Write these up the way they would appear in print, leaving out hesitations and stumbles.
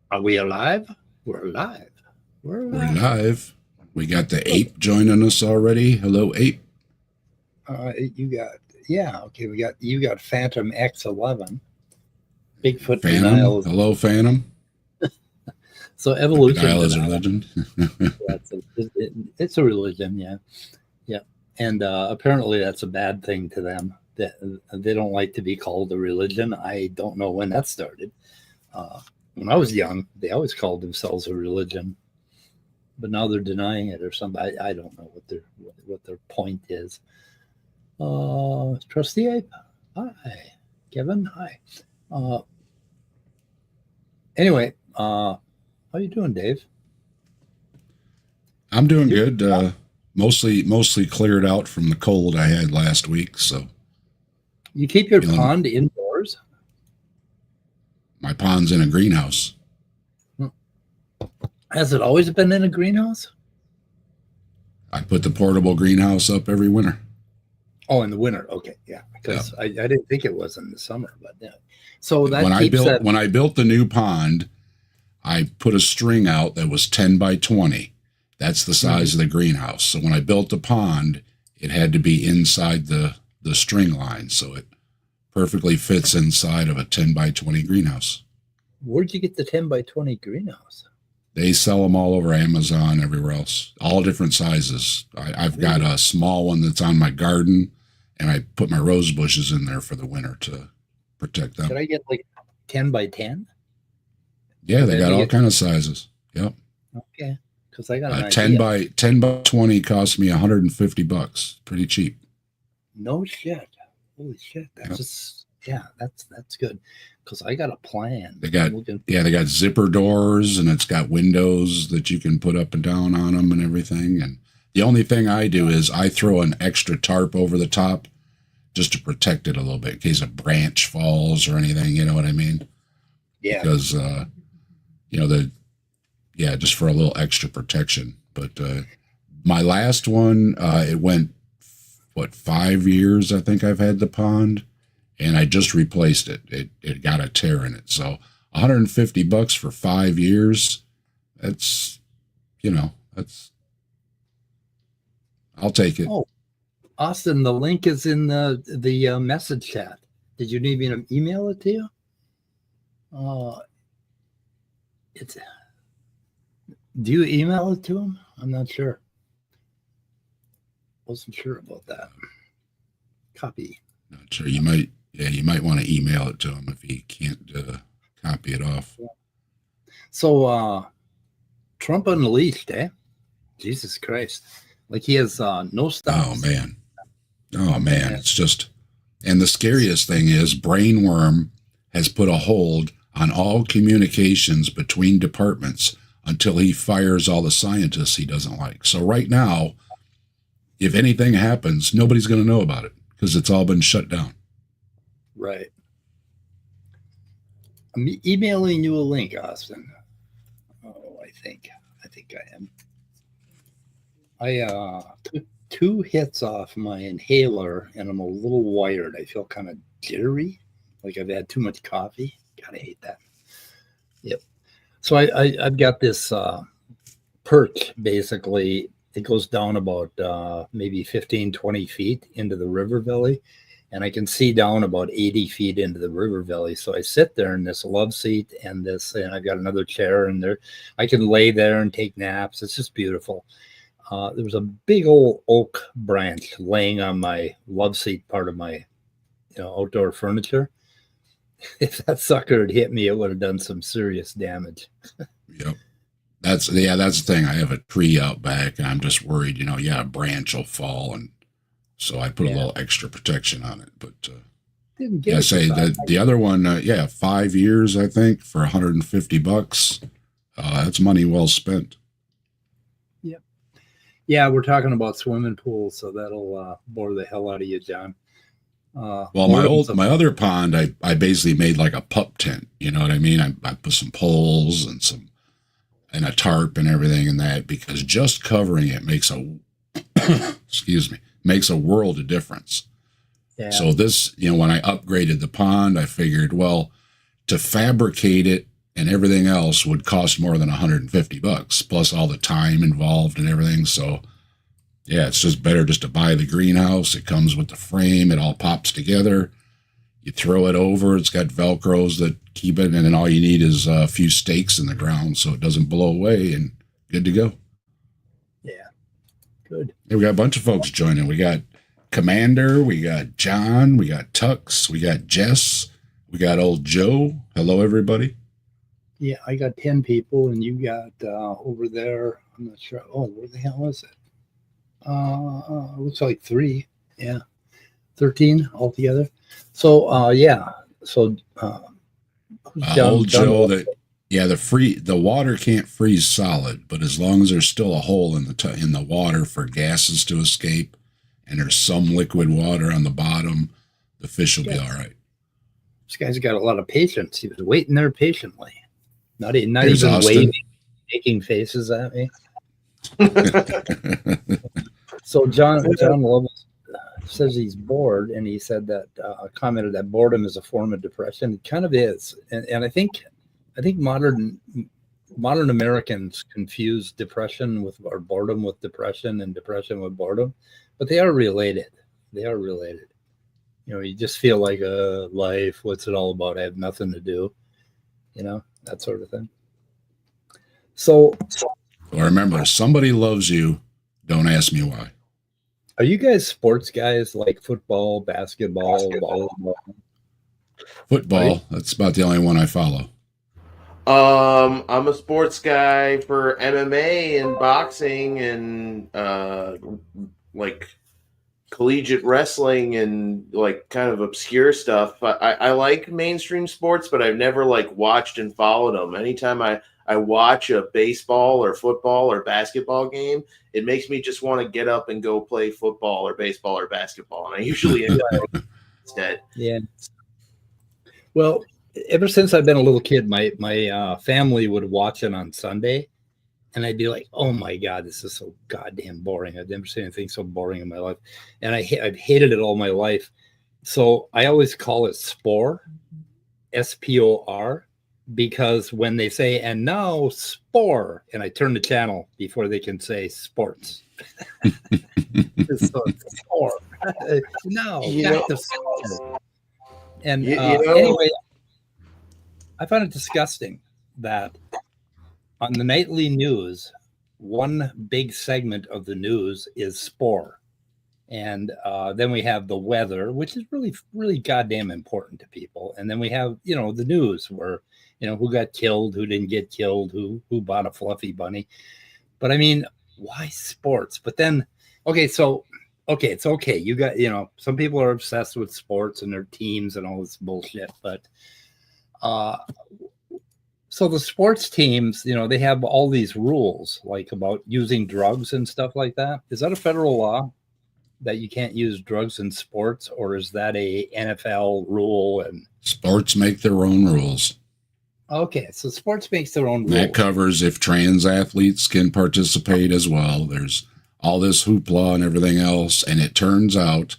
Are we alive? We're alive. We're live. We got the ape joining us already. Hello, ape. You got Phantom X11. Bigfoot Phantom. denial. Hello, Phantom. So evolution denial is a religion. it's a religion, yeah. And apparently that's a bad thing to them. They don't like to be called a religion. I don't know when that started. When I was young, they always called themselves a religion, but now they're denying it or something. I don't know what their point is. Trusty Ape, hi. Kevin, hi. Anyway, how you doing, Dave? I'm doing good. Mostly cleared out from the cold I had last week. So you keep your pond indoors? My pond's in a greenhouse. Has it always been in a greenhouse? I put the portable greenhouse up every winter. Oh, in the winter. Okay. Yeah. Because I didn't think it was in the summer, but yeah. So that when I built the new pond, I put a string out that was 10 by 20. That's the size of the greenhouse. So when I built the pond, it had to be inside the string line. So it perfectly fits inside of a 10 by 20 greenhouse. Where'd you get the 10 by 20 greenhouse? They sell them all over Amazon, everywhere else, all different sizes. I've got a small one that's on my garden, and I put my rose bushes in there for the winter to protect them. Could I get like 10 by 10? Yeah, they got all kind of sizes. Yep. Okay. Because I got an 10 by 20 cost me $150. Pretty cheap. No shit. Holy shit. That's that's good. Because I got a plan. They got zipper doors, and it's got windows that you can put up and down on them and everything. And the only thing I do is I throw an extra tarp over the top just to protect it a little bit in case a branch falls or anything. You know what I mean? Yeah. Because just for a little extra protection. But my last one, it went 5 years. I think I've had the pond. And I just replaced it. It got a tear in it. So $150 for 5 years. I'll take it. Oh, Austin, the link is in the message chat. Did you need me to email it to you? Do you email it to him? I'm not sure. Wasn't sure about that. Copy. Not sure. You might want to email it to him if he can't copy it off. So Trump unleashed, eh? Jesus Christ. Like he has no stops. Oh man. It's just, and the scariest thing is Brainworm has put a hold on all communications between departments until he fires all the scientists he doesn't like. So right now, if anything happens, nobody's going to know about it because it's all been shut down. Right. I'm emailing you a link, Austin. Oh, I think I am. I took 2 hits off my inhaler, and I'm a little wired. I feel kind of jittery, like I've had too much coffee. God, I hate that. Yep. So I've got this perch, basically. It goes down about maybe 15, 20 feet into the river valley. And I can see down about 80 feet into the river valley. So I sit there in this love seat and I've got another chair in there. I can lay there and take naps. It's just beautiful. There was a big old oak branch laying on my love seat part of my outdoor furniture. if that sucker had hit me, it would have done some serious damage. Yep. That's the thing. I have a tree out back, and I'm just worried, a branch will fall, and so I put a little extra protection on it. But Didn't get say the other one, 5 years, I think, for $150. That's money well spent. Yep. Yeah, we're talking about swimming pools, so that'll bore the hell out of you, John. Well, my other pond, I basically made like a pup tent. You know what I mean? I put some poles and a tarp and everything in that, because just covering it makes a makes a world of difference. Yeah. So this, when I upgraded the pond, I figured, well, to fabricate it and everything else would cost more than $150 plus all the time involved and everything. So yeah, it's just better just to buy the greenhouse. It comes with the frame. It all pops together. You throw it over. It's got Velcros that keep it. And then all you need is a few stakes in the ground so it doesn't blow away, and good to go. Yeah. Good. Yeah, we got a bunch of folks joining. We got Commander. We got John. We got Tux. We got Jess. We got old Joe. Hello, everybody. Yeah, I got 10 people, and you got over there. I'm not sure. Oh, where the hell is it? Looks like 3. Yeah, 13 altogether. So So old Joe, the water can't freeze solid, but as long as there's still a hole in the water for gases to escape, and there's some liquid water on the bottom, the fish will be all right. This guy's got a lot of patience. He was waiting there patiently, not even Austin. waving, making faces at me. So John Lovell says he's bored, and he said that commented that boredom is a form of depression. It kind of is, and I think modern Americans confuse depression or boredom with depression, and depression with boredom, but they are related. You just feel like life. What's it all about? I have nothing to do. That sort of thing. So well, remember, somebody loves you. Don't ask me why. Are you guys sports guys, like football, basketball, volleyball? Football. That's about the only one I follow. I'm a sports guy for MMA and boxing and like collegiate wrestling and like kind of obscure stuff. I like mainstream sports, but I've never like watched and followed them. Anytime I watch a baseball or football or basketball game, it makes me just want to get up and go play football or baseball or basketball. And I usually end up instead. Yeah. Well, ever since I've been a little kid, my family would watch it on Sunday, and I'd be like, "Oh my God, this is so goddamn boring. I've never seen anything so boring in my life," and I've hated it all my life. So I always call it Spore, SPOR, because when they say "and now Spore," and I turn the channel before they can say sports. So Spore. No, got the Spore. And anyway, I found it disgusting that on the nightly news, one big segment of the news is Spore. And then we have the weather, which is really, really goddamn important to people. And then we have, the news where, who got killed, who didn't get killed, who bought a fluffy bunny. But I mean, why sports? But then, it's okay. You got, some people are obsessed with sports and their teams and all this bullshit. But so the sports teams, they have all these rules, like about using drugs and stuff like that. Is that a federal law that you can't use drugs in sports, or is that a NFL rule? And sports make their own rules. Okay, so sports makes their own rules. That covers if trans athletes can participate as well. There's all this hoopla and everything else, and it turns out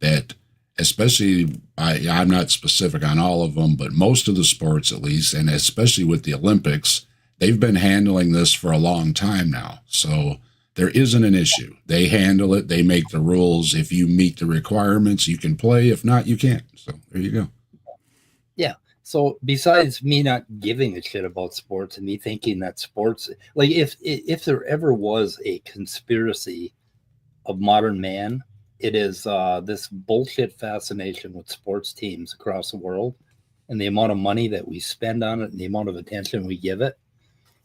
that, especially, I'm not specific on all of them, but most of the sports at least, and especially with the Olympics, they've been handling this for a long time now. So there isn't an issue. They handle it. They make the rules. If you meet the requirements, you can play. If not, you can't. So there you go. Yeah. So besides me not giving a shit about sports and me thinking that sports, like if there ever was a conspiracy of modern man, it is this bullshit fascination with sports teams across the world. and the amount of money that we spend on it and the amount of attention we give it.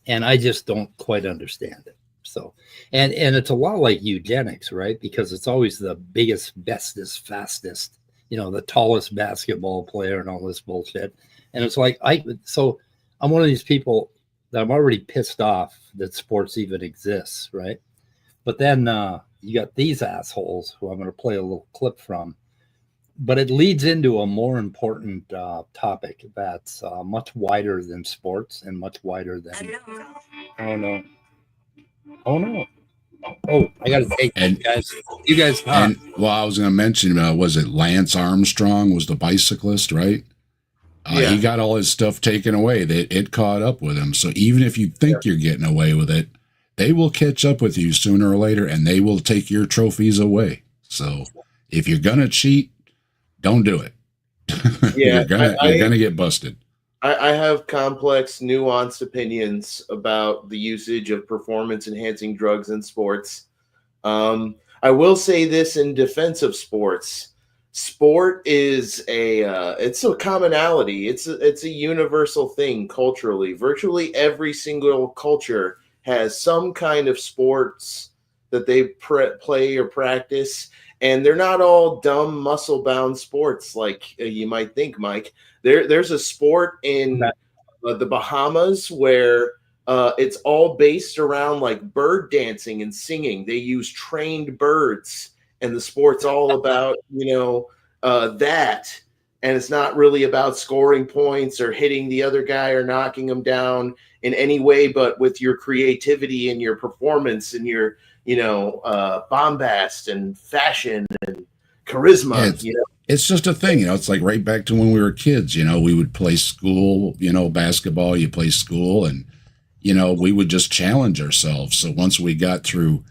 And I just don't quite understand it. So, and it's a lot like eugenics, right? Because it's always the biggest, bestest, fastest, the tallest basketball player and all this bullshit. And it's like, so I'm one of these people that I'm already pissed off that sports even exists, right? But then you got these assholes who I'm going to play a little clip from. But it leads into a more important topic that's much wider than sports and much wider than. Oh no! Oh no! Oh, I got to take and you guys. You guys talk. And well, I was going to mention, was it Lance Armstrong was the bicyclist, right? Yeah. He got all his stuff taken away. It caught up with him. So even if you think you're getting away with it, they will catch up with you sooner or later, and they will take your trophies away. So if you're gonna cheat, don't do it. Yeah, you're gonna get busted. I have complex, nuanced opinions about the usage of performance-enhancing drugs in sports. I will say this in defense of sports. Sport is it's a commonality. It's a universal thing culturally. Virtually every single culture has some kind of sports that they play or practice, and they're not all dumb, muscle-bound sports like you might think, Mike. There's a sport in the Bahamas where it's all based around like bird dancing and singing. They use trained birds, and the sport's all about, that. And it's not really about scoring points or hitting the other guy or knocking him down in any way, but with your creativity and your performance and your, bombast and fashion and charisma. Yeah, it's just a thing, it's like right back to when we were kids, we would play school, basketball, you play school, and, we would just challenge ourselves. So once we got through,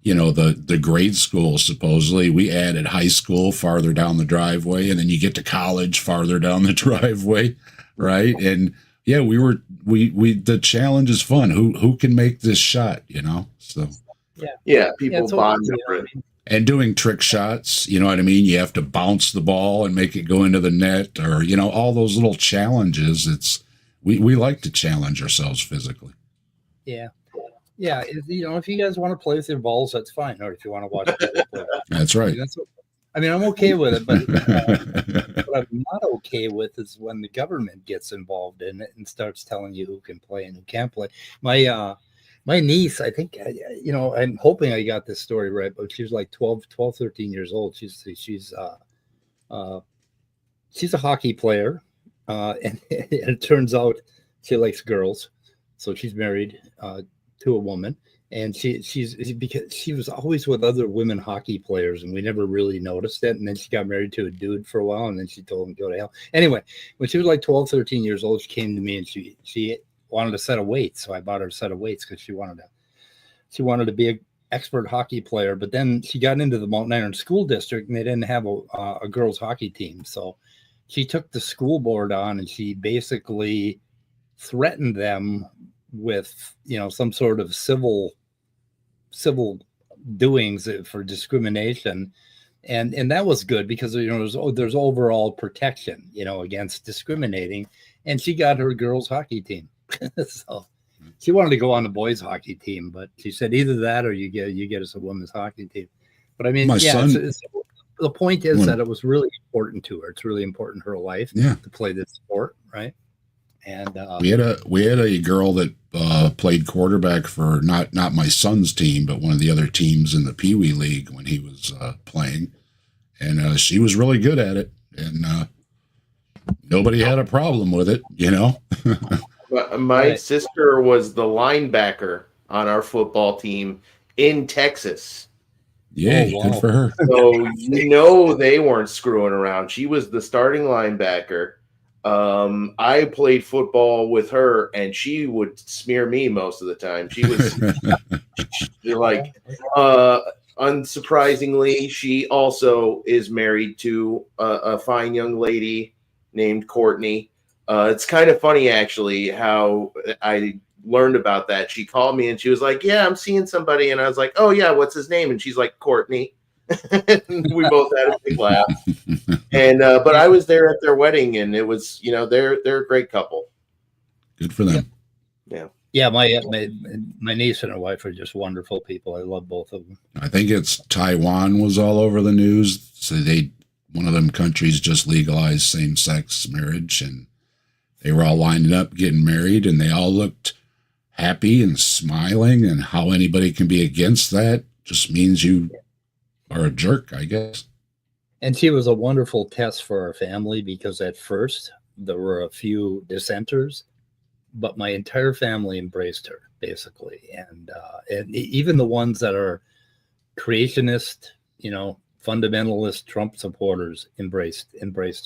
the grade school, supposedly, we added high school farther down the driveway, and then you get to college farther down the driveway, right? And yeah, the challenge is fun. Who can make this shot, So people bond over it. And doing trick shots, you know what I mean? You have to bounce the ball and make it go into the net, or, all those little challenges. We like to challenge ourselves physically. Yeah. Yeah. If you guys want to play with your balls, that's fine. Or if you want to watch people play. That's right. I'm okay with it, but what I'm not okay with is when the government gets involved in it and starts telling you who can play and who can't play. My niece, I think, I'm hoping I got this story right, but she was like 12, 13 years old. She's a hockey player, and it turns out she likes girls, so she's married to a woman, and because she was always with other women hockey players, and we never really noticed it. And then she got married to a dude for a while, and then she told him to go to hell. Anyway, when she was like 12, 13 years old, she came to me and she wanted a set of weights, so I bought her a set of weights because she wanted to be an expert hockey player. But then she got into the Mountain Iron School District, and they didn't have a girls hockey team, so she took the school board on, and she basically threatened them with some sort of civil doings for discrimination, and that was good because there's overall protection against discriminating, and she got her girls hockey team. So she wanted to go on the boys hockey team, but she said either that or you get us a women's hockey team. But I mean, the point is that it was really important to her. It's really important in her life to play this sport, right? And we had a girl that played quarterback for not my son's team, but one of the other teams in the Pee Wee League when he was playing, and she was really good at it, and nobody had a problem with it, My sister was the linebacker on our football team in Texas. Yeah, good for her. So they weren't screwing around. She was the starting linebacker. I played football with her, and she would smear me most of the time. She was unsurprisingly, she also is married to a fine young lady named Courtney. It's kind of funny, actually, how I learned about that. She called me and she was like, "Yeah, I'm seeing somebody," and I was like, "Oh yeah, what's his name?" And she's like, "Courtney." We both had a big laugh. And but I was there at their wedding, and it was, they're a great couple. Good for them. Yeah. Yeah, my niece and her wife are just wonderful people. I love both of them. I think it's Taiwan was all over the news. So one of them countries just legalized same-sex marriage, and they were all lining up getting married, and they all looked happy and smiling. And how anybody can be against that just means you are a jerk, I guess. And she was a wonderful test for our family, because at first there were a few dissenters, but my entire family embraced her, basically. And even the ones that are creationist, fundamentalist Trump supporters embraced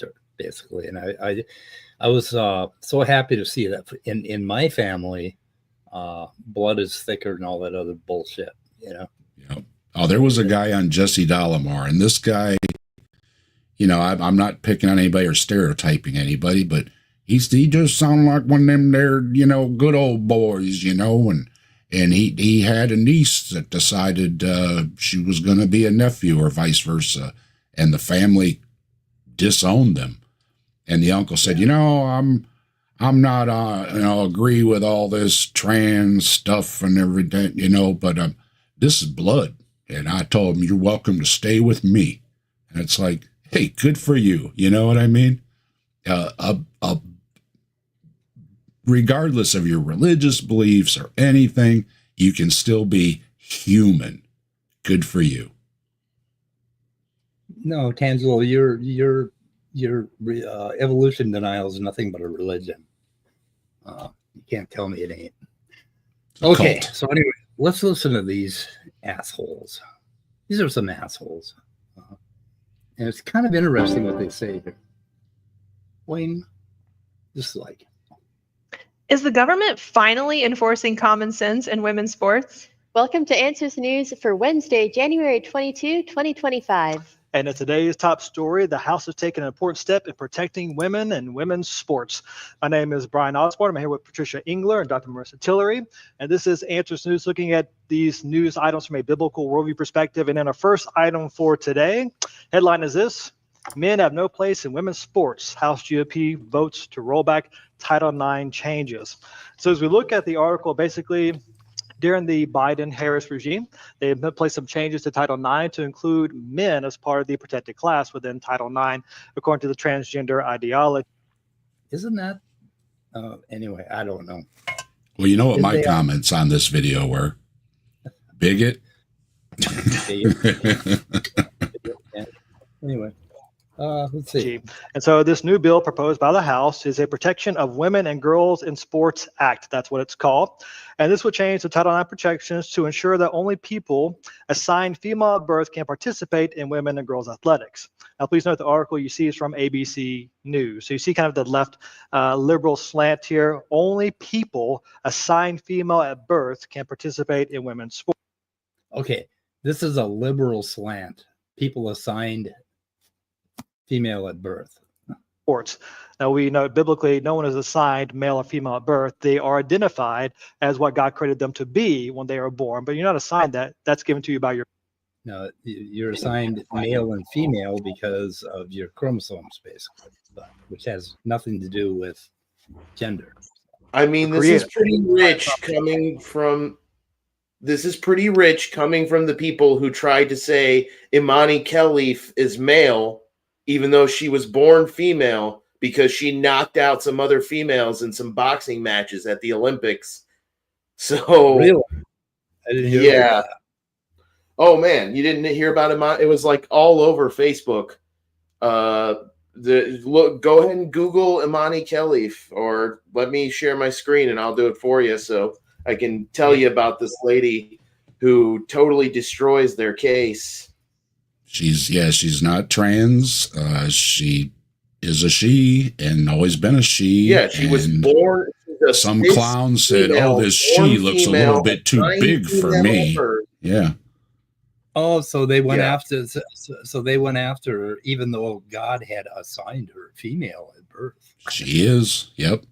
her, basically. And I was so happy to see that in my family, blood is thicker than all that other bullshit, Yeah. Oh, there was a guy on Jesse Dollemore, and this guy, I'm not picking on anybody or stereotyping anybody, but he just sounded like one of them there, good old boys, and he had a niece that decided she was going to be a nephew or vice versa, and the family disowned them. And the uncle said, I'm not, agree with all this trans stuff and everything, but this is blood. And I told him, you're welcome to stay with me. And it's like, hey, good for you. You know what I mean? Regardless of your religious beliefs or anything, you can still be human. Good for you. No, Tangelo, your evolution denial is nothing but a religion. You can't tell me it ain't. Okay, so anyway, let's listen to these assholes. These are some assholes. And it's kind of interesting what they say here. Wayne, just like. Is the government finally enforcing common sense in women's sports? Welcome to Answers News for Wednesday, January 22, 2025. And in today's top story, the House has taken an important step in protecting women and women's sports. My name is Brian Osborne. I'm here with Patricia Engler and Dr. Marissa Tillery. And this is Answers News, looking at these news items from a biblical worldview perspective. And then our first item for today, headline is this: Men have no place in women's sports. House GOP votes to roll back Title IX changes. So as we look at the article, basically, during the Biden-Harris regime, they placed some changes to Title IX to include men as part of the protected class within Title IX, according to the transgender ideology. Isn't that? Anyway, I don't know. Well, you know what my comments on this video were? Bigot. Anyway. Let's see. And so this new bill proposed by the House is a Protection of Women and Girls in Sports Act. That's what it's called. And this would change the Title IX protections to ensure that only people assigned female at birth can participate in women and girls athletics. Now, please note the article you see is from ABC News. So you see kind of the left liberal slant here. Only people assigned female at birth can participate in women's sports. Okay, this is a liberal slant. People assigned female at birth. Sports. Now we know biblically no one is assigned male or female at birth. They are identified as what God created them to be when they are born, but you're not assigned that. That's given to you by your. No, you're assigned male and female because of your chromosomes, basically, which has nothing to do with gender. I mean, this is pretty rich coming from the people who tried to say Imani Khalif is male, even though she was born female, because she knocked out some other females in some boxing matches at the Olympics. So, really? I didn't hear about that. Oh man, you didn't hear about it? It was like all over Facebook. Go ahead and Google Imani Khalif, or let me share my screen and I'll do it for you, so I can tell you about this lady who totally destroys their case. She's not trans. She is a she and always been a she. Yeah, she was born. Some clown said, "Oh, this she looks a little bit too big for me." Yeah. Oh, so they went after. So they went after her, even though God had assigned her female at birth. She is. Yep.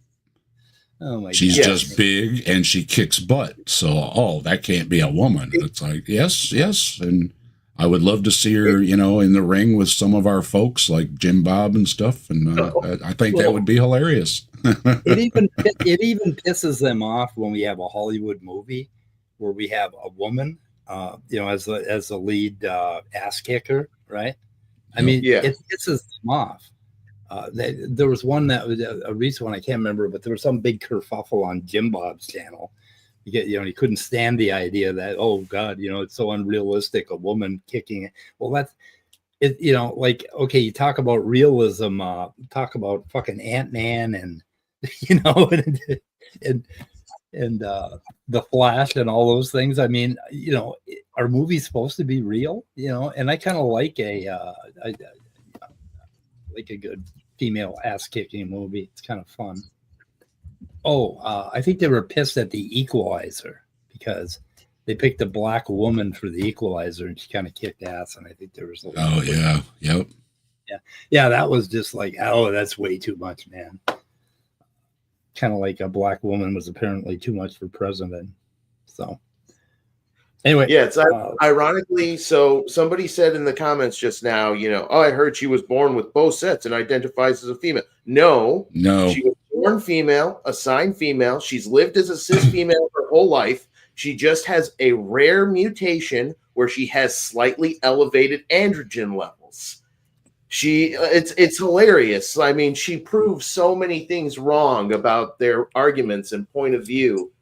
Oh my! She's just big and she kicks butt. So, that can't be a woman. It's like yes, and I would love to see her, in the ring with some of our folks like Jim Bob and stuff. And I think that would be hilarious. it even pisses them off when we have a Hollywood movie where we have a woman, as the lead ass kicker, right? I mean, it pisses them off. There was one that was a recent one, I can't remember, but there was some big kerfuffle on Jim Bob's channel. He couldn't stand the idea that, oh God, it's so unrealistic, a woman kicking it. Well, that's it, okay, you talk about realism, talk about fucking Ant-Man and and the Flash and all those things. I mean, are movies supposed to be real? And I kind of like a good female ass kicking movie. It's kind of fun. I think they were pissed at the Equalizer because they picked a black woman for the Equalizer and she kind of kicked ass. And I think there was yeah, that was just like, that's way too much, man. Kind of like a black woman was apparently too much for president. So anyway, yeah, it's ironically. So somebody said in the comments just now, I heard she was born with both sets and identifies as a female. No, she was born female, assigned female. She's lived as a cis female her whole life. She just has a rare mutation where she has slightly elevated androgen levels. It's hilarious. I mean, she proves so many things wrong about their arguments and point of view.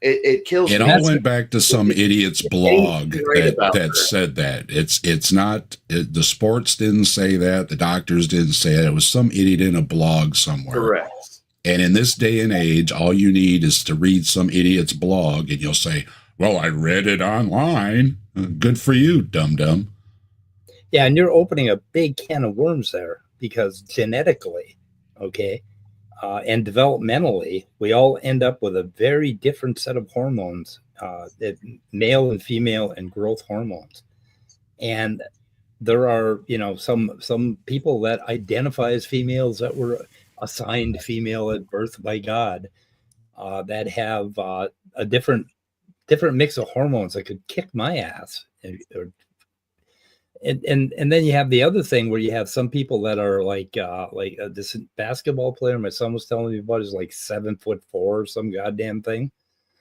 It kills me. It all went back to some idiot's blog that said that. It's not the sports didn't say that, the doctors didn't say it. It was some idiot in a blog somewhere. Correct. And in this day and age, all you need is to read some idiot's blog, and you'll say, "Well, I read it online." Good for you, dum-dum. Yeah, and you're opening a big can of worms there because genetically, and developmentally, we all end up with a very different set of hormones, male and female and growth hormones. And there are, some people that identify as females that were assigned female at birth by God, that have a different mix of hormones that could kick my ass. And then you have the other thing where you have some people that are like this basketball player my son was telling me about is like 7'4" or some goddamn thing,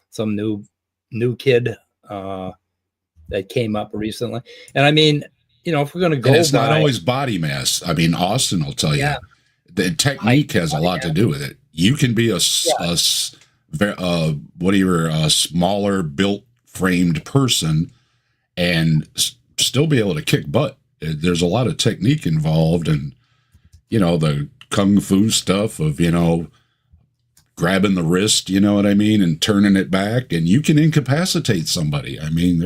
some new kid that came up recently. And I mean, if we're going to go, and it's not always body mass. I mean, Austin will tell you the technique has a lot to do with it. You can be a smaller built framed person and still be able to kick butt. There's a lot of technique involved, and the kung fu stuff of grabbing the wrist, you know what I mean, and turning it back, and you can incapacitate somebody. I mean,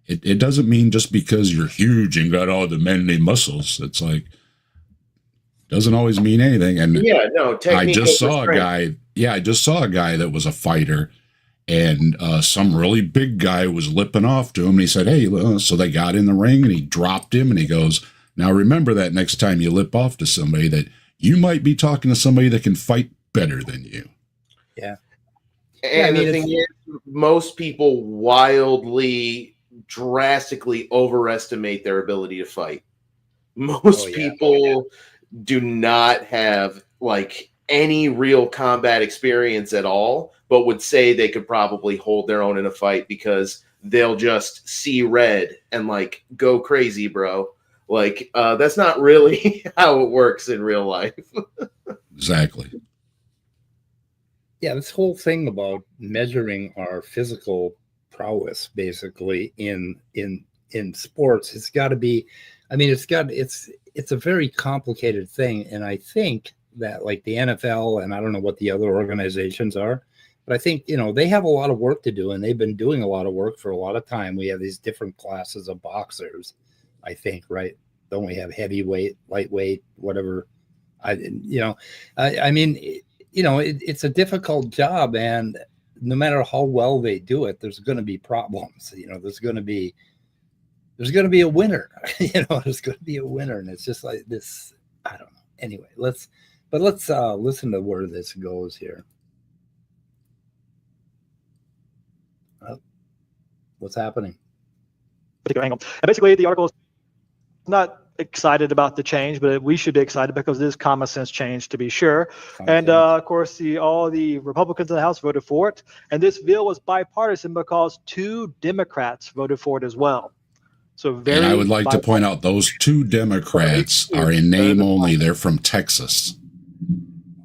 it doesn't mean just because you're huge and got all the manly muscles. It's like doesn't always mean anything. And I just saw a guy. Yeah, I just saw a guy that was a fighter. And some really big guy was lipping off to him. And he said, hey, so they got in the ring and he dropped him. And he goes, now remember that next time you lip off to somebody that you might be talking to somebody that can fight better than you. Yeah. And the thing is, most people wildly, drastically overestimate their ability to fight. Most people do not have like any real combat experience at all, but would say they could probably hold their own in a fight because they'll just see red and like go crazy, bro. Like that's not really how it works in real life. Exactly. Yeah, this whole thing about measuring our physical prowess basically in sports, it's got to be, I mean, it's a very complicated thing. And I think that like the NFL, and I don't know what the other organizations are, but I think, they have a lot of work to do, and they've been doing a lot of work for a lot of time. We have these different classes of boxers, I think, right? Don't we have heavyweight, lightweight, whatever? I mean, it's a difficult job, and no matter how well they do it, there's going to be problems. There's going to be a winner. There's going to be a winner, and it's just like this. I don't know. Anyway, let's listen to where this goes here. What's happening? particular angle. And basically, the article is not excited about the change, but we should be excited because it is common sense change to be sure. And of course, all the Republicans in the House voted for it. And this bill was bipartisan because 2 Democrats voted for it as well. So very. And I would like to point out those 2 Democrats are in name only. They're from Texas.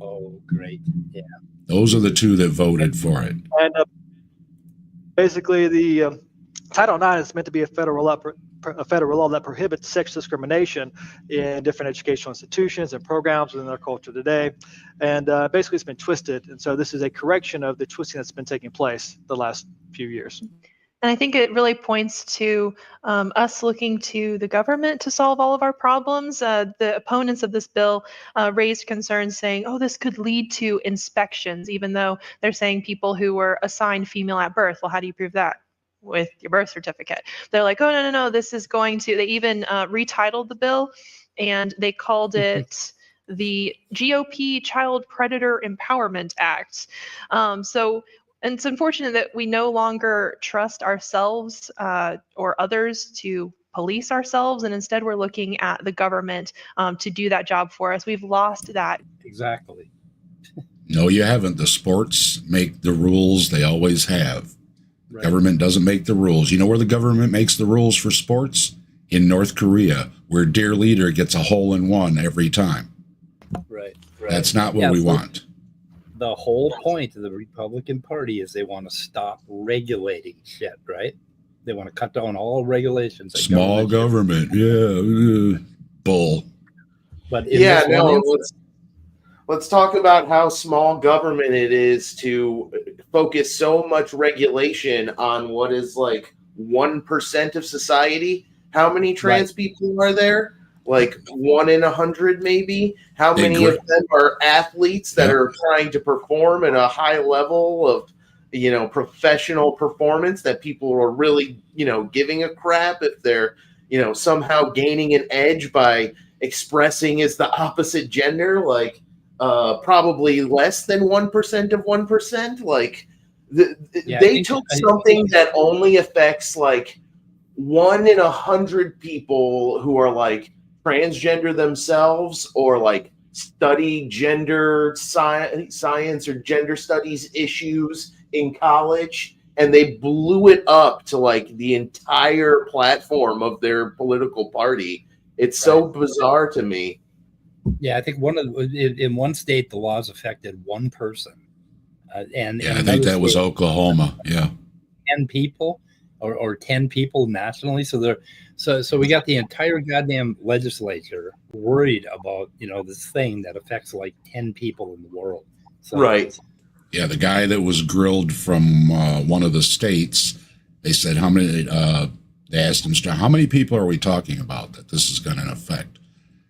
Oh, great. Yeah. Those are the 2 that voted for it. And basically, the Title IX is meant to be a federal law that prohibits sex discrimination in different educational institutions and programs within our culture today. And basically, it's been twisted. And so this is a correction of the twisting that's been taking place the last few years. And I think it really points to us looking to the government to solve all of our problems. The opponents of this bill raised concerns saying, oh, this could lead to inspections, even though they're saying people who were assigned female at birth. Well, how do you prove that? With your birth certificate. They're like, oh, no, this is going to, they even retitled the bill and they called it the GOP Child Predator Empowerment Act. And it's unfortunate that we no longer trust ourselves or others to police ourselves, and instead we're looking at the government to do that job for us. We've lost that. Exactly. No, you haven't. The sports make the rules. They always have. Right. Government doesn't make the rules. You know where the government makes the rules for sports? In North Korea, where Dear Leader gets a hole-in-one every time. Right. That's not what we want. The whole point of the Republican Party is they want to stop regulating shit, right? They want to cut down all regulations. Like Small government. Yeah. Bull. But let's talk about how small government it is to focus so much regulation on what is like 1% of society. How many trans people are there? Like 1 in 100, maybe. How many of them are athletes that are trying to perform at a high level of, professional performance that people are really, giving a crap if they're, somehow gaining an edge by expressing as the opposite gender? Like, probably less than 1% of 1%. Like, they took something that only affects like 1 in 100 people who are like transgender themselves or like study gender science or gender studies issues in college, and they blew it up to like the entire platform of their political party. It's so bizarre to me. Yeah, I think in one state the laws affected one person, and I think that was Oklahoma. Yeah, 10 people or 10 people nationally. So we got the entire goddamn legislature worried about this thing that affects like 10 people in the world. So, right. Yeah, the guy that was grilled from one of the states, they said how many. They asked him, how many people are we talking about that this is going to affect?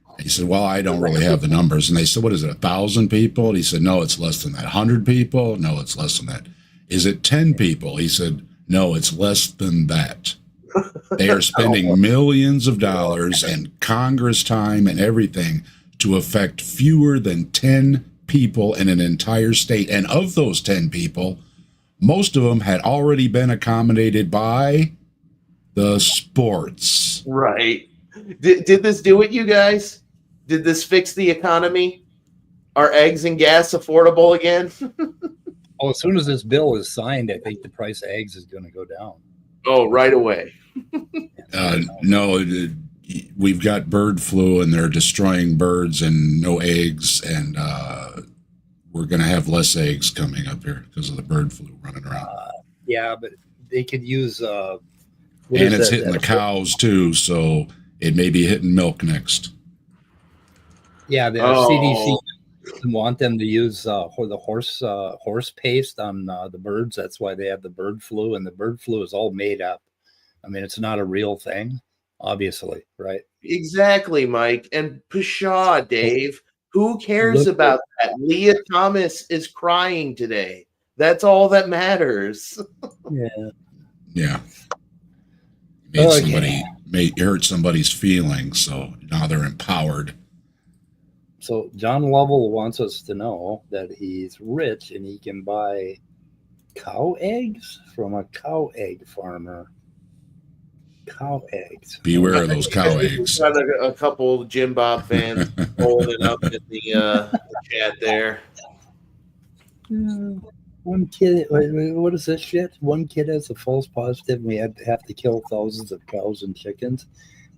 And he said, well, I don't really have the numbers. And they said, what is it, 1,000 people? And he said, no, it's less than that. 100 people? No, it's less than that. Is it 10 people? He said, no, it's less than that. They are spending millions of dollars and Congress time and everything to affect fewer than 10 people in an entire state. And of those 10 people, most of them had already been accommodated by the sports. Right. Did this do it, you guys? Did this fix the economy? Are eggs and gas affordable again? As soon as this bill is signed, I think the price of eggs is going to go down. Oh, right away. No, we've got bird flu and they're destroying birds and no eggs. And we're going to have less eggs coming up here because of the bird flu running around. Yeah, but they could use... and it's hitting the cows too, so it may be hitting milk next. Yeah, the CDC want them to use the horse paste on the birds. That's why they have the bird flu, and the bird flu is all made up. I mean, it's not a real thing, obviously, right? Exactly, Mike. And pshaw, Dave. Who cares about that? Leah Thomas is crying today. That's all that matters. Yeah. May hurt somebody's feelings, so now they're empowered. So John Lovell wants us to know that he's rich and he can buy cow eggs from a cow egg farmer. Cow eggs. Beware of those cow eggs. Got a couple Jim Bob fans holding it up in the chat there. One kid, what is this shit? One kid has a false positive, and we have to kill thousands of cows and chickens.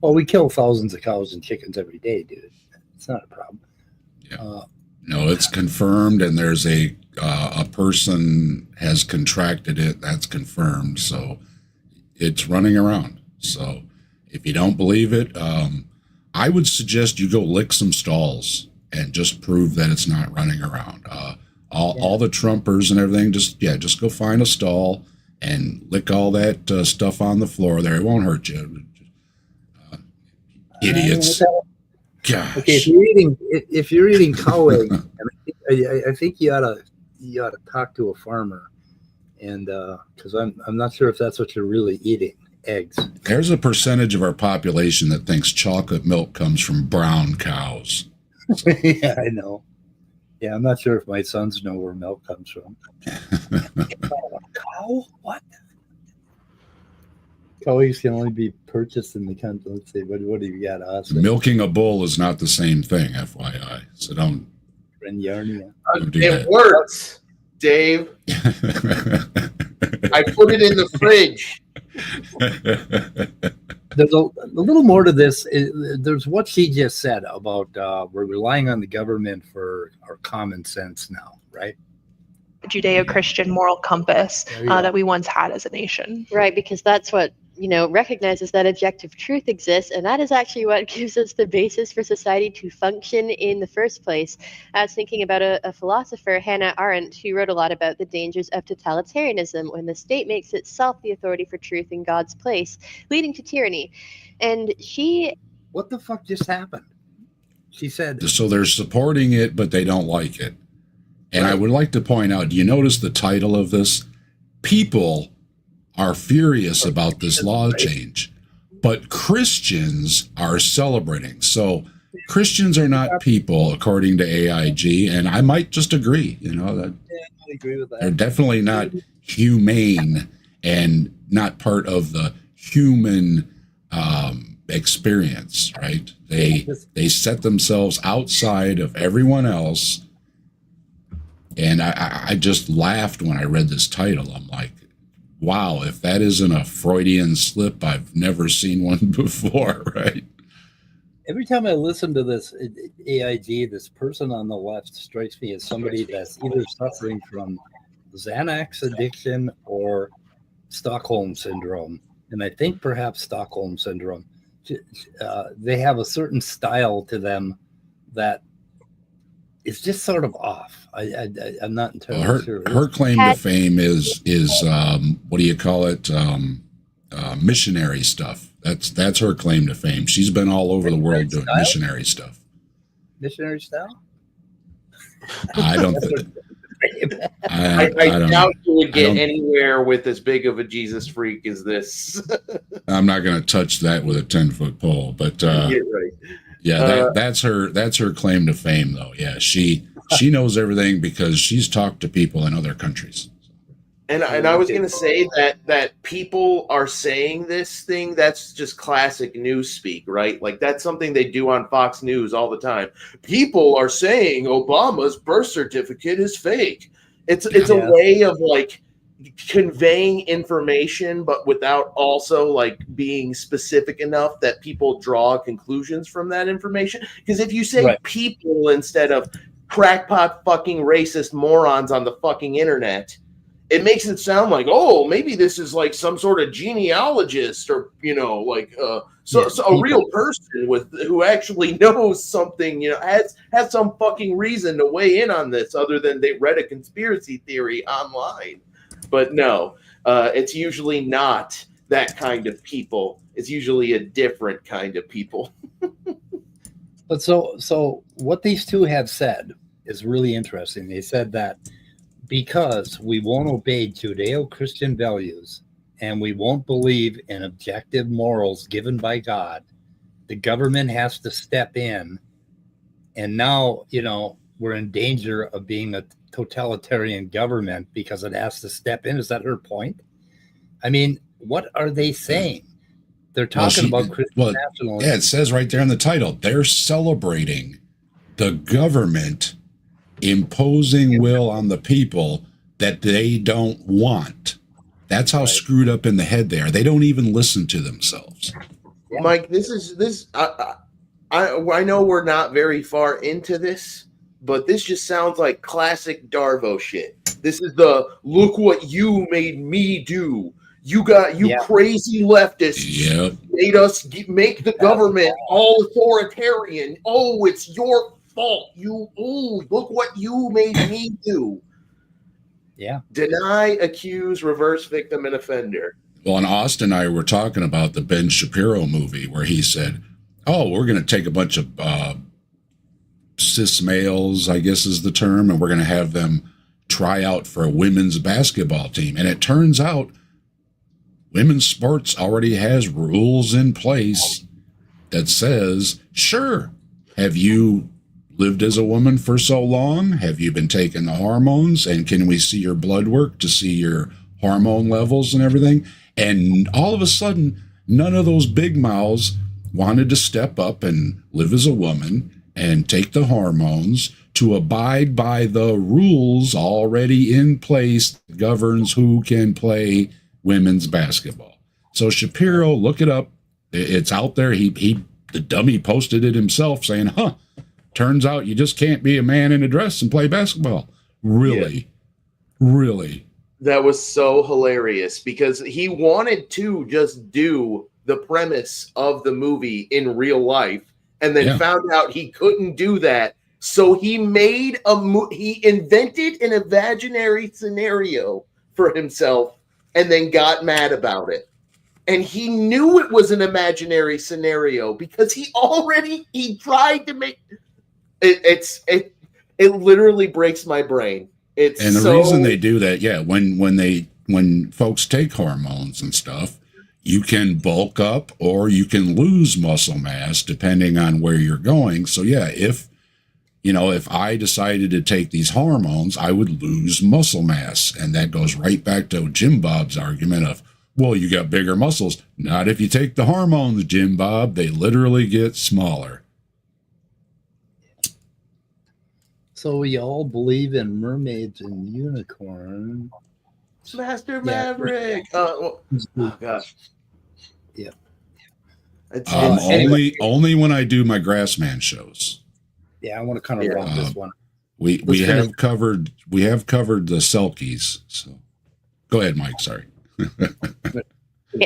Well, we kill thousands of cows and chickens every day, dude. It's not a problem. Yeah. No, it's confirmed, and there's a person has contracted it. That's confirmed, so it's running around. So if you don't believe it, I would suggest you go lick some stalls and just prove that it's not running around. All the Trumpers and everything, just go find a stall and lick all that stuff on the floor there. It won't hurt you. Idiots. Gosh. Okay, if you're eating cow eggs, I think you ought to talk to a farmer, and because I'm not sure if that's what you're really eating, eggs. There's a percentage of our population that thinks chocolate milk comes from brown cows. Yeah, I know. Yeah, I'm not sure if my sons know where milk comes from. Cow? What? Cow eggs can only be purchased in the country. Let's see, what do you got, us? Milking a bull is not the same thing, FYI. So don't do it works, Dave. I put it in the fridge. There's a little more to this. There's what she just said about we're relying on the government for our common sense now, right? Judeo-Christian moral compass that we once had as a nation. Right, because that's what, recognizes that objective truth exists, and that is actually what gives us the basis for society to function in the first place. I was thinking about a philosopher, Hannah Arendt, who wrote a lot about the dangers of totalitarianism when the state makes itself the authority for truth in God's place, leading to tyranny. And she... What the fuck just happened? She said... So they're supporting it, but they don't like it. And I would like to point out, do you notice the title of this? People are furious about this law change, but Christians are celebrating. So Christians are not people, according to AIG, and I might just agree, that I agree with that. They're definitely not humane and not part of the human experience, right? They set themselves outside of everyone else. And I just laughed when I read this title. I'm like, wow, if that isn't a Freudian slip, I've never seen one before, right? Every time I listen to this AIG, this person on the left strikes me as somebody that's either suffering from Xanax addiction or Stockholm syndrome. And I think perhaps Stockholm syndrome. They have a certain style to them that is just sort of off. I'm not entirely sure. Her claim to fame is what do you call it? Missionary stuff. That's her claim to fame. She's been all over the world doing missionary stuff. Missionary style? I don't think. I doubt you would get anywhere with as big of a Jesus freak as this. I'm not going to touch that with a 10-foot pole, but right. Yeah, that's her claim to fame, though. Yeah, she knows everything because she's talked to people in other countries. And I was going to say that people are saying this thing. That's just classic news speak, right? Like that's something they do on Fox News all the time. People are saying Obama's birth certificate is fake. It's a way of like conveying information, but without also like being specific enough that people draw conclusions from that information. Because if you say people instead of crackpot fucking racist morons on the fucking internet, it makes it sound like, oh, maybe this is like some sort of genealogist or, a real person who actually knows something, has some fucking reason to weigh in on this other than they read a conspiracy theory online. But no, it's usually not that kind of people. It's usually a different kind of people. But so what these two have said is really interesting. They said that because we won't obey Judeo-Christian values and we won't believe in objective morals given by God, the government has to step in. And now, we're in danger of being a totalitarian government because it has to step in. Is that her point? I mean, what are they saying? They're talking about Christian well, nationalism. yeah, it says right there in the title, they're celebrating the government imposing will on the people that they don't want. That's how Right. screwed up in the head they are. They don't even listen to themselves. Yeah. Mike, I know we're not very far into this, but this just sounds like classic Darvo shit. This is the look what you made me do. You Yeah. crazy leftists Yep. made us make the government all authoritarian. Oh, it's your fault. Look what you made me do. Yeah. Deny, accuse, reverse victim, and offender. Well, and Austin and I were talking about the Ben Shapiro movie where he said, oh, we're going to take a bunch of cis males, I guess is the term, and we're going to have them try out for a women's basketball team. And it turns out women's sports already has rules in place that says, sure, have you lived as a woman for so long? Have you been taking the hormones? And can we see your blood work to see your hormone levels and everything? And all of a sudden, none of those big mouths wanted to step up and live as a woman and take the hormones to abide by the rules already in place that governs who can play women's basketball. So Shapiro, look it up. It's out there. The dummy posted it himself saying, turns out you just can't be a man in a dress and play basketball. Really? Yeah. Really? That was so hilarious because he wanted to just do the premise of the movie in real life and then found out he couldn't do that. So he made he invented an imaginary scenario for himself and then got mad about it. And he knew it was an imaginary scenario because he tried to make it literally breaks my brain. And the reason they do that, when folks take hormones and stuff, you can bulk up or you can lose muscle mass depending on where you're going. So if I decided to take these hormones, I would lose muscle mass. And that goes right back to Jim Bob's argument of, well, you got bigger muscles. Not if you take the hormones, Jim Bob. They literally get smaller. So we all believe in mermaids and unicorns. Master Maverick. Oh gosh. Yeah. Only when I do my Grassman shows. Yeah, I want to kind of wrap this one. We have covered the Selkies. So go ahead, Mike. Sorry.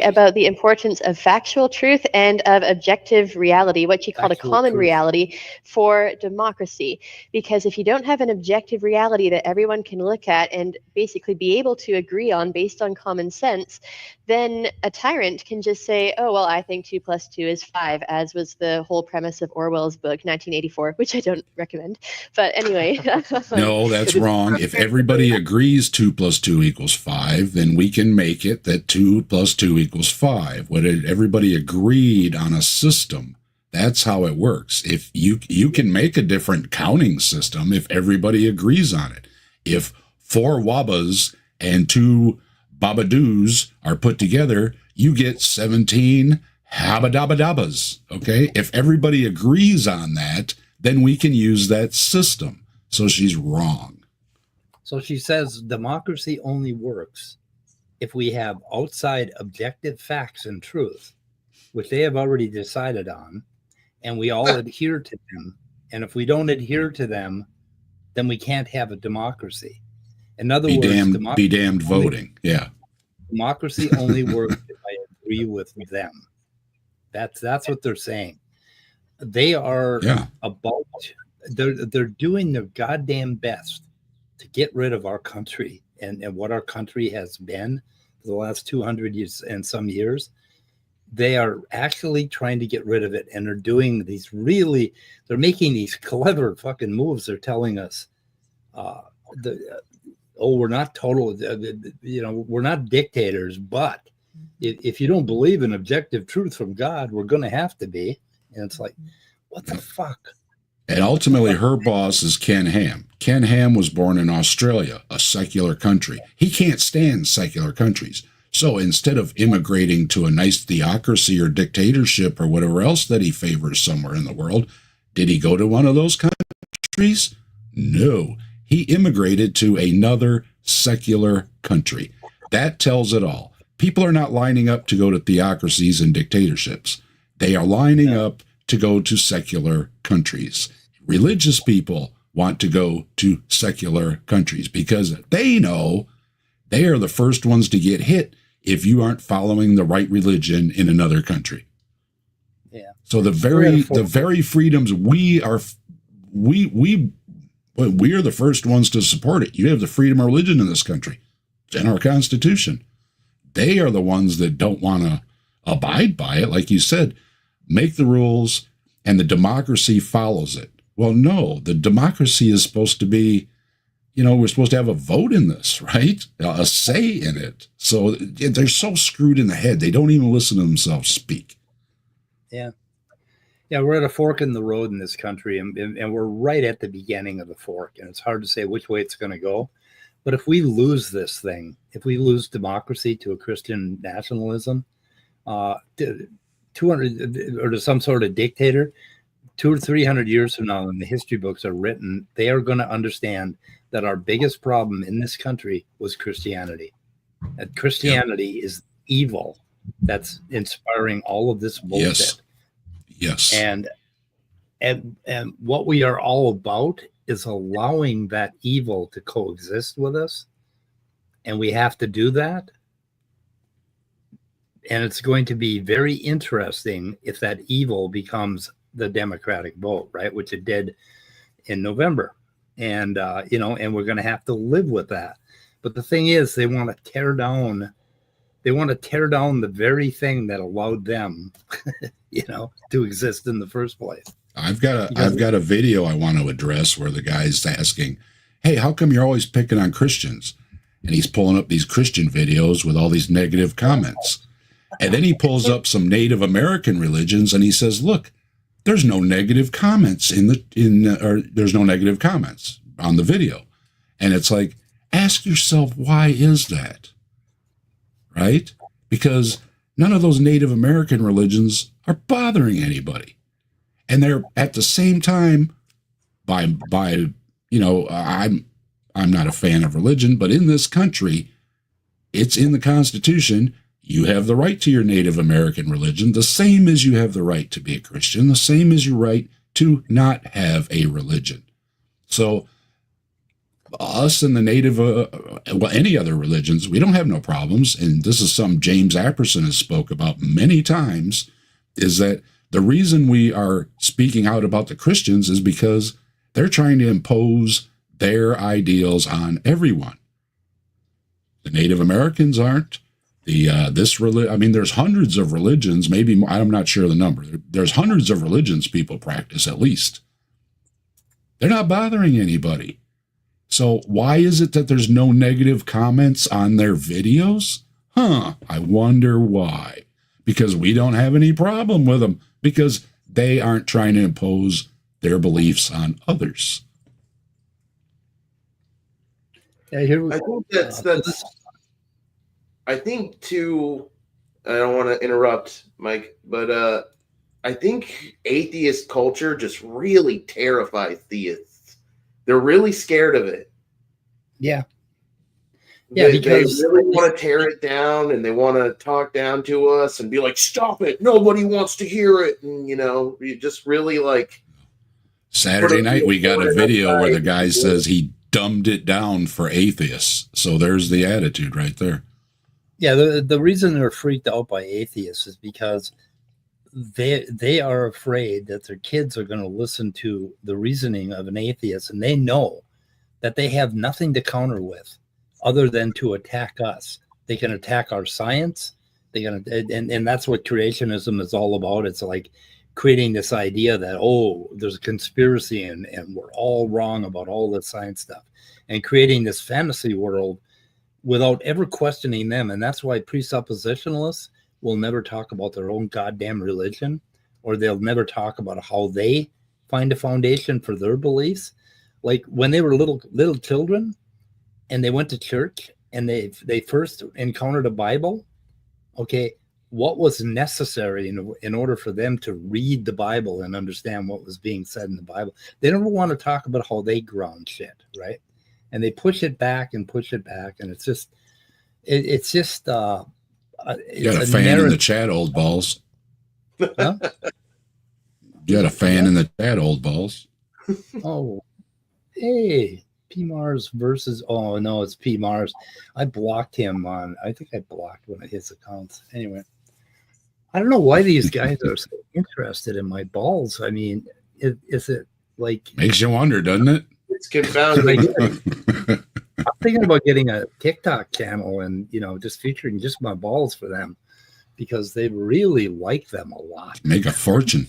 About the importance of factual truth and of objective reality, what you called a common reality for democracy. Because if you don't have an objective reality that everyone can look at and basically be able to agree on based on common sense, then a tyrant can just say, oh, well, I think 2 + 2 is 5, as was the whole premise of Orwell's book, 1984, which I don't recommend. But anyway. No, that's wrong. If everybody agrees 2 + 2 = 5, then we can make it that 2 + 2 = 5. When everybody agreed on a system, that's how it works. If you can make a different counting system if everybody agrees on it. If 4 Wabbas and 2 Babadoos are put together, you get 17 Habadabadabas. Okay? If everybody agrees on that, then we can use that system. So she's wrong. So she says democracy only works if we have outside objective facts and truth, which they have already decided on, and we all adhere to them. And if we don't adhere to them, then we can't have a democracy. In other words, be damned voting. Yeah. Democracy only works if I agree with them. That's what they're saying. They are they're doing their goddamn best to get rid of our country and what our country has been for the last 200 years and some years. They are actually trying to get rid of it, and they're doing they're making these clever fucking moves. They're telling us, we're not we're not dictators, but if you don't believe in objective truth from God, we're going to have to be. And it's like, what the fuck? And ultimately, her boss is Ken Ham. Ken Ham was born in Australia, a secular country. He can't stand secular countries. So instead of immigrating to a nice theocracy or dictatorship or whatever else that he favors somewhere in the world, did he go to one of those countries? No. He immigrated to another secular country. That tells it all. People are not lining up to go to theocracies and dictatorships. They are lining up to go to secular countries. Religious people want to go to secular countries because they know they are the first ones to get hit if you aren't following the right religion in another country. Yeah. So the very freedoms we are the first ones to support it. You have the freedom of religion in this country. It's in our Constitution. They are the ones that don't want to abide by it. Like you said, make the rules and the democracy follows it. Well, no, the democracy is supposed to be, we're supposed to have a vote in this, right? A say in it. So they're so screwed in the head. They don't even listen to themselves speak. Yeah. Yeah, we're at a fork in the road in this country, and we're right at the beginning of the fork, and it's hard to say which way it's going to go. But if we lose this thing, if we lose democracy to a Christian nationalism, to 200 or to some sort of dictator, 200 or 300 years from now, when the history books are written, they are going to understand that our biggest problem in this country was Christianity. That Christianity is evil that's inspiring all of this bullshit. Yes. And what we are all about is allowing that evil to coexist with us. And we have to do that. And it's going to be very interesting if that evil becomes the Democratic vote, right? Which it did in November. And, and we're going to have to live with that. But the thing is, they want to tear down the very thing that allowed them, to exist in the first place. I've got a video I want to address where the guy's asking, hey, how come you're always picking on Christians? And he's pulling up these Christian videos with all these negative comments. And then he pulls up some Native American religions and he says, look, there's no negative comments there's no negative comments on the video. And it's like, ask yourself, why is that? Right? Because none of those Native American religions are bothering anybody. And they're at the same time, I'm not a fan of religion, but in this country, it's in the Constitution. You have the right to your Native American religion, the same as you have the right to be a Christian, the same as your right to not have a religion. So us and the Native, any other religions, we don't have no problems. And this is something James Apperson has spoke about many times, is that the reason we are speaking out about the Christians is because they're trying to impose their ideals on everyone. The Native Americans aren't. There's hundreds of religions, maybe more, I'm not sure the number. There's hundreds of religions people practice at least. They're not bothering anybody. So why is it that there's no negative comments on their videos? I wonder why. Because we don't have any problem with them, because they aren't trying to impose their beliefs on others. Yeah, I think that's I think too, I don't want to interrupt, Mike, but I think atheist culture just really terrifies theists. They're really scared of it. Yeah. Yeah, because they really want to tear it down, and they want to talk down to us and be like, stop it. Nobody wants to hear it. And, you just really like. Saturday night, we got a video where the guy says he dumbed it down for atheists. So there's the attitude right there. Yeah, the reason they're freaked out by atheists is because they are afraid that their kids are going to listen to the reasoning of an atheist, and they know that they have nothing to counter with other than to attack us. They can attack our science. And that's what creationism is all about. It's like creating this idea that, there's a conspiracy and we're all wrong about all the science stuff, and creating this fantasy world without ever questioning them. And that's why presuppositionalists will never talk about their own goddamn religion, or they'll never talk about how they find a foundation for their beliefs. Like when they were little children and they went to church and they first encountered a Bible, okay, what was necessary in order for them to read the Bible and understand what was being said in the Bible? They never want to talk about how they ground shit, right? And they push it back, and it's just it's you got a fan in the chat, old balls. Huh? You got a fan in the chat, old balls. Oh, hey, P Mars versus. Oh no, it's P Mars. I blocked him on. I think I blocked one of his accounts. Anyway, I don't know why these guys are so interested in my balls. I mean, is it like makes you wonder, doesn't it? It's confounding. I'm thinking about getting a TikTok channel and just featuring just my balls for them because they really like them a lot. Make a fortune.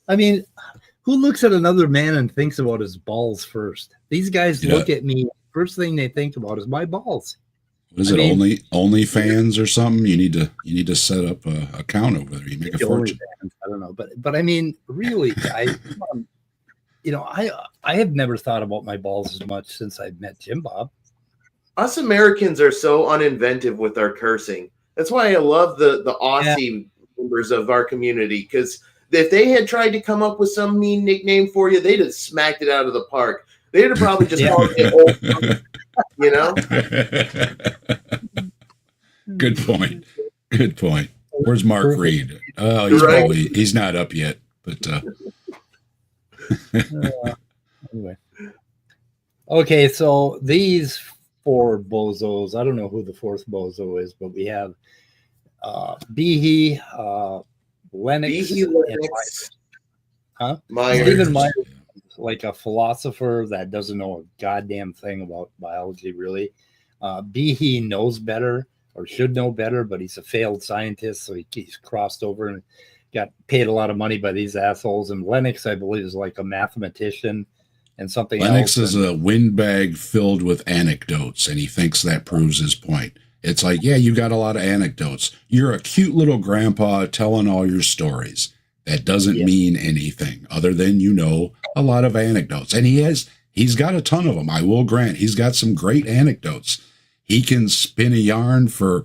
I mean, who looks at another man and thinks about his balls first? These guys look at me. First thing they think about is my balls. What is it? OnlyFans or something? You need to set up an account over there. You make a fortune. I don't know, but I mean, really, I have never thought about my balls as much since I met Jim Bob. Us Americans are so uninventive with our cursing. That's why I love the Aussie members of our community, because if they had tried to come up with some mean nickname for you, they'd have smacked it out of the park. They'd have probably just called it old, Good point. Good point. Where's Mark Reed? Oh, he's not up yet, but anyway. Okay, so these 4 bozos, I don't know who the 4th bozo is, but we have Behe, Lennox, and Myers. Stephen Myers, like a philosopher that doesn't know a goddamn thing about biology, really. Behe knows better, or should know better, but he's a failed scientist, so he's crossed over and got paid a lot of money by these assholes. And Lennox, I believe, is like a mathematician and something Lennox else. Lennox is a windbag filled with anecdotes, and he thinks that proves his point. It's like, yeah, you got a lot of anecdotes. You're a cute little grandpa telling all your stories. That doesn't mean anything other than a lot of anecdotes. And he's got a ton of them. I will grant he's got some great anecdotes. He can spin a yarn for,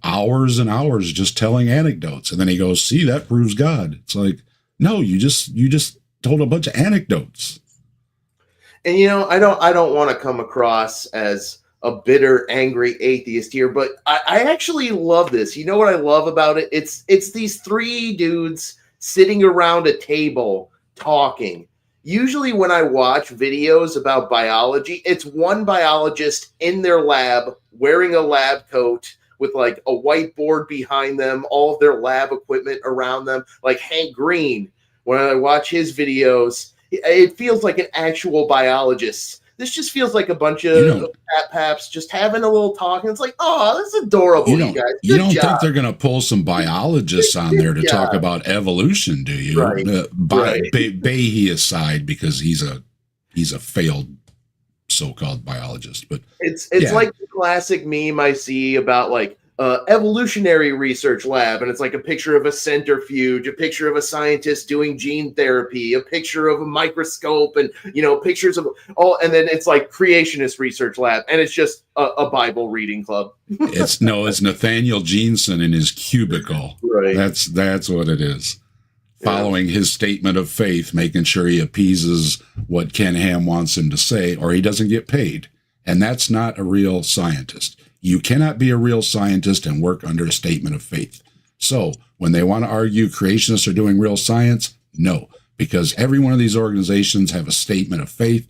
hours and hours just telling anecdotes. And then he goes, see, that proves God. It's like, no, you just told a bunch of anecdotes. And I don't want to come across as a bitter, angry atheist here, but I actually love this. You know what I love about it? It's these 3 dudes sitting around a table talking. Usually when I watch videos about biology, it's one biologist in their lab wearing a lab coat with like a whiteboard behind them, all of their lab equipment around them, like Hank Green. When I watch his videos, it feels like an actual biologist. This just feels like a bunch of paps just having a little talk, and it's like, oh, that's adorable, you guys. You don't think they're going to pull some biologists on there to talk about evolution, do you? Right. Behe aside, because he's a failed so-called biologist, but it's like the classic meme I see about like evolutionary research lab, and it's like a picture of a centrifuge, a picture of a scientist doing gene therapy, a picture of a microscope, and pictures of all, and then it's like creationist research lab, and it's just a Bible reading club. It's Nathaniel Jeanson in his cubicle. Right. That's what it is. Following his statement of faith, making sure he appeases what Ken Ham wants him to say, or he doesn't get paid. And that's not a real scientist. You cannot be a real scientist and work under a statement of faith. So when they want to argue creationists are doing real science, no, because every one of these organizations have a statement of faith.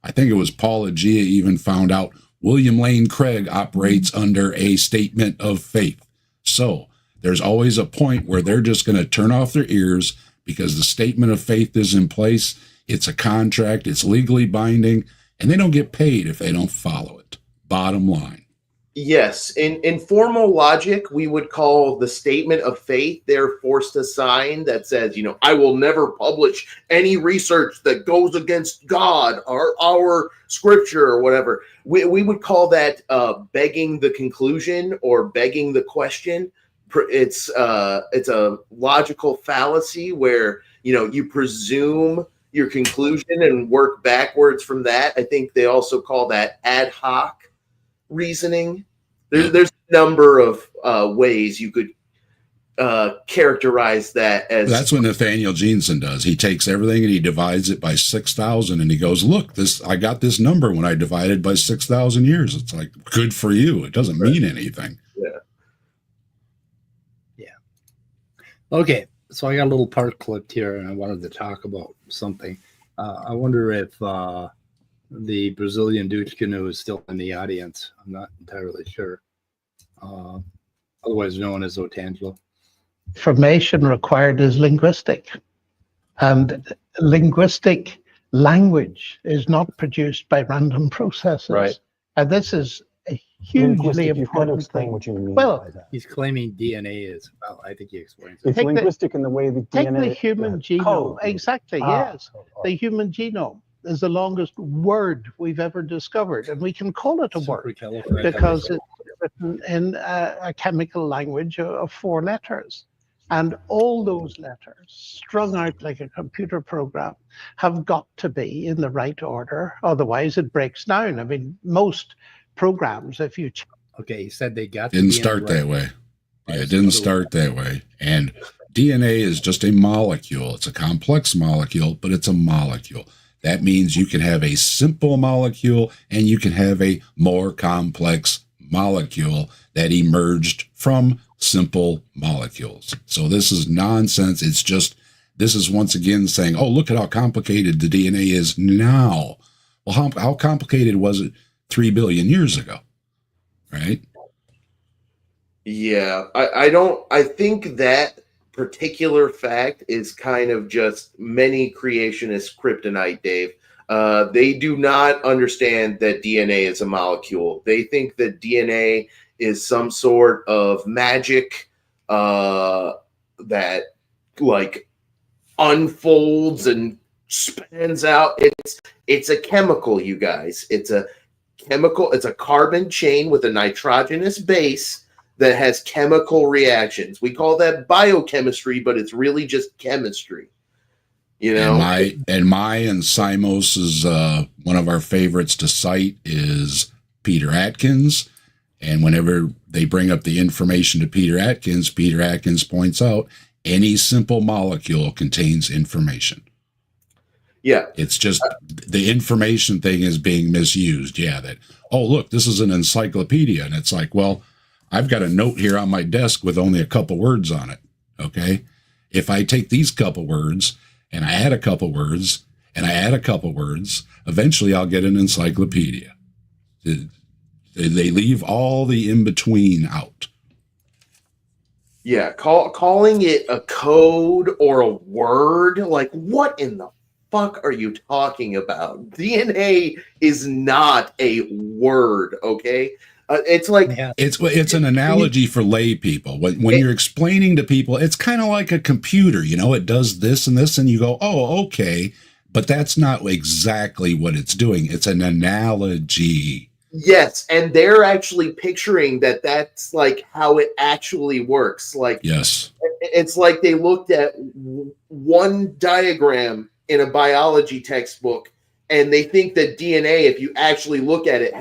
I think it was Paul Agia even found out William Lane Craig operates under a statement of faith. So there's always a point where they're just going to turn off their ears because the statement of faith is in place. It's a contract. It's legally binding, and they don't get paid if they don't follow it. Bottom line. Yes. In formal logic, we would call the statement of faith they're forced to sign that says, I will never publish any research that goes against God or our scripture or whatever. We would call that begging the conclusion or begging the question. It's a logical fallacy where, you presume your conclusion and work backwards from that. I think they also call that ad hoc reasoning. There's a number of ways you could characterize that as. That's what Nathaniel Jeanson does. He takes everything and he divides it by 6,000, and he goes, "Look, I got this number when I divided by 6,000 years." It's like, good for you. It doesn't mean anything. Yeah. Okay, so I got a little part clipped here, and I wanted to talk about something. I wonder if the Brazilian douche canoe is still in the audience. I'm not entirely sure. Otherwise known as Otangelo. Information required is linguistic, and linguistic language is not produced by random processes. Right. And this is a hugely You've got to important explain thing. what you mean Well, by that. He's claiming DNA is, well, I think he explains it. It's Take the- linguistic in the way the Take DNA the human genome. code. Exactly, yes. The human genome is the longest word we've ever discovered, and we can call it a word because it's written in a chemical language of 4 letters. And all those letters, strung out like a computer program, have got to be in the right order. Otherwise, it breaks down. I mean, most programs, if you... Okay, he said they got to Didn't be in start the that right- way. Yeah, it didn't start that way. And DNA is just a molecule. It's a complex molecule, but it's a molecule. That means you can have a simple molecule and you can have a more complex molecule that emerged from simple molecules. So this is nonsense. It's just, this is once again saying, oh, look at how complicated the DNA is now. Well, how complicated was it 3 billion years ago? Right? Yeah, I think that particular fact is kind of just many creationists' kryptonite, Dave. They do not understand that DNA is a molecule. They think that DNA is some sort of magic that like unfolds and spans out. It's a chemical, you guys. It's a chemical. It's a carbon chain with a nitrogenous base that has chemical reactions. We call that biochemistry, but it's really just chemistry. You know, and Simos's one of our favorites to cite is Peter Atkins. And whenever they bring up the information to Peter Atkins points out any simple molecule contains information. Yeah. It's just the information thing is being misused. Yeah. That, oh, look, this is an encyclopedia. And it's like, well, I've got a note here on my desk with only a couple words on it. Okay. If I take these couple words and I add a couple words and I add a couple words, eventually I'll get an encyclopedia. They leave all the in-between out. Yeah, calling it a code or a word, like what in the fuck are you talking about? DNA is not a word, okay? It's like it's an analogy for lay people. When you're explaining to people, it's kind of like a computer. You know, it does this and this, and you go, "Oh, okay," but that's not exactly what it's doing. It's an analogy. Yes, and they're actually picturing that that's like how it actually works. Like, yes, it's like they looked at one diagram in a biology textbook, and they think that DNA, if you actually look at it,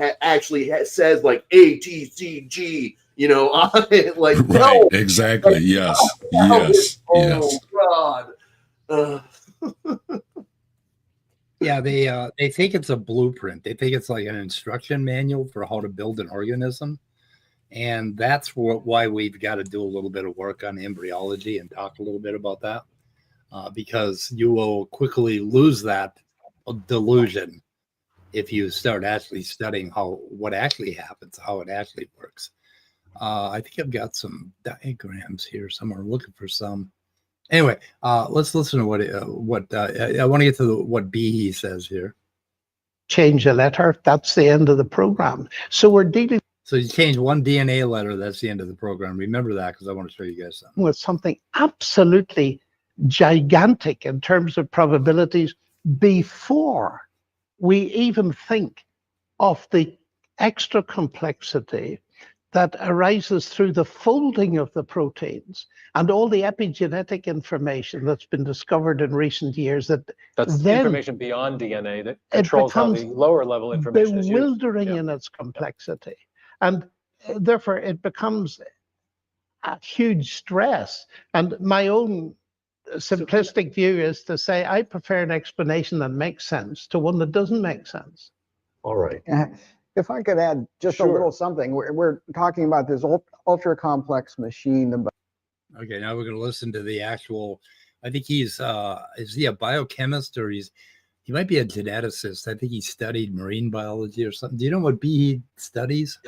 says like A, T, C, G, you know, on it. Like, right, no, exactly. like, yes, no, yes, oh, yes. God. Yeah, they think it's a blueprint. They think it's like an instruction manual for how to build an organism. And that's why we've got to do a little bit of work on embryology and talk a little bit about that. Because you will quickly lose that delusion if you start actually studying what actually happens, how it actually works. I think I've got some diagrams here somewhere. I'm looking for some. Anyway, let's listen to what I want to get to what B says here. Change a letter, that's the end of the program. So we're dealing So you change one DNA letter, that's the end of the program. Remember that, because I want to show you guys something. with something absolutely gigantic in terms of probabilities before we even think of the extra complexity that arises through the folding of the proteins and all the epigenetic information that's been discovered in recent years, that's then information beyond DNA that controls how the lower level information is used. Bewildering in its complexity. And therefore it becomes a huge stress. And my own simplistic view is to say I prefer an explanation that makes sense to one that doesn't make sense. All right. If I could add just a little something, we're talking about this ultra complex machine. Okay, now we're going to listen to the actual. I think he's is he a biochemist, or he might be a geneticist. I think he studied marine biology or something. Do you know what Behe studies?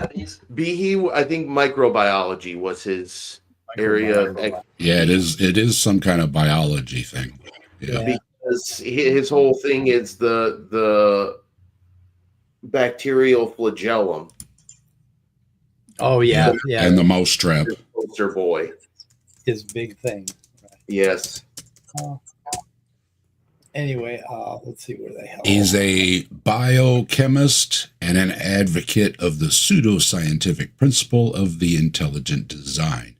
Behe, I think microbiology was his area. Yeah, it is some kind of biology thing. Yeah. Because his whole thing is the bacterial flagellum. Oh yeah, yeah. And the mousetrap. Poster boy. His big thing. Right? Yes. Anyway, let's see where the hell. He's a biochemist and an advocate of the pseudoscientific principle of the intelligent design.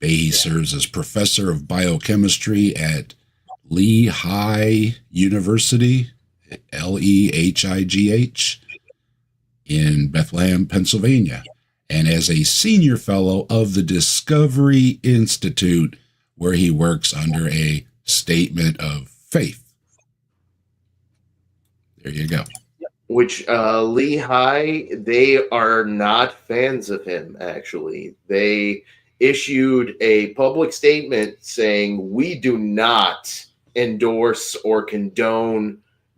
Behe serves as professor of biochemistry at Lehigh University, Lehigh, in Bethlehem, Pennsylvania, and as a senior fellow of the Discovery Institute, where he works under a statement of faith. There you go. Which Lehigh, they are not fans of him, actually. They issued a public statement saying, we do not endorse or condone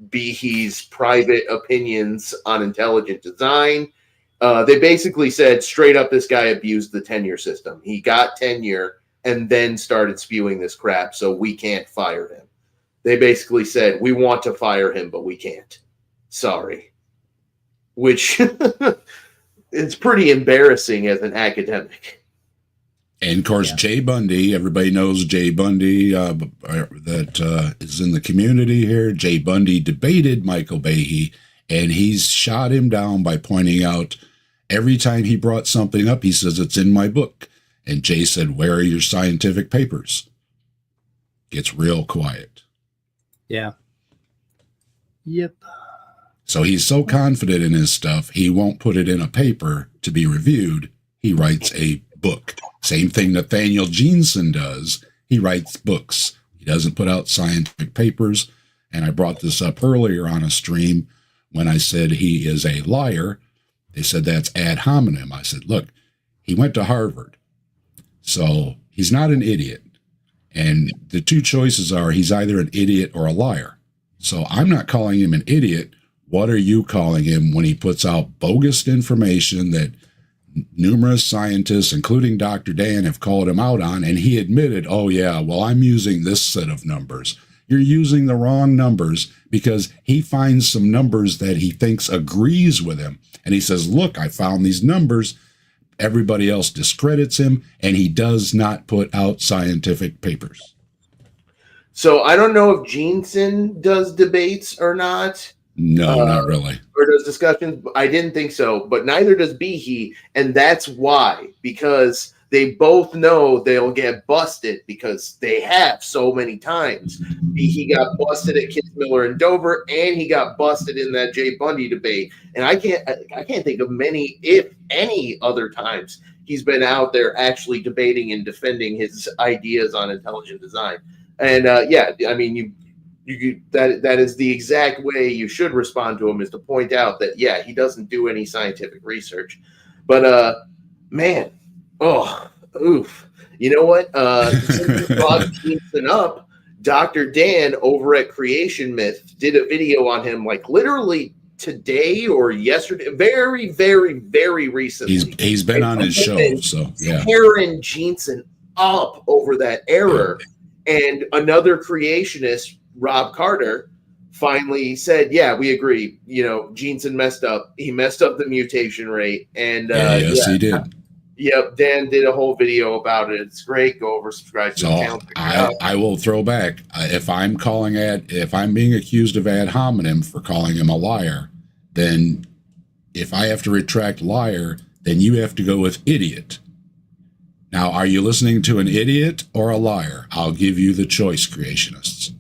Behe's private opinions on intelligent design. They basically said straight up, this guy abused the tenure system. He got tenure and then started spewing this crap, so we can't fire him. They basically said, we want to fire him, but we can't. Sorry. Which it's pretty embarrassing as an academic. And of course, Jay Bundy, everybody knows Jay Bundy that is in the community here. Jay Bundy debated Michael Behe, and he's shot him down by pointing out every time he brought something up, he says, it's in my book. And Jay said, where are your scientific papers? Gets real quiet. Yeah. Yep. So he's so confident in his stuff, he won't put it in a paper to be reviewed. He writes a book. Same thing Nathaniel Jeanson does. He writes books. He doesn't put out scientific papers. And I brought this up earlier on a stream when I said he is a liar. They said that's ad hominem. I said, look, he went to Harvard. So he's not an idiot. And the two choices are he's either an idiot or a liar. So I'm not calling him an idiot. What are you calling him when he puts out bogus information that numerous scientists, including Dr. Dan, have called him out on, and he admitted, oh yeah, well, I'm using this set of numbers. You're using the wrong numbers because he finds some numbers that he thinks agrees with him. And he says, look, I found these numbers. Everybody else discredits him, and he does not put out scientific papers. So I don't know if Jeanson does debates or not. No, not really. Or does discussions. I didn't think so, but neither does Behe. And that's why, because they both know they'll get busted because they have so many times. Behe got busted at Kitzmiller and Dover, and he got busted in that Jay Bundy debate. And I can't think of many, if any, other times he's been out there actually debating and defending his ideas on intelligent design. And yeah, I mean, that is the exact way you should respond to him, is to point out that, yeah, he doesn't do any scientific research. But man, oof. You know what? Since you brought Jeanson up, Dr. Dan over at Creation Myth did a video on him, like literally today or yesterday, very, very, very recently. He's been on his show, so yeah. Tearing Jeanson up over that error. And another creationist, Rob Carter, finally said, yeah, we agree. You know, Jeanson messed up. He messed up the mutation rate. And yes, he did. Yep, Dan did a whole video about it. It's great. Go over, subscribe to the channel. I will throw back. If I'm being accused of ad hominem for calling him a liar, then if I have to retract liar, then you have to go with idiot. Now, are you listening to an idiot or a liar? I'll give you the choice, creationists.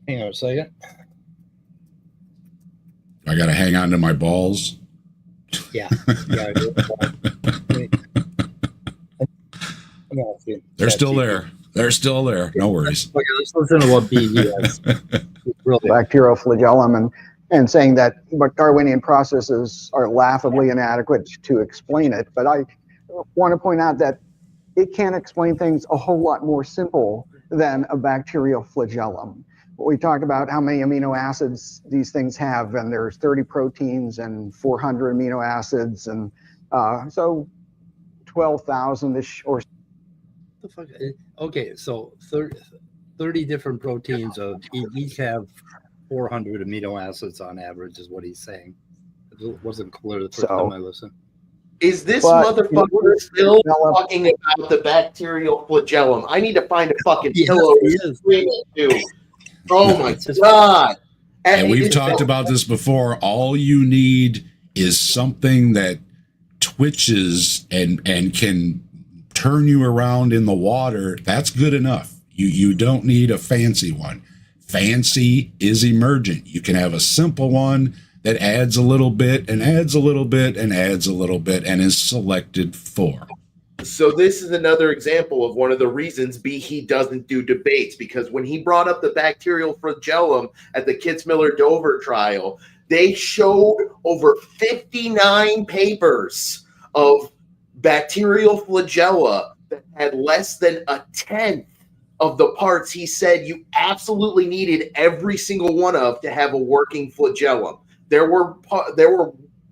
Hang on a second. I got to hang on to my balls. Yeah. They're still there. They're still there. No worries. Okay, let's listen to what BE has. Really. Bacterial flagellum and saying that what Darwinian processes are laughably inadequate to explain it. But I want to point out that it can explain things a whole lot more simple than a bacterial flagellum. We talk about how many amino acids these things have, and there's 30 proteins and 400 amino acids, and so 12,000-ish or. The fuck? Okay, so 30 different proteins of each have 400 amino acids on average, is what he's saying. It wasn't clear the first time I listened. Is this motherfucker still talking about the bacterial flagellum? I need to find a fucking pillow to scream into. Oh my God. And we've talked about this before. All you need is something that twitches and can turn you around in the water. That's good enough. You don't need a fancy one. Fancy is emergent. You can have a simple one that adds a little bit and adds a little bit and adds a little bit and is selected for. So this is another example of one of the reasons he doesn't do debates, because when he brought up the bacterial flagellum at the Kitzmiller-Dover trial, they showed over 59 papers of bacterial flagella that had less than a tenth of the parts he said you absolutely needed every single one of to have a working flagellum. There were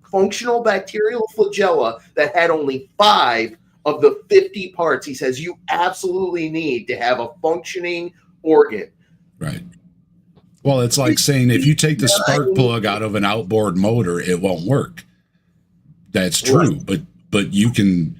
functional bacterial flagella that had only 5 of the 50 parts he says you absolutely need to have a functioning organ. Right. Well, it's like saying if you take the spark plug out of an outboard motor, it won't work. That's true, but you can,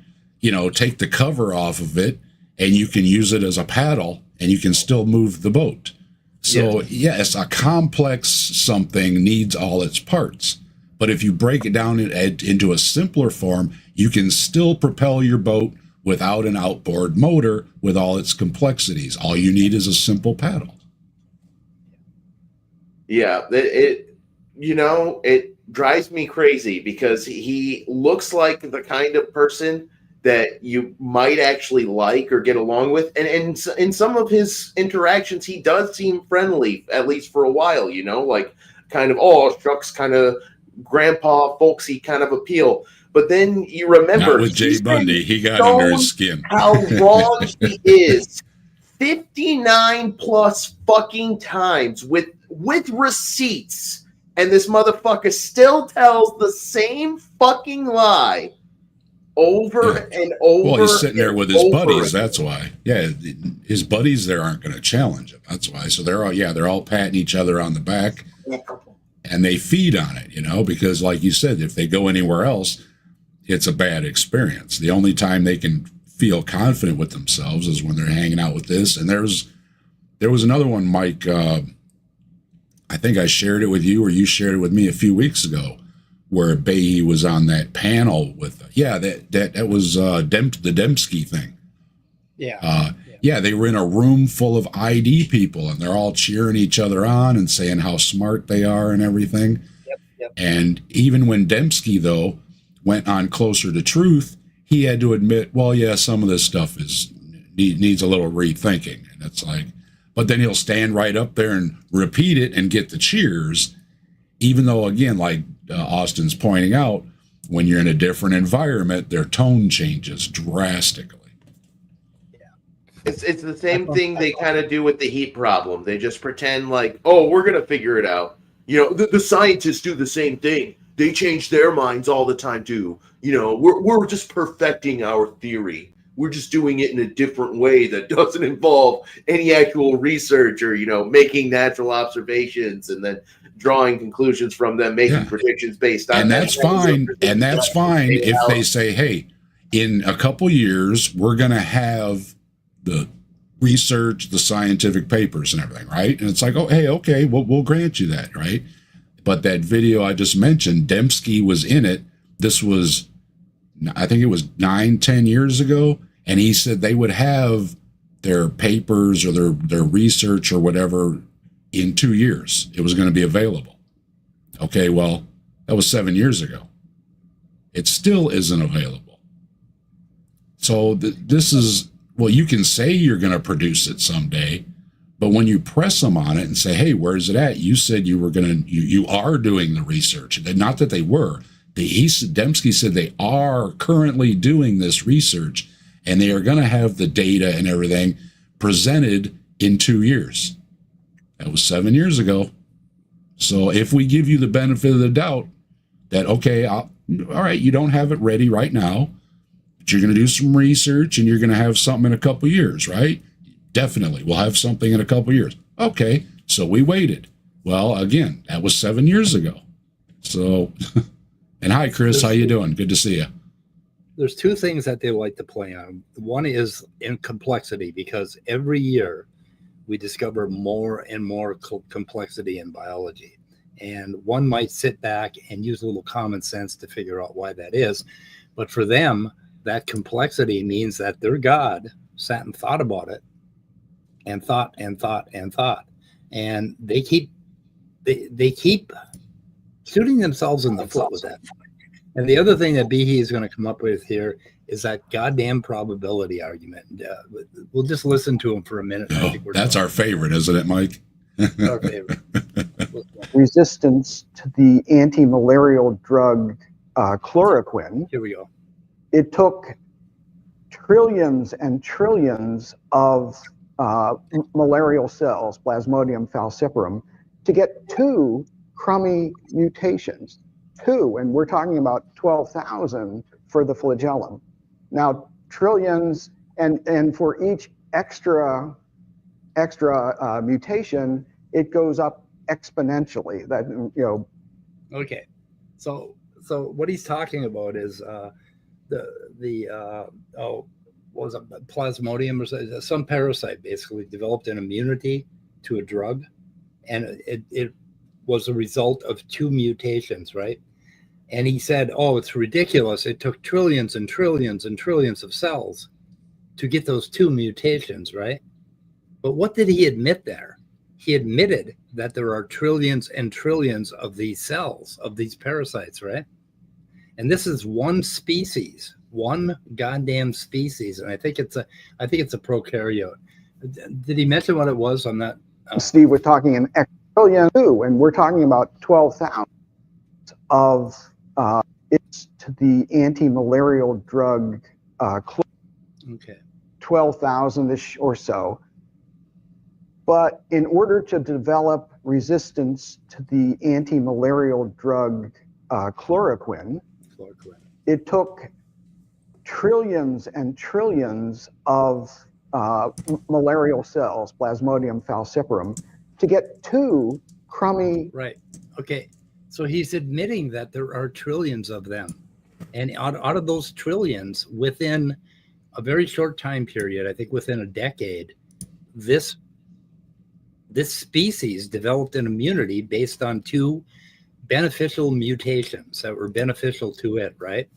take the cover off of it and you can use it as a paddle and you can still move the boat. So yes, a complex something needs all its parts. But if you break it down into a simpler form, you can still propel your boat without an outboard motor with all its complexities. All you need is a simple paddle. Yeah, it drives me crazy because he looks like the kind of person that you might actually like or get along with. And in some of his interactions, he does seem friendly, at least for a while, like kind of, oh, shucks, kind of grandpa folksy kind of appeal. But then you remember, not with Jay Bundy, he got under his skin. How wrong he is 59 plus fucking times with receipts, and this motherfucker still tells the same fucking lie over and over. Well, he's sitting there with his buddies. That's why. Yeah, his buddies there aren't going to challenge him. That's why. So they're all patting each other on the back. And they feed on it, because like you said, if they go anywhere else, it's a bad experience. The only time they can feel confident with themselves is when they're hanging out with this. And there was another one, Mike, I think I shared it with you or you shared it with me a few weeks ago, where Behe was on that panel with, that was the Dembski thing. Yeah. Yeah, they were in a room full of ID people, and they're all cheering each other on and saying how smart they are and everything. Yep. And even when Dembski, though, went on Closer to Truth, he had to admit, well, yeah, some of this stuff needs a little rethinking. And it's like, but then he'll stand right up there and repeat it and get the cheers, even though, again, like Austin's pointing out, when you're in a different environment, their tone changes drastically. It's the same thing they kind of do with the heat problem. They just pretend like, oh, we're going to figure it out. The scientists do the same thing. They change their minds all the time too. We're just perfecting our theory. We're just doing it in a different way that doesn't involve any actual research or, making natural observations and then drawing conclusions from them, making predictions based on that. And that's fine if they say, hey, in a couple years, we're going to have research, the scientific papers and everything, right? And it's like, oh, hey, okay, we'll grant you that, right? But that video I just mentioned, Dembski was in it. This was, I think it was 9-10 years ago. And he said they would have their papers or their research or whatever in 2 years. It was going to be available. Okay, well, that was 7 years ago. It still isn't available. So this is, well, you can say you're going to produce it someday, but when you press them on it and say, hey, where's it at? You said you were going to, you are doing the research. Not that they were. Dembski said they are currently doing this research, and they are going to have the data and everything presented in 2 years. That was 7 years ago. So if we give you the benefit of the doubt that, okay, all right, you don't have it ready right now, but you're going to do some research and you're going to have something in a couple years, right? Definitely. We'll have something in a couple years. Okay. So we waited. Well, again, that was 7 years ago. So, and hi, Chris, how you doing? Good to see you. There's two things that they like to play on. One is in complexity, because every year we discover more and more complexity in biology. And one might sit back and use a little common sense to figure out why that is. But for them, that complexity means that their God sat and thought about it and thought and thought and thought. And they keep shooting themselves in the foot with that. And the other thing that Behe is going to come up with here is that goddamn probability argument. We'll just listen to him for a minute. Oh, that's our favorite, isn't it, Mike? Our favorite. Resistance to the anti-malarial drug chloroquine. Here we go. It took trillions and trillions of malarial cells, Plasmodium falciparum, to get 2 crummy mutations. 2, and we're talking about 12,000 for the flagellum. Now, trillions, and for each extra mutation, it goes up exponentially. That, you know. Okay, so what he's talking about is what was it, Plasmodium or some parasite basically developed an immunity to a drug, and it was a result of 2 mutations, right? And he said, oh, it's ridiculous. It took trillions and trillions and trillions of cells to get those 2 mutations, right? But what did he admit there? He admitted that there are trillions and trillions of these cells, of these parasites, right? And this is one species, one goddamn species. And I think it's a prokaryote. Did he mention what it was on that? Steve was talking in trillion too, and we're talking about 12,000 of it's to the anti-malarial drug okay, 12,000-ish or so. But in order to develop resistance to the anti-malarial drug chloroquine, it took trillions and trillions of malarial cells, Plasmodium falciparum, to get 2 crummy. Right. Okay. So he's admitting that there are trillions of them. And out of those trillions, within a very short time period, I think within a decade, this species developed an immunity based on 2 beneficial mutations that were beneficial to it, right?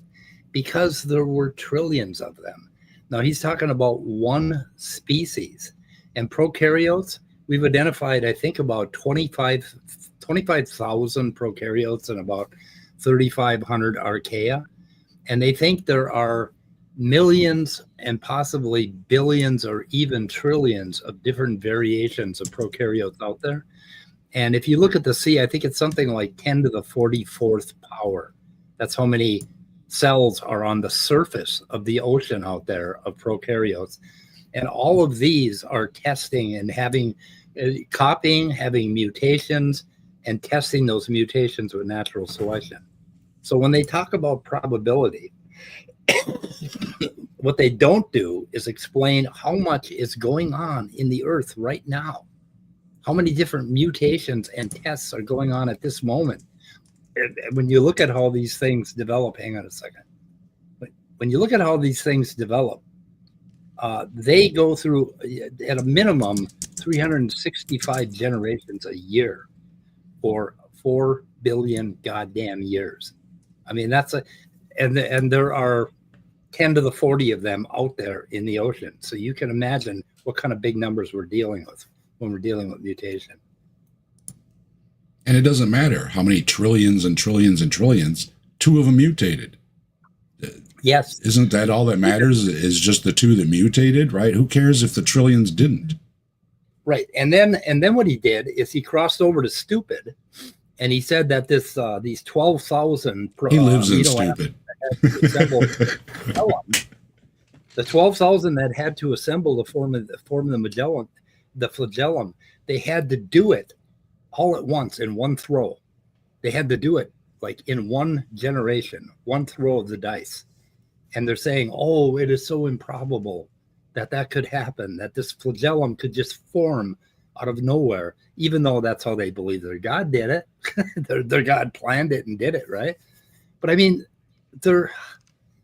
Because there were trillions of them. Now he's talking about one species. And prokaryotes, we've identified, I think, about 25,000 prokaryotes and about 3,500 archaea. And they think there are millions and possibly billions or even trillions of different variations of prokaryotes out there. And if you look at the sea, I think it's something like 10 to the 44th power. That's how many cells are on the surface of the ocean out there of prokaryotes. And all of these are testing and having copying, having mutations, and testing those mutations with natural selection. So when they talk about probability, what they don't do is explain how much is going on in the earth right now. How many different mutations and tests are going on at this moment. And when you look at how these things develop, hang on a second. When you look at how these things develop, they go through, at a minimum, 365 generations a year for 4 billion goddamn years. I mean, and there are 10 to the 40 of them out there in the ocean. So you can imagine what kind of big numbers we're dealing with when we're dealing with mutation. And it doesn't matter how many trillions and trillions and trillions, 2 of them mutated. Yes. Isn't that all that matters, is just the 2 that mutated, right? Who cares if the trillions didn't? Right. And then what he did is he crossed over to stupid, and he said that these 12,000 he lives in stupid. The 12,000 that had to assemble to form the flagellum, they had to do it all at once in one throw. They had to do it like in one generation, one throw of the dice. And they're saying, oh, it is so improbable that could happen, that this flagellum could just form out of nowhere, even though that's how they believe their God did it. their God planned it and did it, right? But I mean,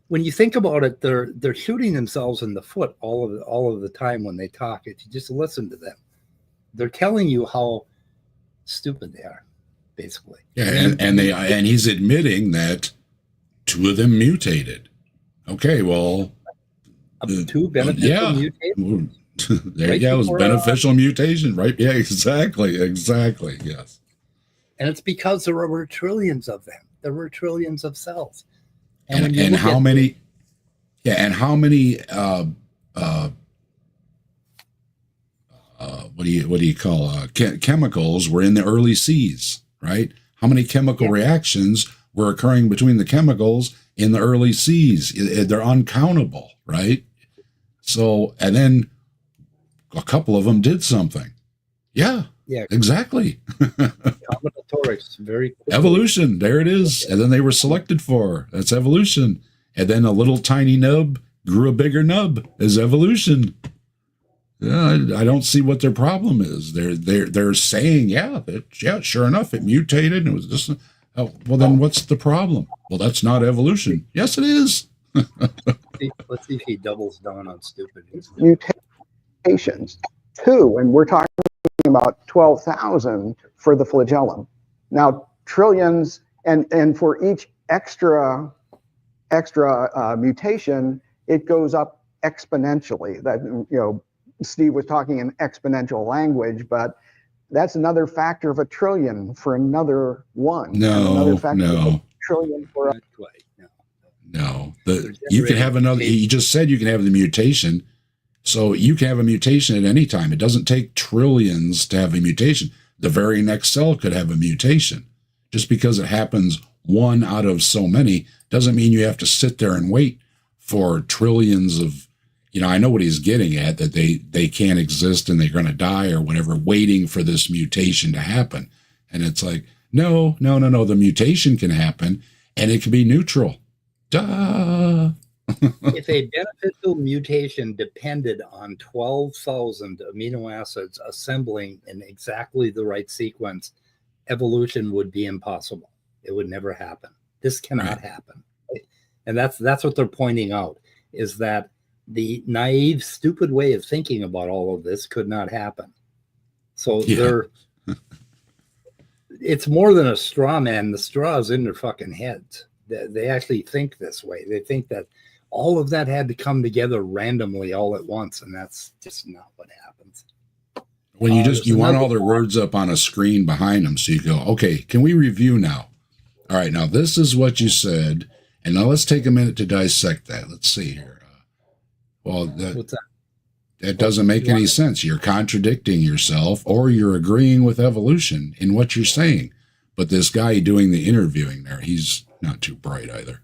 when you think about it, they're shooting themselves in the foot all of the time when they talk. If you just listen to them, they're telling you how stupid they are, basically. Yeah, and he's admitting that 2 of them mutated. Okay, well, 2 beneficial mutations. There you go. It was beneficial mutation, right? Yeah, exactly, yes. And it's because there were trillions of them. There were trillions of cells. And how many? Yeah, and how many? What do you call chemicals were in the early seas, right? How many chemical reactions were occurring between the chemicals in the early seas? They're uncountable, right? So, and then a couple of them did something. Yeah, exactly. Combinatorics, very quickly. Evolution, there it is. And then they were selected for. That's evolution. And then a little tiny nub grew a bigger nub as evolution. Yeah, I don't see what their problem is. They're saying, sure enough, it mutated and it was just. Oh, well, then what's the problem? Well, that's not evolution. Yes, it is. Let's see if he doubles down on stupid. Mutations, 2, and we're talking about 12,000 for the flagellum. Now, trillions, and for each extra mutation, it goes up exponentially. That, Steve was talking in exponential language, but that's another factor of a trillion for another one. No. Of a trillion for No. You can have another. You just said you can have the mutation. So you can have a mutation at any time. It doesn't take trillions to have a mutation. The very next cell could have a mutation. Just because it happens 1 out of so many doesn't mean you have to sit there and wait for trillions of, I know what he's getting at, that they can't exist and they're going to die or whatever, waiting for this mutation to happen. And it's like, no. The mutation can happen and it can be neutral. Duh. If a beneficial mutation depended on 12,000 amino acids assembling in exactly the right sequence, evolution would be impossible. It would never happen. This cannot happen. And that's what they're pointing out, is that the naive, stupid way of thinking about all of this could not happen. So it's more than a straw man. The straw is in their fucking heads. They actually think this way. They think that all of that had to come together randomly all at once, and that's just not what happens. When you want all their words up on a screen behind them, so you go, okay, can we review now? All right, now this is what you said, and now let's take a minute to dissect that. Let's see here. What's that? That doesn't make any sense. You're contradicting yourself, or you're agreeing with evolution in what you're saying. But this guy doing the interviewing there, he's not too bright either.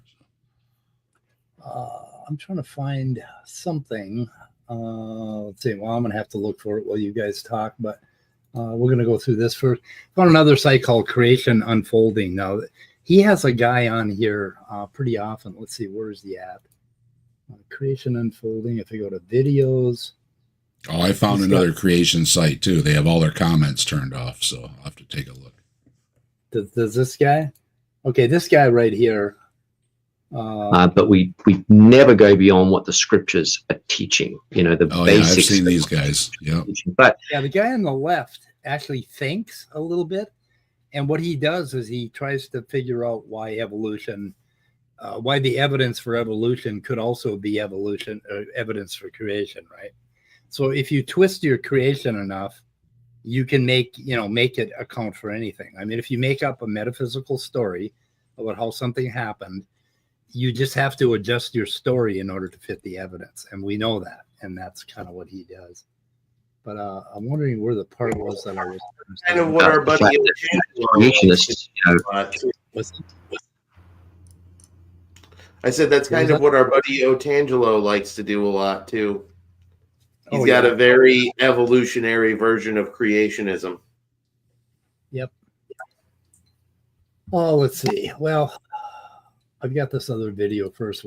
I'm trying to find something. Let's see. Well, I'm going to have to look for it while you guys talk, but we're going to go through this first. On another site called Creation Unfolding. Now, he has a guy on here pretty often. Let's see. Where's he at? Creation Unfolding. If I go to videos. Oh, I found another creation site too. They have all their comments turned off, so I'll have to take a look. Does this guy? Okay, this guy right here. But we never go beyond what the scriptures are teaching. You know, the basics. I've seen these guys. Yeah. But yeah, the guy on the left actually thinks a little bit, and what he does is he tries to figure out why evolution, why the evidence for evolution could also be evolution or evidence for creation, right? So if you twist your creation enough, you can make it account for anything. I mean, if you make up a metaphysical story about how something happened, you just have to adjust your story in order to fit the evidence. And we know that. And that's kind of what he does. But I'm wondering where the part was that I was kind of what our buddy creationists, I said that's kind of what our buddy Otangelo likes to do a lot too. He's got a very evolutionary version of creationism. Yep. Oh, let's see. Well, I've got this other video first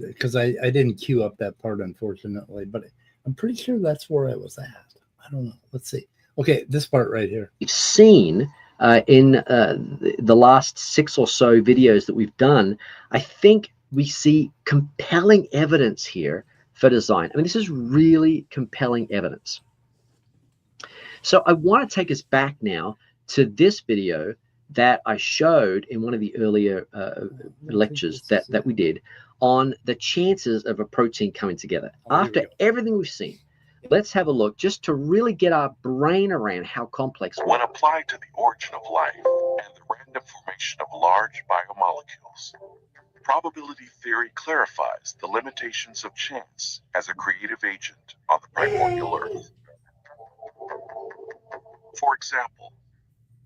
because I didn't queue up that part, unfortunately, but I'm pretty sure that's where I was at. I don't know. Let's see. Okay, this part right here. We've seen in the last 6 or so videos that we've done, I think we see compelling evidence here for design. I mean, this is really compelling evidence. So I want to take us back now to this video that I showed in one of the earlier lectures that we did on the chances of a protein coming together. After everything we've seen, let's have a look just to really get our brain around how complex. When applied to the origin of life and the random formation of large biomolecules, probability theory clarifies the limitations of chance as a creative agent on the primordial Earth. For example,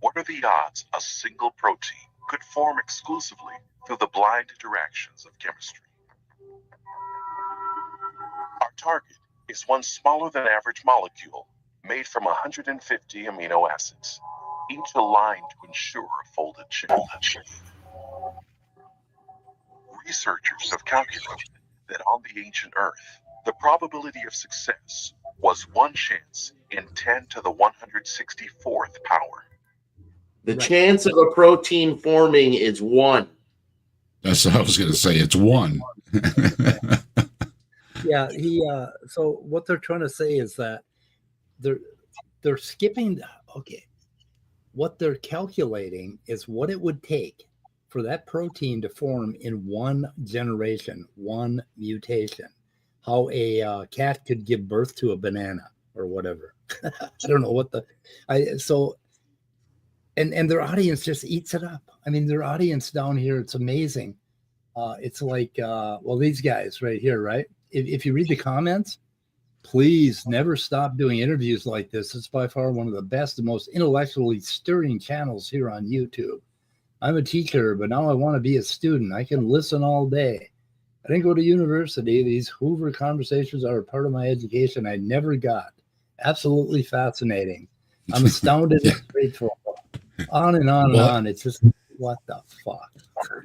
what are the odds a single protein could form exclusively through the blind interactions of chemistry? Our target is one smaller than average molecule made from 150 amino acids, each aligned to ensure a folded chain. Researchers have calculated that on the ancient Earth, the probability of success was 1 chance in 10 to the 164th power. The chance of a protein forming is 1. That's what I was going to say. It's 1. Yeah, so what they're trying to say is that they're skipping. Okay, what they're calculating is what it would take for that protein to form in 1 generation, 1 mutation. How a cat could give birth to a banana or whatever. I don't know what and their audience just eats it up. I mean, their audience down here, it's amazing. It's like, these guys right here, right? If you read the comments, please never stop doing interviews like this. It's by far one of the best and most intellectually stirring channels here on YouTube. I'm a teacher, but now I want to be a student. I can listen all day. I didn't go to university. These Hoover conversations are a part of my education I never got. Absolutely fascinating. I'm astounded and grateful. On and on and on. It's just, what the fuck?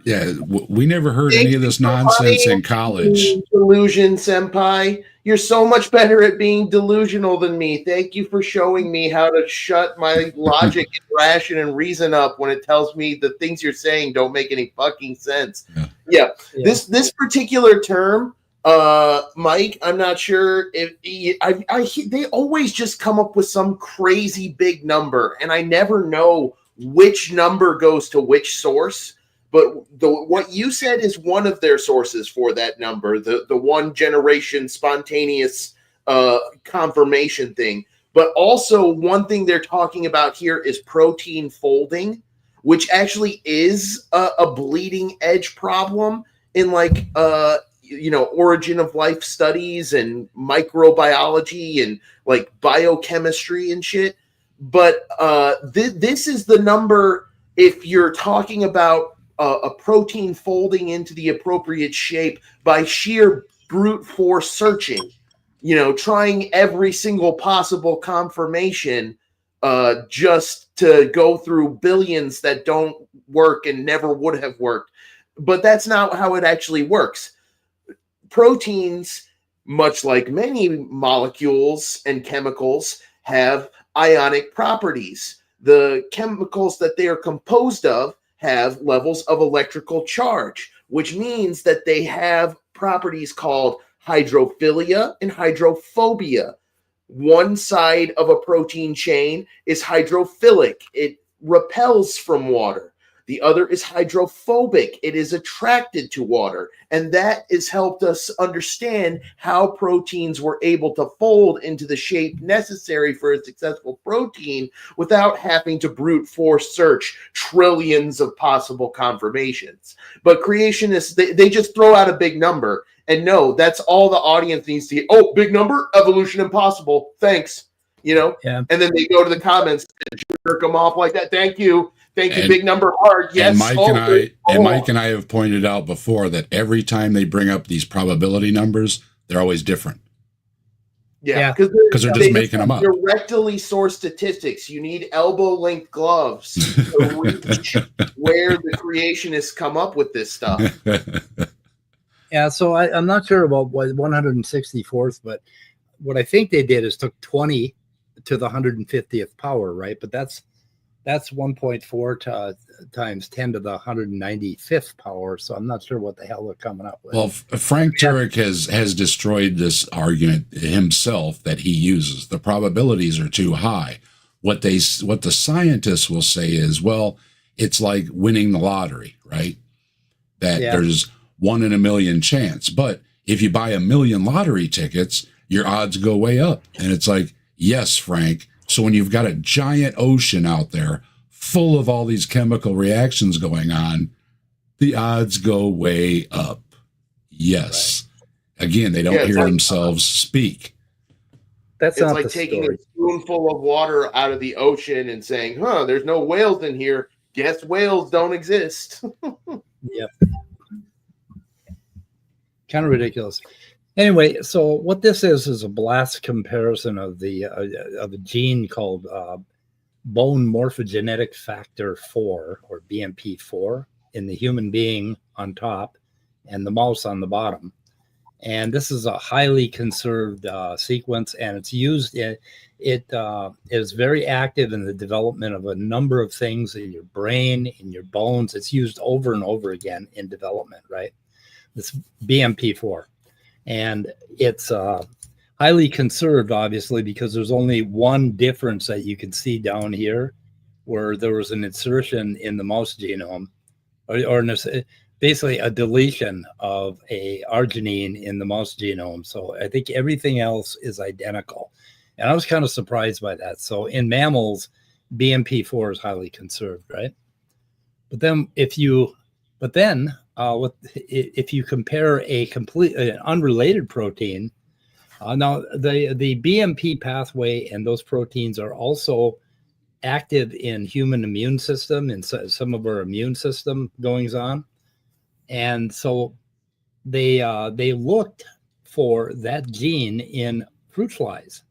Yeah, we never heard any of this nonsense in college. Delusion, senpai. You're so much better at being delusional than me. Thank you for showing me how to shut my logic and ration and reason up when it tells me the things you're saying don't make any fucking sense. Yeah. This particular term, Mike, I'm not sure if they always just come up with some crazy big number, and I never know which number goes to which source. But what you said is one of their sources for that number, the 1 generation spontaneous confirmation thing. But also one thing they're talking about here is protein folding, which actually is a bleeding edge problem in origin of life studies and microbiology and like biochemistry and shit. But this is the number if you're talking about a protein folding into the appropriate shape by sheer brute force searching, trying every single possible confirmation just to go through billions that don't work and never would have worked. But that's not how it actually works. Proteins, much like many molecules and chemicals, have ionic properties. The chemicals that they are composed of have levels of electrical charge. which means that they have properties called hydrophilia and hydrophobia. One side of a protein chain is hydrophilic. It repels from water. The other is hydrophobic. It is attracted to water. And that has helped us understand how proteins were able to fold into the shape necessary for a successful protein without having to brute force search trillions of possible conformations. But creationists, they just throw out a big number. And no, that's all the audience needs to hear. Oh, big number, evolution impossible. Thanks. Yeah. And then they go to the comments and jerk them off like that. Thank you. Thank you, big number hard. Yes. And Mike and I have pointed out before that every time they bring up these probability numbers, they're always different. Yeah, because they're just making them up. Directly sourced statistics. You need elbow-length gloves to reach where the creationists come up with this stuff. Yeah, so I'm not sure about what 164th, but what I think they did is took 20 to the 150th power, right? But that's 1.4 times 10 to the 195th power. So I'm not sure what the hell they're coming up with. Well, Frank Turek has destroyed this argument himself that he uses. The probabilities are too high. What the scientists will say is, well, it's like winning the lottery, right? That there's 1 in a million chance. But if you buy 1 million lottery tickets, your odds go way up. And it's like, yes, Frank. So when you've got a giant ocean out there full of all these chemical reactions going on, the odds go way up. Yes. Right. Again, they don't hear themselves speak. It's like taking a spoonful of water out of the ocean and saying, there's no whales in here. Guess whales don't exist. Yep. Kind of ridiculous. Anyway, so what this is a blast comparison of a gene called bone morphogenetic factor 4, or BMP4, in the human being on top and the mouse on the bottom. And this is a highly conserved sequence, and it's used. It is very active in the development of a number of things in your brain, in your bones. It's used over and over again in development, right? This BMP4. And it's highly conserved, obviously, because there's only one difference that you can see down here, where there was an insertion in the mouse genome, or basically a deletion of a arginine in the mouse genome. So I think everything else is identical. And I was kind of surprised by that. So in mammals, BMP4 is highly conserved, right? But then if you compare an unrelated protein, now the BMP pathway and those proteins are also active in human immune system and some of our immune system goings on, and so they looked for that gene in fruit flies,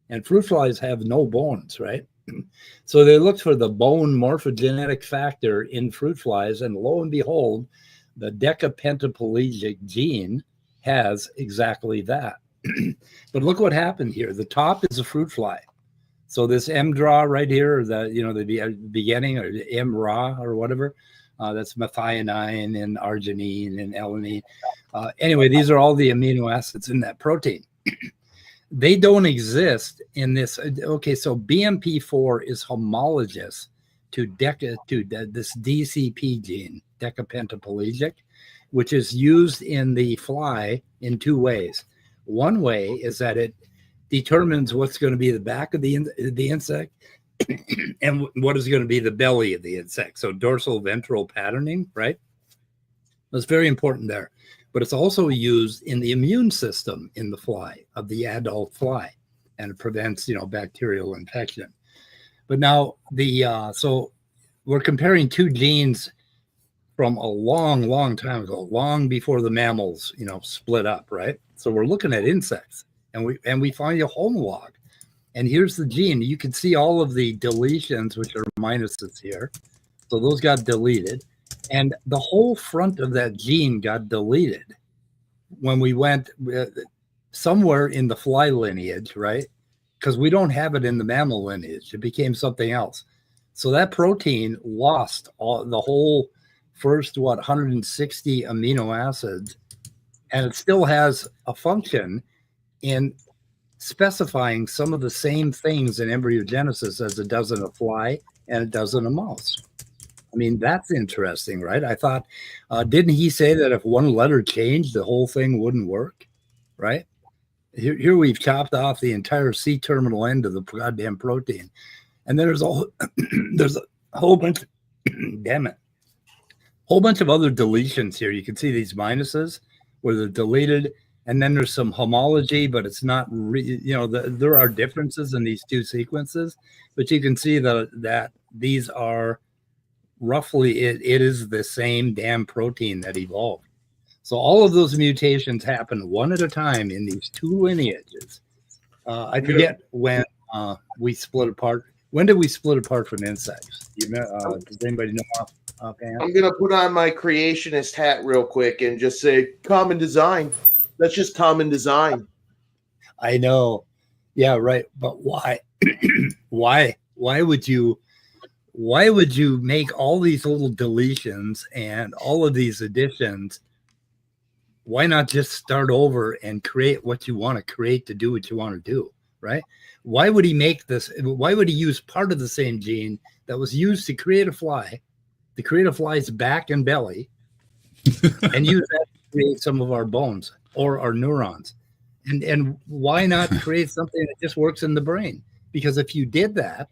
and fruit flies have no bones, right? So they looked for the bone morphogenetic factor in fruit flies, and lo and behold, the decapentaplegic gene has exactly that. But look what happened here. The top is a fruit fly. So this MDRA right here, the beginning, or MRA or whatever, that's methionine and arginine and alanine. Anyway, these are all the amino acids in that protein. They don't exist in this. Okay, so BMP4 is homologous to this DCP gene, decapentaplegic, which is used in the fly in two ways. One way is that it determines what's going to be the back of the insect and what is going to be the belly of the insect. So dorsal ventral patterning, right? That's very important there. But it's also used in the immune system in the fly, of the adult fly, and it prevents, bacterial infection. But now so we're comparing two genes from a long, long time ago, long before the mammals, split up, right? So we're looking at insects, and we find a homolog. And here's the gene. You can see all of the deletions, which are minuses here. So those got deleted. And the whole front of that gene got deleted when we went somewhere in the fly lineage, right? Because we don't have it in the mammal lineage. It became something else. So that protein lost the whole first, 160 amino acids, and it still has a function in specifying some of the same things in embryogenesis as it does in a fly and it does in a mouse. I mean, that's interesting, right? I thought, didn't he say that if one letter changed, the whole thing wouldn't work, right? Here we've chopped off the entire C-terminal end of the goddamn protein. And then there's a whole bunch, damn it, whole bunch of other deletions here. You can see these minuses where they're deleted, and then there's some homology, but it's not, there are differences in these two sequences, but you can see that these are roughly, it is the same damn protein that evolved. So all of those mutations happen one at a time in these two lineages. I forget when we split apart. When did we split apart from insects? Does anybody know offhand? I'm going to put on my creationist hat real quick and just say common design. That's just common design. I know. Yeah, right. But why? Why would you make all these little deletions and all of these additions? Why not just start over and create what you want to create to do what you want to do, right? Why would he make this? Why would he use part of the same gene that was used to create a fly's back and belly, and use that to create some of our bones or our neurons? And why not create something that just works in the brain? Because if you did that,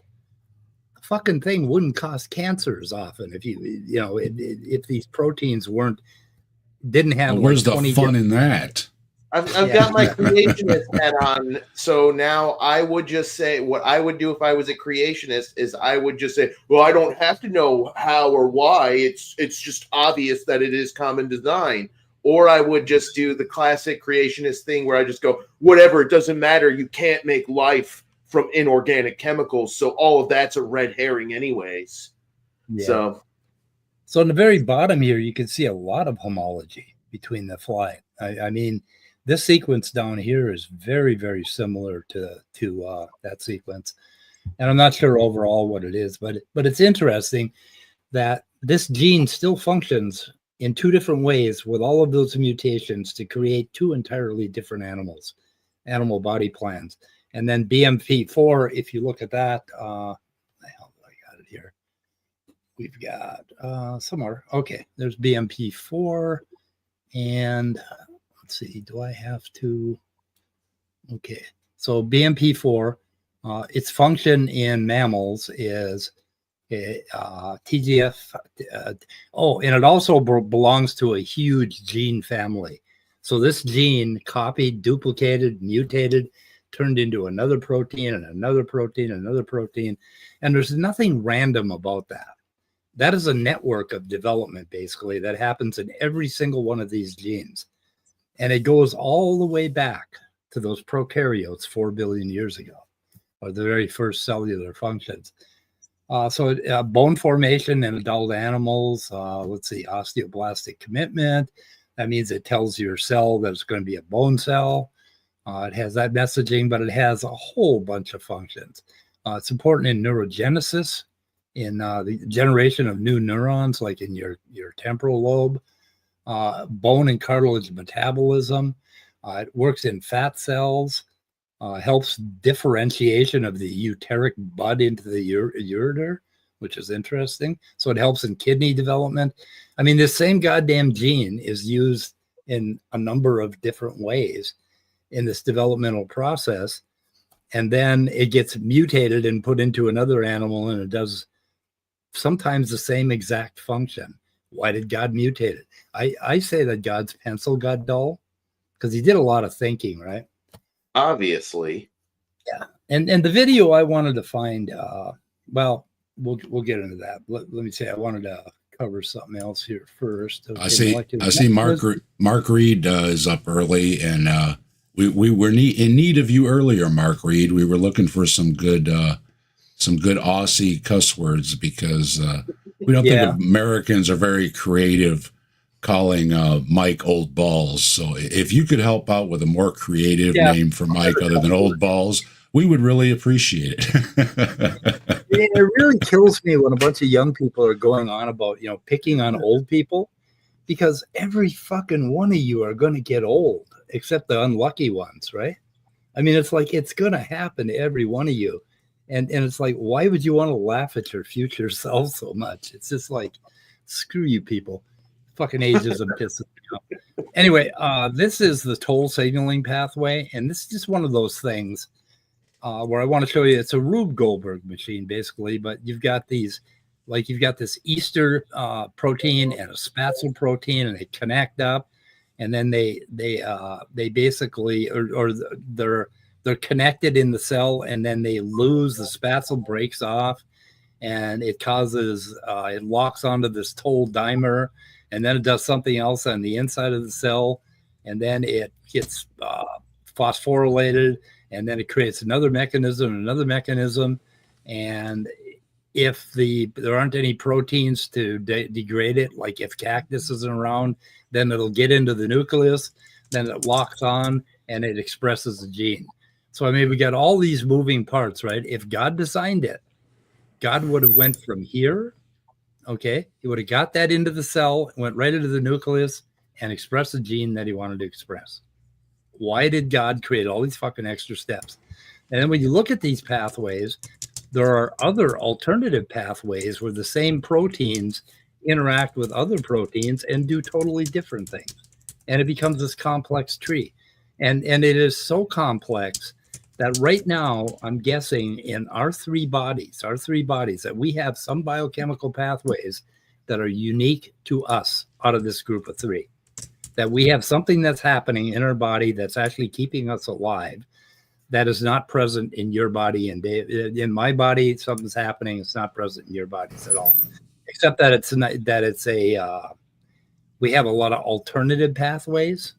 the fucking thing wouldn't cause cancers often. If these proteins didn't have. Where's the fun in that? I've got my creationist hat on, so now I would just say what I would do if I was a creationist is I would just say, well, I don't have to know how or why. It's just obvious that it is common design. Or I would just do the classic creationist thing where I just go, whatever, it doesn't matter. You can't make life from inorganic chemicals, so all of that's a red herring anyways. Yeah. So in the very bottom here, you can see a lot of homology between the fly. I mean, this sequence down here is very, very similar to that sequence. And I'm not sure overall what it is, but it's interesting that this gene still functions in two different ways with all of those mutations to create two entirely different animal body plans. And then BMP4, if you look at that, I got it here. We've got somewhere. Okay, there's BMP4. And let's see, do I have to? Okay, so BMP4, its function in mammals is TGF. And it also belongs to a huge gene family. So this gene copied, duplicated, mutated, turned into another protein and another protein, another protein. And there's nothing random about that. That is a network of development, basically, that happens in every single one of these genes. And it goes all the way back to those prokaryotes 4 billion years ago, or the very first cellular functions. So bone formation in adult animals, let's see, osteoblastic commitment. That means it tells your cell that it's going to be a bone cell. It has that messaging, but it has a whole bunch of functions. It's important in neurogenesis, in the generation of new neurons, like in your temporal lobe, bone and cartilage metabolism. It works in fat cells, helps differentiation of the uteric bud into the ureter, which is interesting. So it helps in kidney development. I mean, this same goddamn gene is used in a number of different ways in this developmental process. And then it gets mutated and put into another animal, and it does sometimes the same exact function. Why did God mutate it? I say that God's pencil got dull because he did a lot of thinking, right? Obviously. Yeah. And the video I wanted to find, well, we'll get into that. Let me say, I wanted to cover something else here first. Okay, I see Mark Reed is up early, and we were in need of you earlier, Mark Reed. We were looking for some good Aussie cuss words because we don't think Americans are very creative calling Mike Old Balls. So if you could help out with a more creative name for Mike other than Old Balls, we would really appreciate it. It really kills me when a bunch of young people are going on about, picking on old people, because every fucking one of you are going to get old, except the unlucky ones, right? I mean, it's like, it's going to happen to every one of you. And it's like, why would you want to laugh at your future self so much? It's just like, screw you people. Fucking ageism pisses me off. Anyway, this is the toll signaling pathway. And this is just one of those things where I want to show you, it's a Rube Goldberg machine, basically, but you've got these, like you've got this Easter protein and a Spatzel protein, and they connect up, and then they basically, or they're connected in the cell, and then they lose, the Spatzel breaks off, and it causes, it locks onto this toll dimer, and then it does something else on the inside of the cell, and then it gets phosphorylated, and then it creates another mechanism, and if there aren't any proteins to degrade it, like if cactus isn't around, then it'll get into the nucleus, then it locks on, and it expresses the gene. So I mean, we got all these moving parts, right? If God designed it, God would have went from here, okay? He would have got that into the cell, went right into the nucleus, and expressed the gene that he wanted to express. Why did God create all these fucking extra steps? And then when you look at these pathways, there are other alternative pathways where the same proteins interact with other proteins and do totally different things. And it becomes this complex tree. And it is so complex that right now, I'm guessing in our three bodies, that we have some biochemical pathways that are unique to us out of this group of three. That we have something that's happening in our body that's actually keeping us alive that is not present in your body. And in my body, something's happening. It's not present in your bodies at all, except that we have a lot of alternative pathways,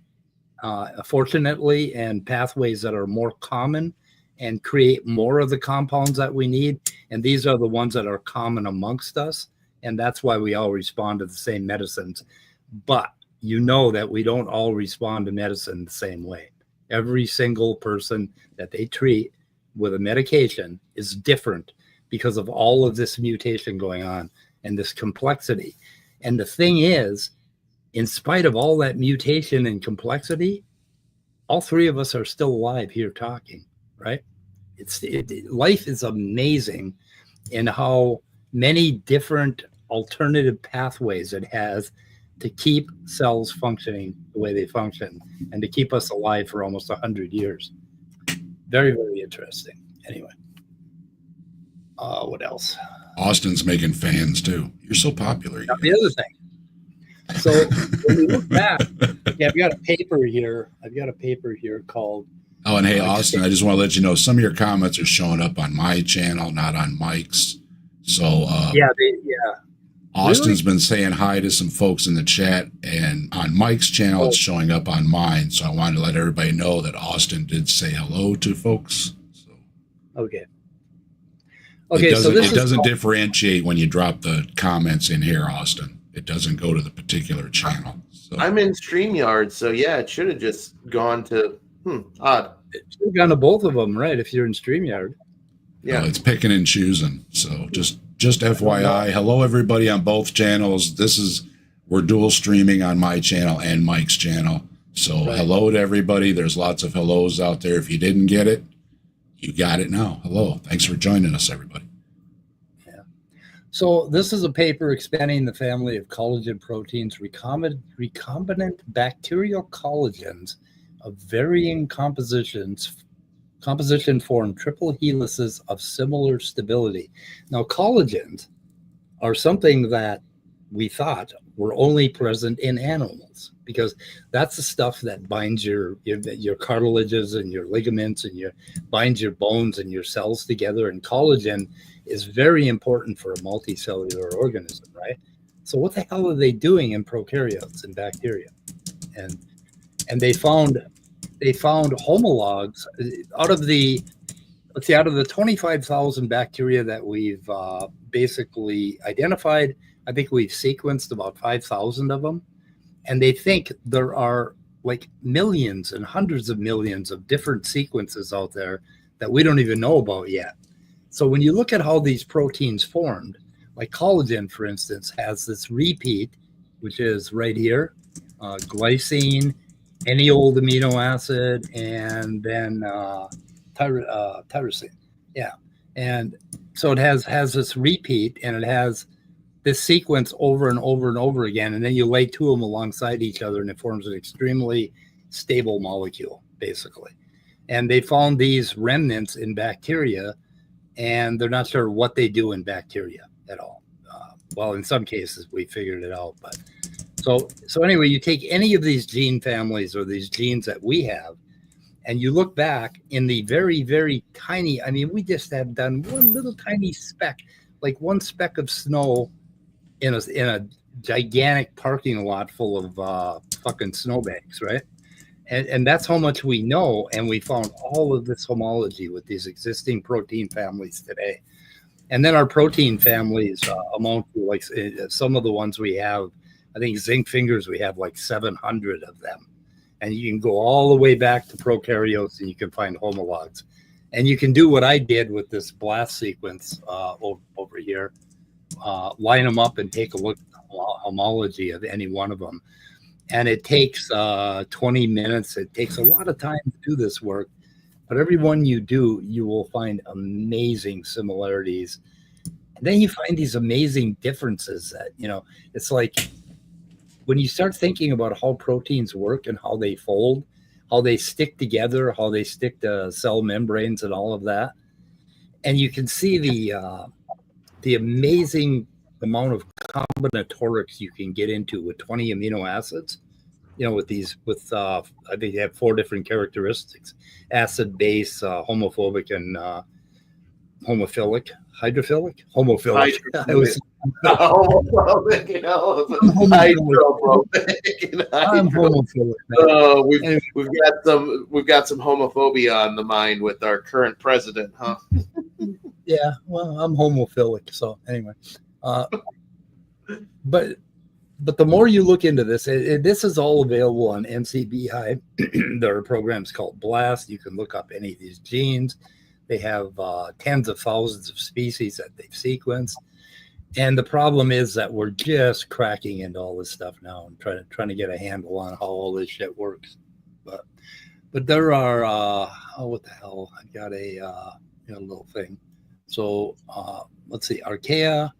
fortunately, and pathways that are more common and create more of the compounds that we need. And these are the ones that are common amongst us. And that's why we all respond to the same medicines. But you know that we don't all respond to medicine the same way. Every single person that they treat with a medication is different because of all of this mutation going on and this complexity. And the thing is, in spite of all that mutation and complexity, all three of us are still alive here talking, right? Life is amazing in how many different alternative pathways it has to keep cells functioning the way they function and to keep us alive for almost 100 years. Very, very interesting. Anyway, what else? Austin's making fans too. You're so popular. Now, the other thing. So when we look back, I've got a paper here. Called. Oh, and hey, Austin, I just want to let you know some of your comments are showing up on my channel, not on Mike's. So Austin's been saying hi to some folks in the chat, and on Mike's channel, it's showing up on mine. So I wanted to let everybody know that Austin did say hello to folks. So. Okay. It doesn't differentiate when you drop the comments in here, Austin. It doesn't go to the particular channel. So. I'm in StreamYard, so yeah, it should have just gone to odd. It should have gone to both of them, right? If you're in StreamYard. Yeah, it's picking and choosing. So just FYI, hello everybody on both channels. We're dual streaming on my channel and Mike's channel. So hello to everybody. There's lots of hellos out there. If you didn't get it, you got it now. Hello. Thanks for joining us, everybody. Yeah. So this is a paper expanding the family of collagen proteins, recombinant bacterial collagens of varying composition form triple helices of similar stability. Now, collagens are something that we thought were only present in animals because that's the stuff that binds your cartilages and your ligaments and binds your bones and your cells together. And collagen is very important for a multicellular organism, right? So what the hell are they doing in prokaryotes and bacteria? And they found homologs out of the 25,000 bacteria that we've basically identified. I think we've sequenced about 5,000 of them, and they think there are like millions and hundreds of millions of different sequences out there that we don't even know about yet. So when you look at how these proteins formed, like collagen, for instance, has this repeat, which is right here, glycine, any old amino acid, and then tyrosine. Yeah. And so it has this repeat, and it has this sequence over and over and over again. And then you lay two of them alongside each other, and it forms an extremely stable molecule, basically. And they found these remnants in bacteria, and they're not sure what they do in bacteria at all. Well, in some cases, we figured it out. But so anyway, you take any of these gene families or these genes that we have, and you look back in the very, very tiny, I mean, we just have done one little tiny speck, like one speck of snow in a gigantic parking lot full of fucking snowbanks, right? And that's how much we know. And we found all of this homology with these existing protein families today. And then our protein families amount to, like, some of the ones we have, I think zinc fingers, we have like 700 of them. And you can go all the way back to prokaryotes and you can find homologs. And you can do what I did with this blast sequence over here, line them up and take a look at the homology of any one of them. And it takes 20 minutes. It takes a lot of time to do this work. But every one you do, you will find amazing similarities. And then you find these amazing differences that, you know, it's like when you start thinking about how proteins work and how they fold, how they stick together, how they stick to cell membranes and all of that. And you can see the amazing amount of combinatorics you can get into with 20 amino acids. You know, with I think they have 4 different characteristics: acid, base, homophobic, and homophilic, hydrophilic, homophobic. Homophobic, you know, hydrophobic. I'm homophilic. We've got some homophobia on the mind with our current president, huh? Yeah, well, I'm homophilic, so anyway. But the more you look into this, this is all available on NCB Hive. There are programs called BLAST. You can look up any of these genes. They have tens of thousands of species that they've sequenced. And the problem is that we're just cracking into all this stuff now and trying to get a handle on how all this shit works. But there are, what the hell? I've got a little thing. So let's see, archaea,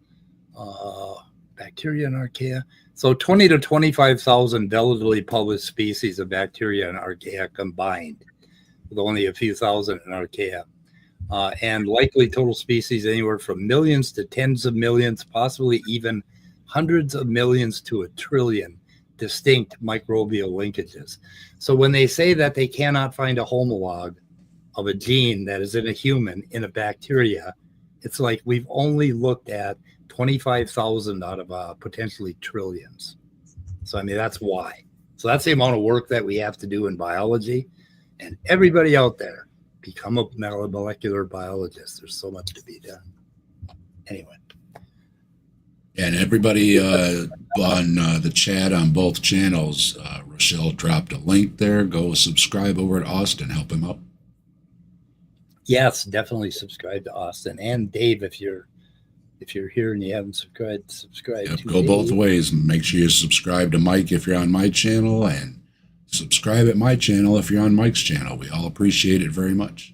bacteria and archaea. So 20 to 25,000 validly published species of bacteria and archaea combined, with only a few thousand in archaea. And likely total species anywhere from millions to tens of millions, possibly even hundreds of millions to a trillion distinct microbial linkages. So when they say that they cannot find a homolog of a gene that is in a human in a bacteria, it's like we've only looked at 25,000 out of potentially trillions. So, I mean, that's why. So that's the amount of work that we have to do in biology. And everybody out there, become a molecular biologist. There's so much to be done. Anyway. And everybody on the chat on both channels, Rochelle dropped a link there. Go subscribe over at Austin. Help him out. Yes, definitely subscribe to Austin. And Dave, if you're here and you haven't subscribe Yep, to go Dave. both ways. Make sure you subscribe to Mike if you're on my channel, and subscribe at my channel if you're on Mike's channel. We all appreciate it very much.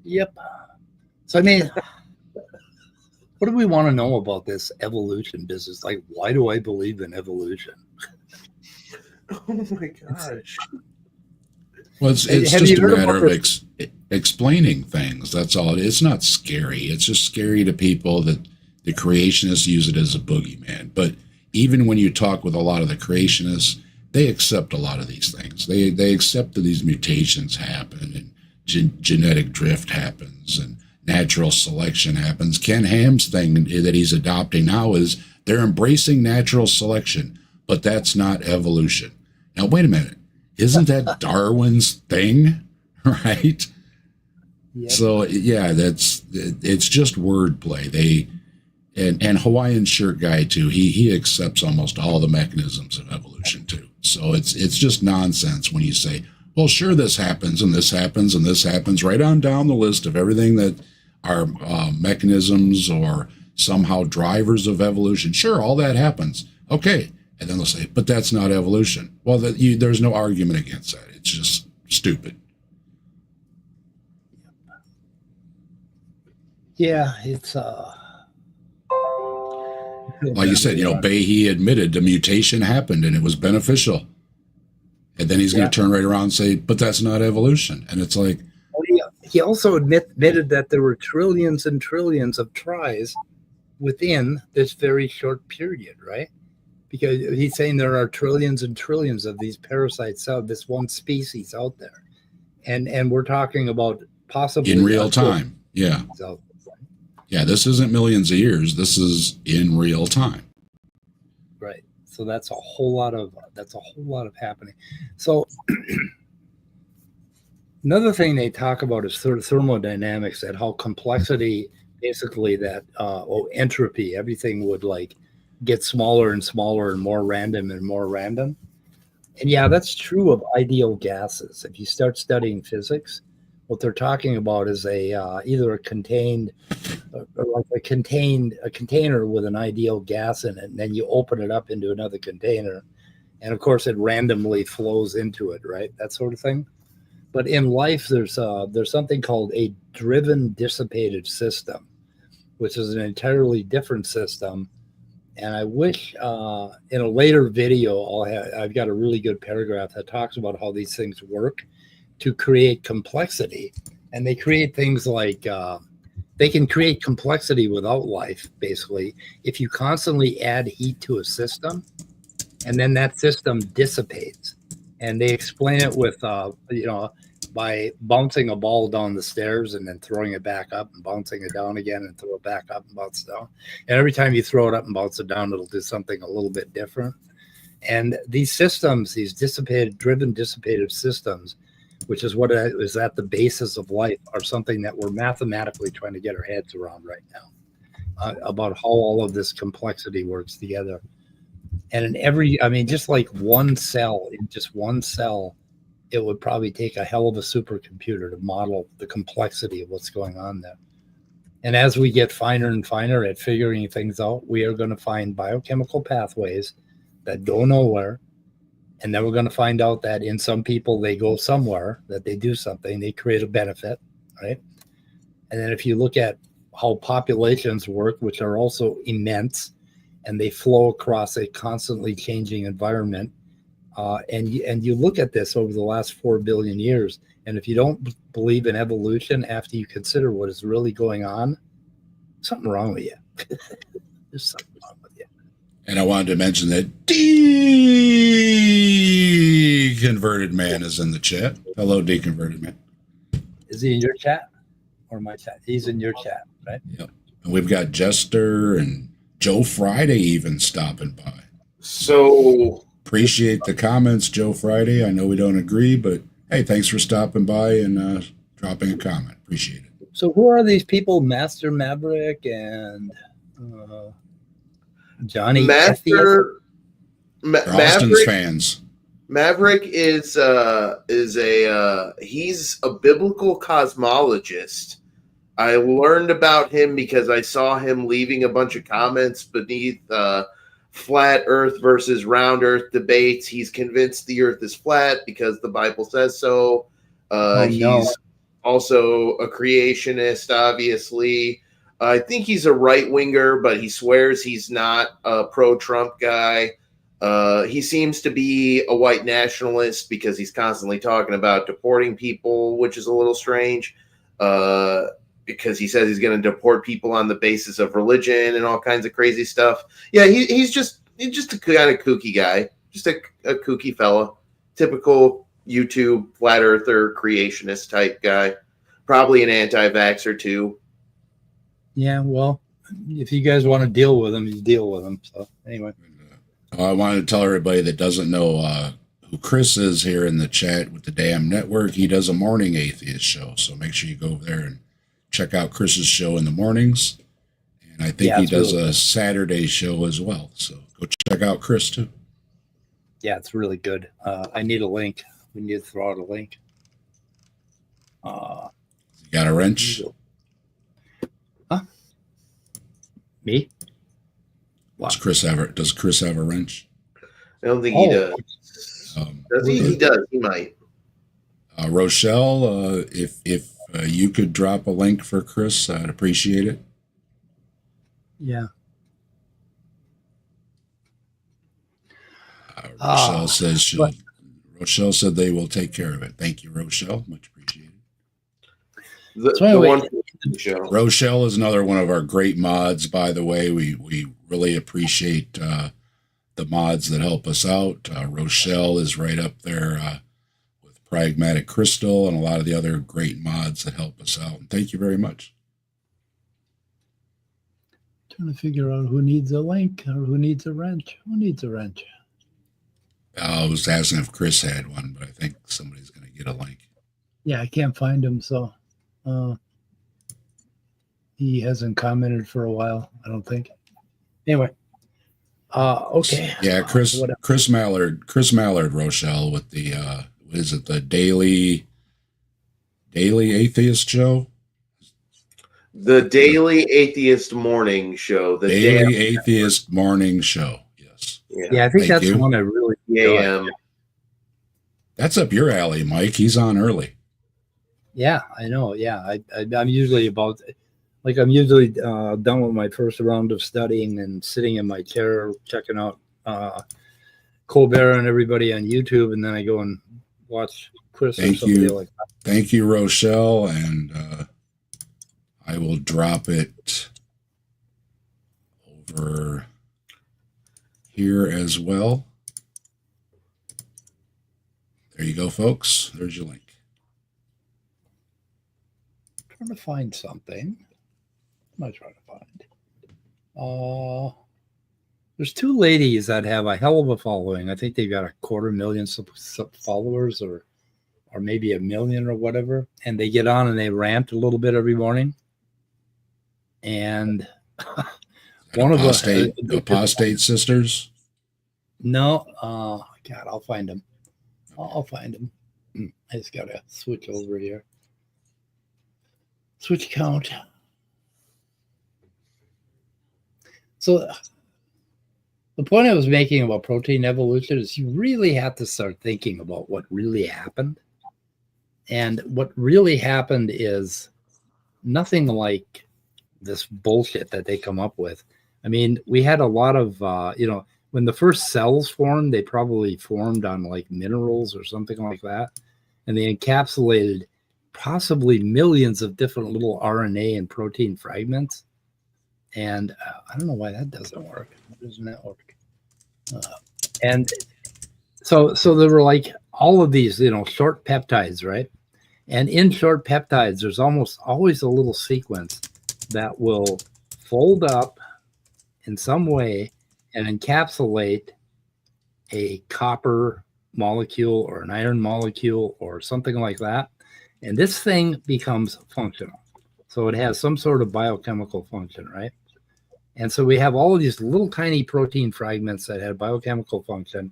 Yep. So, I mean, what do we want to know about this evolution business? Like, why do I believe in evolution? Oh my gosh. Well, it's just a matter of explaining things. That's all. It's not scary. It's just scary to people that the creationists use it as a boogeyman. But even when you talk with a lot of the creationists, they accept a lot of these things. They accept that these mutations happen and genetic drift happens and natural selection happens. Ken Ham's thing that he's adopting now is they're embracing natural selection, but that's not evolution. Now, wait a minute. Isn't that Darwin's thing, right? Yep. So yeah, it's just wordplay. And Hawaiian shirt guy too. He accepts almost all the mechanisms of evolution too. So it's just nonsense when you say, well, sure, this happens and this happens and this happens, right on down the list of everything that are mechanisms or somehow drivers of evolution. Sure, all that happens. Okay. And then they'll say, but that's not evolution. Well, there's no argument against that. It's just stupid. Yeah, it's like you said, Behe admitted the mutation happened and it was beneficial. And then he's going to turn right around and say, but that's not evolution. And it's like, he also admitted that there were trillions and trillions of tries within this very short period, right? Because he's saying there are trillions and trillions of these parasites out, this one species out there. And we're talking about possibly in real time. Yeah. Yeah, this isn't millions of years. This is in real time. Right. So that's a whole lot of happening. So another thing they talk about is thermodynamics, and how complexity, basically that entropy, everything would like get smaller and smaller and more random and more random. And yeah, that's true of ideal gases. If you start studying physics, what they're talking about is either a contained, or like a container with an ideal gas in it, and then you open it up into another container, and of course it randomly flows into it, right? That sort of thing. But in life, there's something called a driven dissipated system, which is an entirely different system. And I wish in a later video I've got a really good paragraph that talks about how these things work to create complexity. And they create things like they can create complexity without life, basically, if you constantly add heat to a system, and then that system dissipates. And they explain it with by bouncing a ball down the stairs and then throwing it back up and bouncing it down again and throw it back up and bounce it down. And every time you throw it up and bounce it down, it'll do something a little bit different. And these systems, these driven dissipative systems, which is what is at the basis of life, are something that we're mathematically trying to get our heads around right now, about how all of this complexity works together. And just like one cell, it would probably take a hell of a supercomputer to model the complexity of what's going on there. And as we get finer and finer at figuring things out, we are going to find biochemical pathways that go nowhere. And then we're going to find out that in some people, they go somewhere, that they do something, they create a benefit, right? And then if you look at how populations work, which are also immense, and they flow across a constantly changing environment, and you look at this over the last 4 billion years, and if you don't believe in evolution after you consider what is really going on, something wrong with you. There's something wrong with you. And I wanted to mention that Deconverted Man is in the chat. Hello, Deconverted Man. Is he in your chat or my chat? He's in your chat, right? Yep. And we've got Jester and Joe Friday even stopping by. So appreciate the comments, Joe Friday. I know we don't agree, but hey, thanks for stopping by and dropping a comment. Appreciate it. So who are these people? Master Maverick and Johnny Master Austin's fans. Maverick is he's a biblical cosmologist. I learned about him because I saw him leaving a bunch of comments beneath flat Earth versus round Earth debates. He's convinced the Earth is flat because the Bible says so. He's also a creationist, obviously. I think he's a right-winger, but he swears he's not a pro-Trump guy. He seems to be a white nationalist because he's constantly talking about deporting people, which is a little strange, because he says he's going to deport people on the basis of religion and all kinds of crazy stuff. Yeah, he's just a kind of kooky guy, just a kooky fella, typical YouTube flat earther creationist type guy, probably an anti-vaxxer too. Yeah, well, if you guys want to deal with him, you deal with him. So anyway. I wanted to tell everybody that doesn't know who Chris is here in the chat with the Damn Network. He does a morning atheist show, so make sure you go over there and check out Chris's show in the mornings. And I think he does a Saturday show as well, so go check out Chris too. Yeah, it's really good. I need a link. We need to throw out a link. You got a wrench? Huh? Me? Does Chris have a wrench? I don't think he does. Does he? It- He does. He might. Rochelle, if you could drop a link for Chris, I'd appreciate it. Yeah. Rochelle said they will take care of it. Thank you, Rochelle. Much appreciated. Rochelle is another one of our great mods, by the way. We really appreciate the mods that help us out. Rochelle is right up there with Pragmatic Crystal and a lot of the other great mods that help us out. And thank you very much. Trying to figure out who needs a link or who needs a wrench. Who needs a wrench? I was asking if Chris had one, but I think somebody's going to get a link. Yeah, I can't find him, so he hasn't commented for a while, I don't think. Anyway, okay. Yeah, Chris Mallard, Rochelle, with the what is it, the Daily Atheist Show? The Daily Atheist Morning Show. The Daily Atheist Morning Show. Yes. Yeah, I think that's the one I really enjoy. That's up your alley, Mike. He's on early. Yeah, I know. Yeah, I'm usually done with my first round of studying and sitting in my chair checking out Colbert and everybody on YouTube, and then I go and watch Chris or somebody like that. Thank you, Rochelle, and I will drop it over here as well. There you go, folks. There's your link. Trying to find something. What am I trying to find? There's two ladies that have a hell of a following. I think they've got 250,000 followers, or maybe 1 million or whatever. And they get on and they rant a little bit every morning. And one of the apostate sisters. No, God, I'll find them. I'll find them. I just gotta switch over here. Switch count. So the point I was making about protein evolution is you really have to start thinking about what really happened. And what really happened is nothing like this bullshit that they come up with. I mean, we had a lot of, when the first cells formed, they probably formed on like minerals or something like that. And they encapsulated possibly millions of different little RNA and protein fragments. And I don't know why that doesn't work. Why doesn't that work? And so there were like all of these, short peptides, right? And in short peptides, there's almost always a little sequence that will fold up in some way and encapsulate a copper molecule or an iron molecule or something like that. And this thing becomes functional. So it has some sort of biochemical function, right? And so we have all of these little tiny protein fragments that have biochemical function,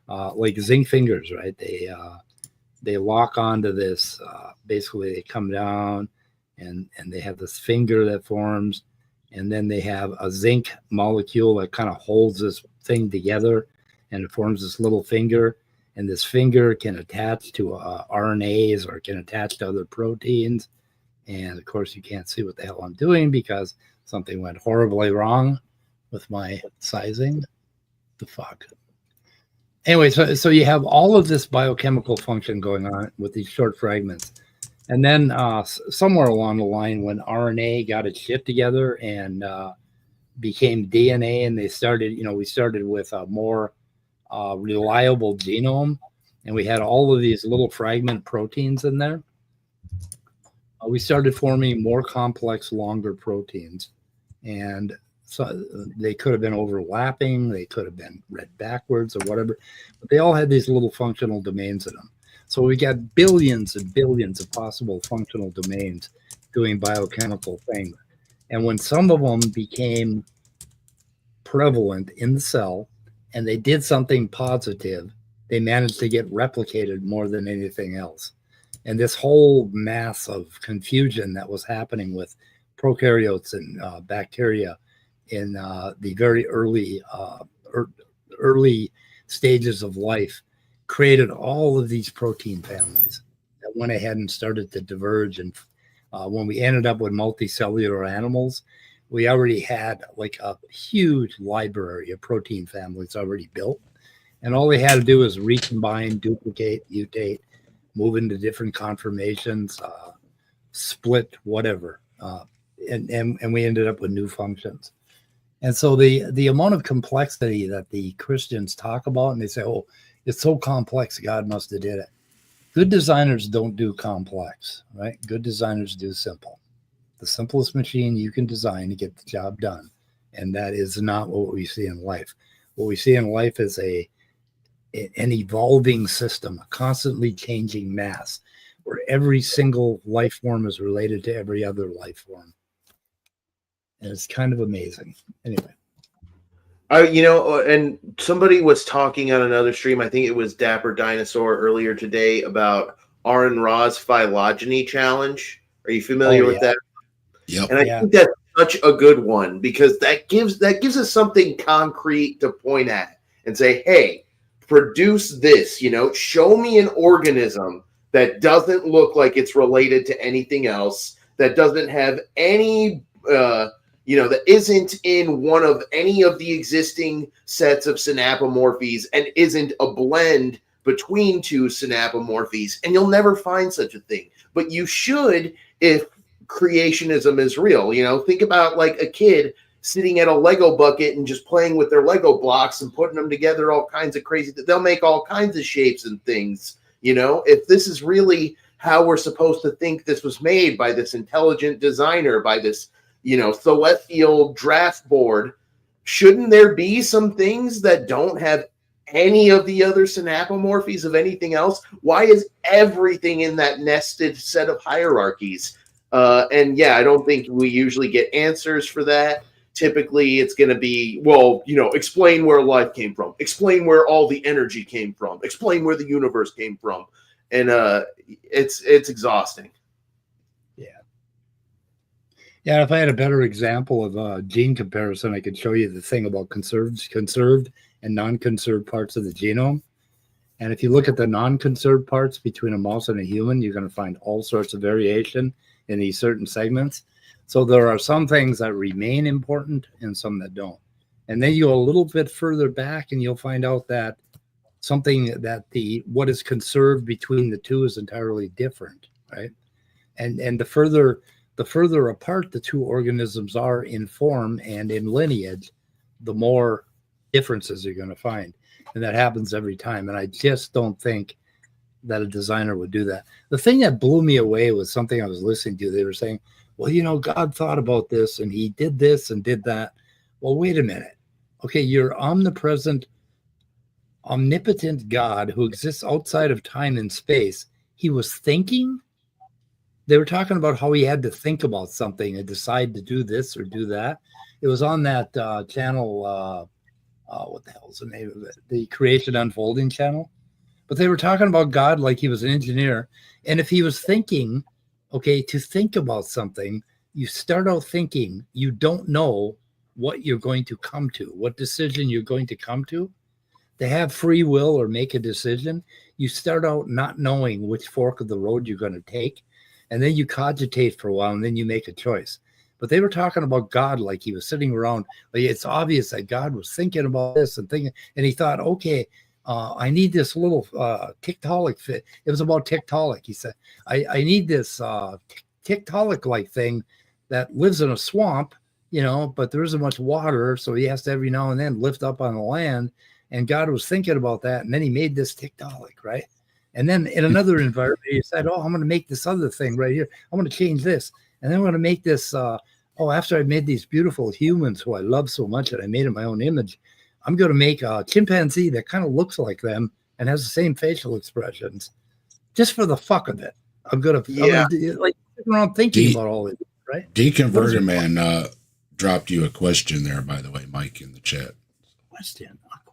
like zinc fingers, right? They lock onto this, basically they come down and they have this finger that forms, and then they have a zinc molecule that kind of holds this thing together, and it forms this little finger, and this finger can attach to RNAs or can attach to other proteins. And of course, you can't see what the hell I'm doing because something went horribly wrong with my sizing. The fuck. Anyway, so you have all of this biochemical function going on with these short fragments. And then somewhere along the line, when RNA got its shit together and became DNA, and they started, we started with a more reliable genome, and we had all of these little fragment proteins in there. We started forming more complex, longer proteins. And so they could have been overlapping, they could have been read backwards or whatever, but they all had these little functional domains in them. So we got billions and billions of possible functional domains doing biochemical things. And when some of them became prevalent in the cell and they did something positive, they managed to get replicated more than anything else. And this whole mass of confusion that was happening with prokaryotes and bacteria in the very early stages of life created all of these protein families that went ahead and started to diverge. And when we ended up with multicellular animals, we already had like a huge library of protein families already built. And all they had to do was recombine, duplicate, mutate, move into different conformations, split, whatever. And we ended up with new functions. And so the amount of complexity that the Christians talk about, and they say, oh, it's so complex, God must have did it. Good designers don't do complex, right? Good designers do simple. The simplest machine you can design to get the job done. And that is not what we see in life. What we see in life is an evolving system, a constantly changing mass, where every single life form is related to every other life form. And it's kind of amazing. Anyway. And somebody was talking on another stream, I think it was Dapper Dinosaur earlier today, about Aaron Ra's phylogeny challenge. Are you familiar with that? Yep. And I think that's such a good one, because that gives us something concrete to point at and say, hey, produce this, show me an organism that doesn't look like it's related to anything else, that doesn't have any, that isn't in one of any of the existing sets of synapomorphies and isn't a blend between two synapomorphies. And you'll never find such a thing. But you should if creationism is real. Think about like a kid sitting at a Lego bucket and just playing with their Lego blocks and putting them together, all kinds of crazy, they'll make all kinds of shapes and things. If this is really how we're supposed to think this was made by this intelligent designer, by this, celestial draft board, shouldn't there be some things that don't have any of the other synapomorphies of anything else? Why is everything in that nested set of hierarchies? I don't think we usually get answers for that. Typically, it's going to be, explain where life came from, explain where all the energy came from, explain where the universe came from, and it's exhausting. Yeah, if I had a better example of gene comparison, I could show you the thing about conserved and non-conserved parts of the genome. And if you look at the non-conserved parts between a mouse and a human, you're going to find all sorts of variation in these certain segments. So there are some things that remain important and some that don't. And then you go a little bit further back and you'll find out that something that what is conserved between the two is entirely different, right? And the further apart the two organisms are in form and in lineage, the more differences you're going to find. And that happens every time. And I just don't think that a designer would do that. The thing that blew me away was something I was listening to. They were saying, well, God thought about this and he did this and did that. Well, wait a minute. Okay, you're omnipresent, omnipotent God who exists outside of time and space. He was thinking? They were talking about how he had to think about something and decide to do this or do that. It was on that channel, what the hell is the name of it? The Creation Unfolding channel. But they were talking about God like he was an engineer. And if he was thinking, to think about something, you start out thinking, you don't know what you're going to come to, what decision you're going to come to. To have free will or make a decision, you start out not knowing which fork of the road you're going to take. And then you cogitate for a while and then you make a choice. But they were talking about God like he was sitting around. Like it's obvious that God was thinking about this and thinking, and he thought, I need this little Tiktaalik fit. It was about Tiktaalik. He said, I need this Tiktaalik-like thing that lives in a swamp, but there isn't much water. So he has to every now and then lift up on the land. And God was thinking about that. And then he made this Tiktaalik, right? And then in another environment, he said, I'm going to make this other thing right here. I'm going to change this. And then I'm going to make this, after I made these beautiful humans who I love so much that I made in my own image, I'm going to make a chimpanzee that kind of looks like them and has the same facial expressions just for the fuck of it. I'm going to like sitting around thinking about all this, right? Deconverter Man dropped you a question there, by the way, Mike, in the chat.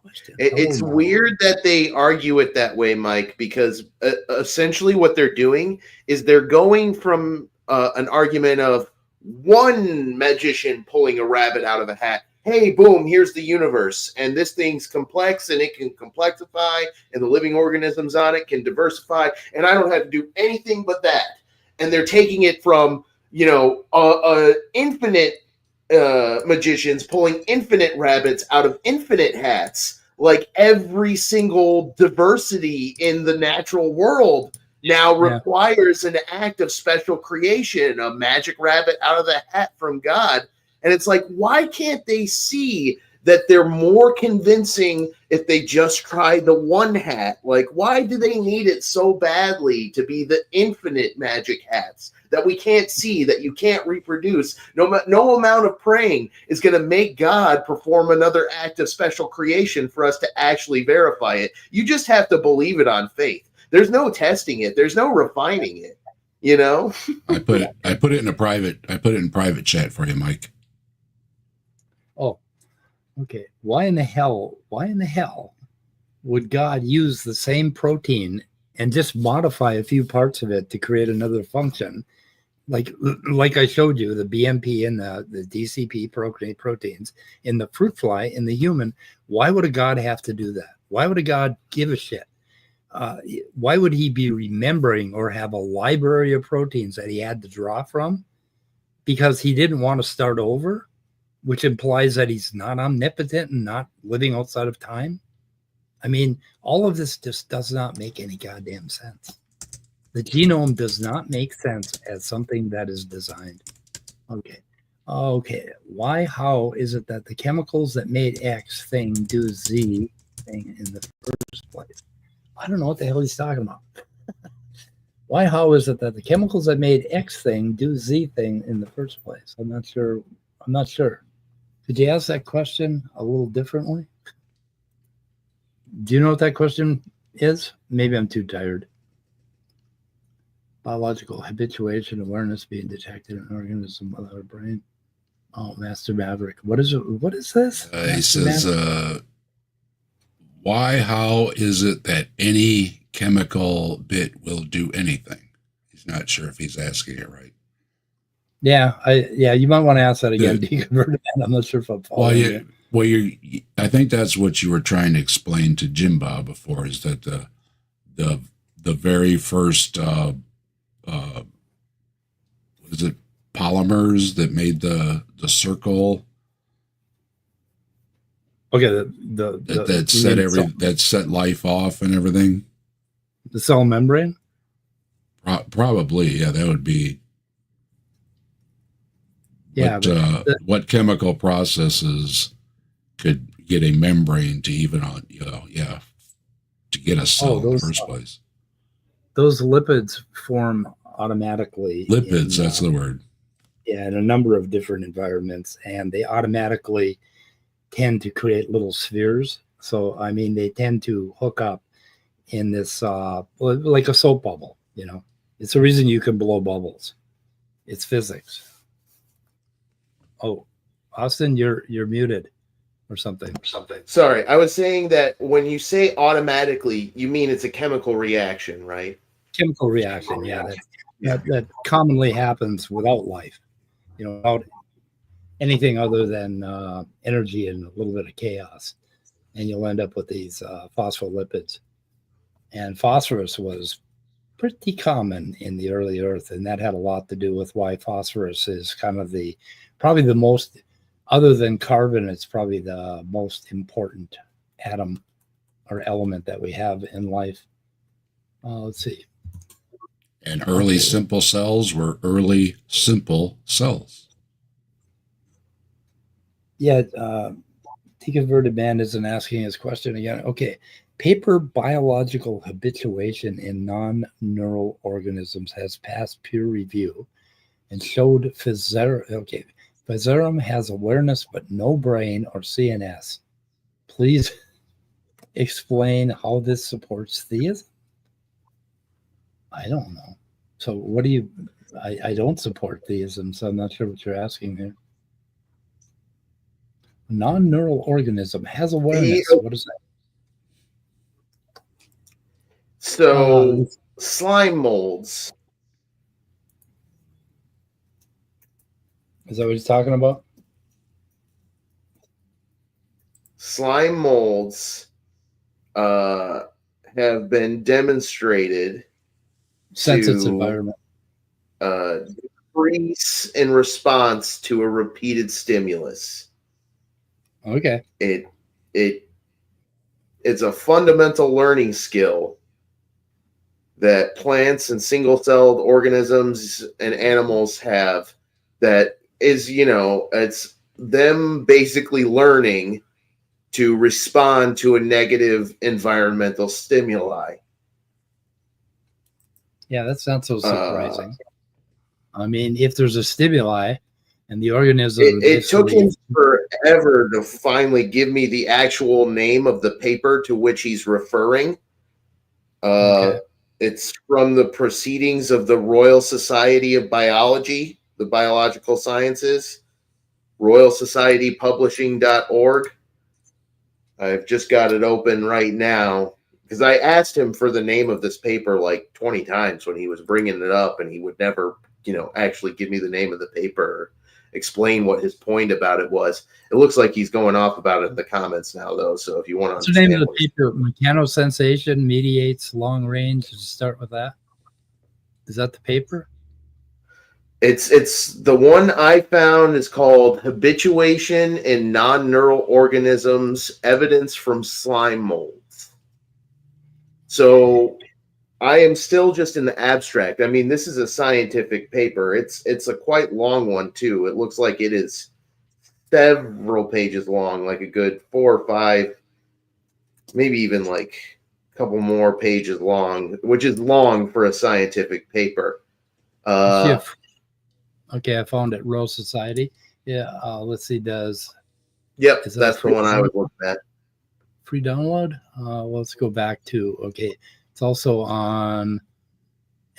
A question. It's weird that they argue it that way, Mike, because essentially what they're doing is they're going from an argument of one magician pulling a rabbit out of a hat. Hey, boom, here's the universe. And this thing's complex and it can complexify and the living organisms on it can diversify. And I don't have to do anything but that. And they're taking it from, infinite magicians pulling infinite rabbits out of infinite hats. Like every single diversity in the natural world now requires an act of special creation, a magic rabbit out of the hat from God. And it's like, why can't they see that they're more convincing if they just try the one hat? Like, why do they need it so badly to be the infinite magic hats that we can't see, that you can't reproduce? No amount of praying is going to make God perform another act of special creation for us to actually verify it. You just have to believe it on faith. There's no testing it. There's no refining it. I put it in private chat for you, Mike. Oh, okay. Why in the hell would God use the same protein and just modify a few parts of it to create another function? Like I showed you, the BMP and the DCP proteins in the fruit fly, in the human. Why would a God have to do that? Why would a God give a shit? Why would he be remembering or have a library of proteins that he had to draw from? Because he didn't want to start over, which implies that he's not omnipotent and not living outside of time. I mean, all of this just does not make any goddamn sense. The genome does not make sense as something that is designed. Okay. How is it that the chemicals that made X thing do Z thing in the first place? I don't know what the hell he's talking about. How is it that the chemicals that made X thing do Z thing in the first place? I'm not sure. Could you ask that question a little differently? Do you know what that question is? Maybe I'm too tired. Biological habituation, awareness being detected in an organism without a brain. Oh, Master Maverick. What is it? What is this? He says, how is it that any chemical bit will do anything? He's not sure if he's asking it right. Yeah, you might want to ask that again. I'm not sure if I'm following it. I think that's what you were trying to explain to Jimba before, is that the very first what is it, polymers that made the circle. Okay, that set life off and everything. The cell membrane. Probably, yeah, that would be. Yeah. What chemical processes could get a membrane to even to get a cell in the first place? Those lipids form automatically. Lipids, that's the word. Yeah, in a number of different environments, and they automatically tend to create little spheres. So, I mean, they tend to hook up in this, like a soap bubble, It's the reason you can blow bubbles. It's physics. Oh, Austin, you're muted or something. Sorry, I was saying that when you say automatically, you mean it's a chemical reaction, right? Chemical reaction, yeah. That commonly happens without life, without anything other than energy and a little bit of chaos. And you'll end up with these phospholipids. And phosphorus was pretty common in the early Earth, and that had a lot to do with why phosphorus is kind of probably the most, other than carbon, it's probably the most important atom or element that we have in life. Let's see. And early simple cells were early simple cells. Yeah, Deconverted Man isn't asking his question again. Okay. Paper biological habituation in non-neural organisms has passed peer review and showed Physerum has awareness but no brain or CNS. Please explain how this supports theism. I don't know. So what do you... I don't support theism, so I'm not sure what you're asking here. Non-neural organism has awareness. What is that? So slime molds. Is that what he's talking about? Slime molds have been demonstrated Sense its environment. Decrease in response to a repeated stimulus. Okay. It's a fundamental learning skill that plants and single-celled organisms and animals have that is, it's them basically learning to respond to a negative environmental stimuli. Yeah, that's not so surprising. I mean, if there's a stimuli and the organism... It took him forever to finally give me the actual name of the paper to which he's referring. Okay. It's from the Proceedings of the Royal Society of Biology, the Biological Sciences, royalsocietypublishing.org. I've just got it open right now because I asked him for the name of this paper like 20 times when he was bringing it up, and he would never, actually give me the name of the paper or explain what his point about it was. It looks like he's going off about it in the comments now, though. So if you want to What's the name of the paper? Mechanosensation mediates long range. Just start with that. Is that the paper? It's the one I found is called Habituation in Non-Neural Organisms, Evidence from Slime Molds. So I am still just in the abstract. I mean, this is a scientific paper. It's a quite long one, too. It looks like it is several pages long, like a good 4 or 5, maybe even like a couple more pages long, which is long for a scientific paper. Okay, I found it. Royal Society. Yeah, let's see. That's the one I was looking at. Free download. Let's go back to. Okay, it's also on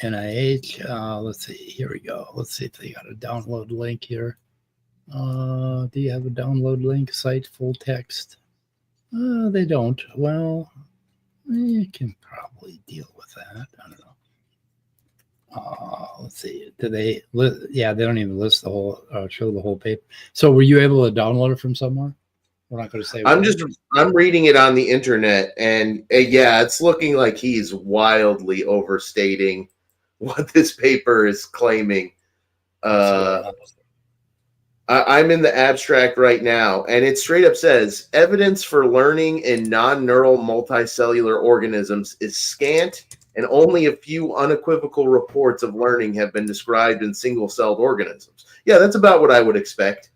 NIH. Let's see. Here we go. Let's see if they got a download link here. Do you have a download link? Site full text. They don't. Well, you can probably deal with that. I don't know. Let's see. Do they? Yeah, they don't even list the whole, show the whole paper. So, were you able to download it from somewhere? We're not going to say. I'm reading it on the internet, and yeah, it's looking like he's wildly overstating what this paper is claiming. I'm in the abstract right now, and it straight up says evidence for learning in non-neural multicellular organisms is scant, and only a few unequivocal reports of learning have been described in single-celled organisms. Yeah, that's about what I would expect.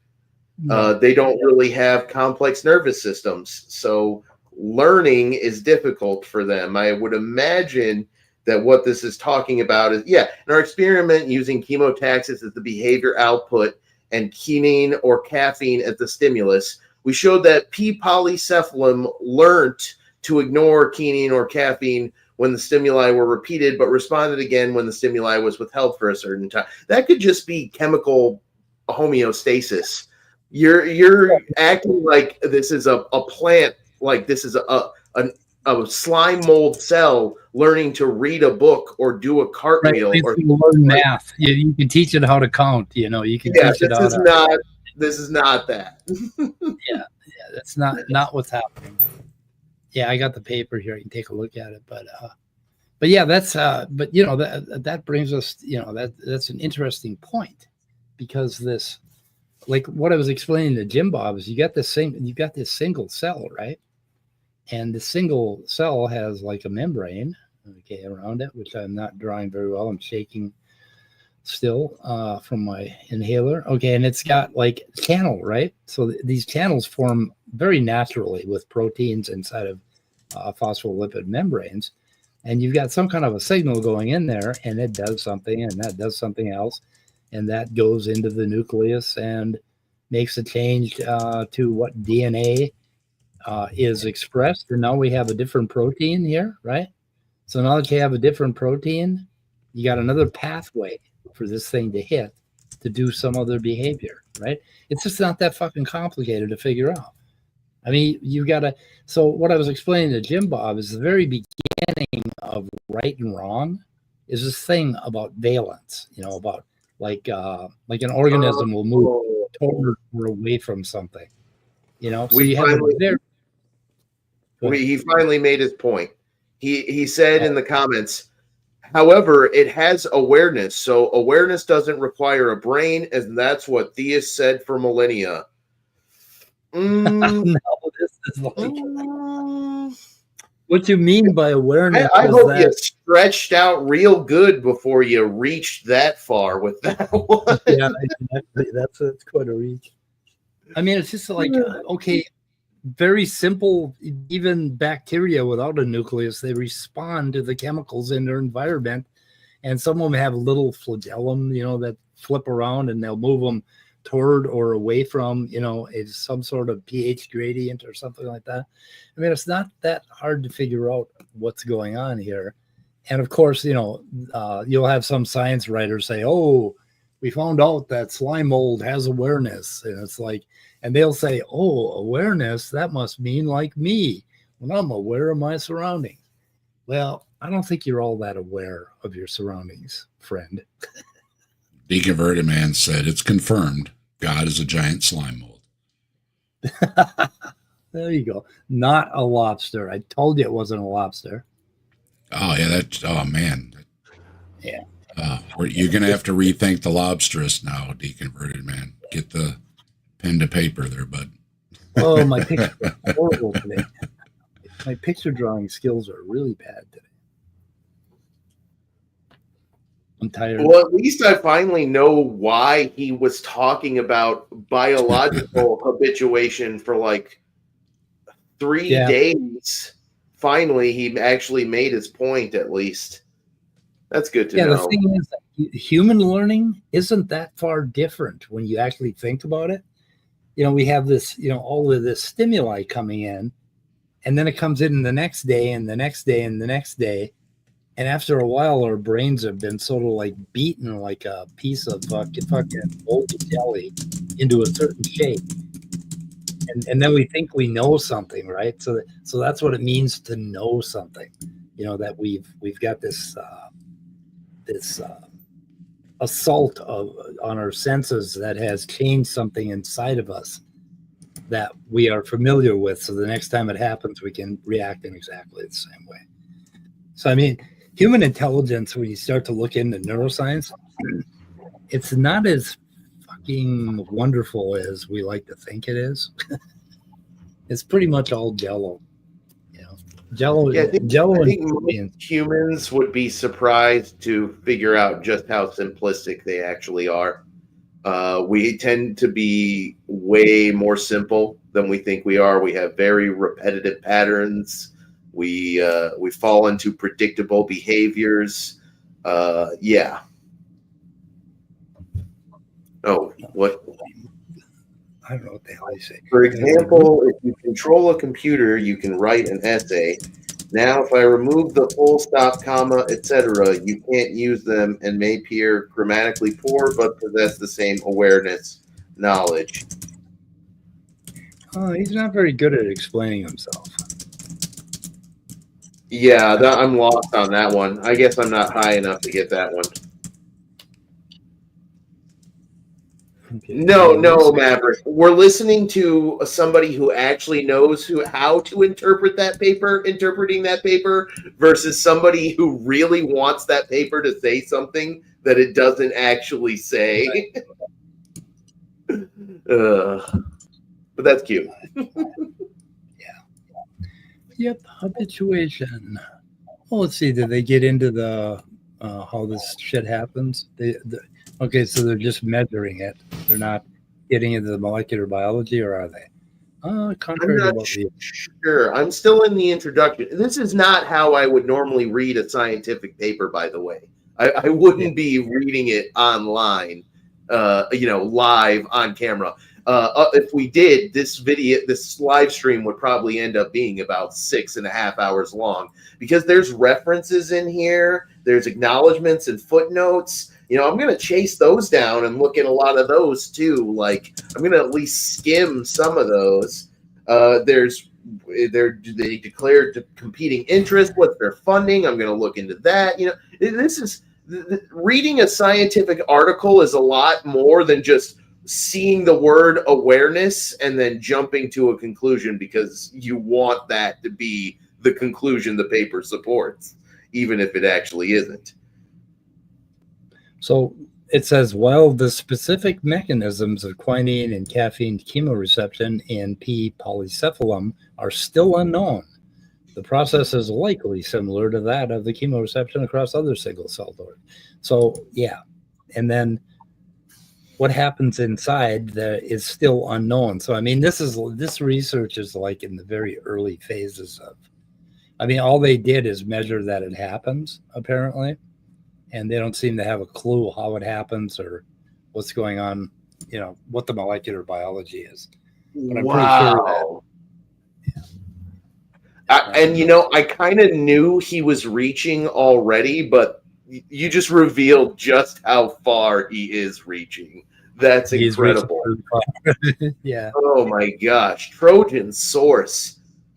They don't really have complex nervous systems, so learning is difficult for them. I would imagine that what this is talking about is, in our experiment using chemotaxis as the behavior output and quinine or caffeine as the stimulus, we showed that P. polycephalum learned to ignore quinine or caffeine when the stimuli were repeated, but responded again when the stimuli was withheld for a certain time. That could just be chemical homeostasis. You're acting like this is a plant, like this is a slime mold cell learning to read a book or do a cartwheel, right, or learn math. You can teach it how to count. You can teach it how to. This is not that. yeah, that's not what's happening. Yeah, I got the paper here. You can take a look at it, but yeah, that's but that brings us. That's an interesting point, because this, like what I was explaining to Jim Bob, is you got this single cell, right? And the single cell has like a membrane, okay, around it, which I'm not drawing very well. I'm shaking still from my inhaler. Okay, and it's got like channel, right? So these channels form very naturally with proteins inside of phospholipid membranes. And you've got some kind of a signal going in there, and it does something, and that does something else. And that goes into the nucleus and makes a change to what DNA is expressed. And now we have a different protein here, right? So now that you have a different protein, you got another pathway for this thing to hit. to do some other behavior, right? It's just not that fucking complicated to figure out. I mean, you gotta. So what I was explaining to Jim Bob is the very beginning of right and wrong is this thing about valence. You know, about like an organism will move toward or away from something. You know, so you have he finally made his point. He said in the comments, however, it has awareness, so awareness doesn't require a brain, and that's what theists said for millennia. No, this is like what you mean by awareness. I hope you stretched out real good before you reached that far with that one. Yeah, exactly. That's quite a reach. I mean, it's just like, okay, very simple. Even bacteria without a nucleus, they respond to the chemicals in their environment, and some of them have a little flagellum, you know, that flip around and they'll move them toward or away from, you know, some sort of pH gradient or something like that. I mean, it's not that hard to figure out what's going on here. And of course, you know, you'll have some science writer say, oh, we found out that slime mold has awareness. And it's like, and they'll say, oh, awareness, that must mean like me, when I'm aware of my surroundings. Well, I don't think you're all that aware of your surroundings, friend. Deconverted Man said, it's confirmed. God is a giant slime mold. There you go. Not a lobster. I told you it wasn't a lobster. Oh, yeah. Oh, man. Yeah. You're going to have to rethink the lobsterist now, Deconverted Man. Get the pen to paper there, bud. Oh, my picture is horrible today. My picture drawing skills are really bad today. I'm tired. Well, at least I finally know why he was talking about biological habituation for like 3 days. Finally, he actually made his point, at least. That's good to know. The thing is, that human learning isn't that far different when you actually think about it. You know, we have this, you know, all of this stimuli coming in, and then it comes in the next day and the next day and the next day. And after a while, our brains have been sort of like beaten like a piece of fucking moldy jelly into a certain shape. And then we think we know something, right? So that's what it means to know something. You know, that we've got this assault on our senses that has changed something inside of us that we are familiar with. So the next time it happens, we can react in exactly the same way. So, I mean, human intelligence, when you start to look into neuroscience, it's not as fucking wonderful as we like to think it is. It's pretty much all jello. You know, jello. Yeah, I think most humans would be surprised to figure out just how simplistic they actually are. We tend to be way more simple than we think we are. We have very repetitive patterns. We fall into predictable behaviors. Yeah. Oh, what? I don't know what the hell I say. For example, if you control a computer, you can write an essay. Now, if I remove the full stop, comma, etc., you can't use them and may appear grammatically poor, but possess the same awareness, knowledge. Oh, he's not very good at explaining himself. Yeah, I'm lost on that one. I guess I'm not high enough to get that one. Okay. No, Maverick. We're listening to somebody who actually knows how to interpreting that paper, versus somebody who really wants that paper to say something that it doesn't actually say. Right. But that's cute. Yep, habituation. Well, let's see. Did they get into the how this shit happens? Okay, so they're just measuring it. They're not getting into the molecular biology, or are they? Contrary I'm to not sure. I'm still in the introduction. This is not how I would normally read a scientific paper, by the way. I wouldn't be reading it online, live on camera. If we did, this live stream would probably end up being about 6.5 hours long, because there's references in here, there's acknowledgments and footnotes, I'm going to chase those down and look at a lot of those too. Like, I'm going to at least skim some of those. They declared competing interests. What's their funding? I'm going to look into that. This is reading a scientific article is a lot more than just seeing the word awareness and then jumping to a conclusion because you want that to be the conclusion the paper supports, even if it actually isn't. So it says, while the specific mechanisms of quinine and caffeine chemoreception in P. polycephalum are still unknown, the process is likely similar to that of the chemoreception across other single-cell organs. So, yeah. And then what happens inside that is still unknown. So, I mean, this research is like in the very early phases of, all they did is measure that it happens, apparently. And they don't seem to have a clue how it happens or what's going on, what the molecular biology is. But I'm pretty sure that, I kind of knew he was reaching already, but you just revealed just how far he is reaching. That's incredible. Yeah. Oh my gosh. Trojan source.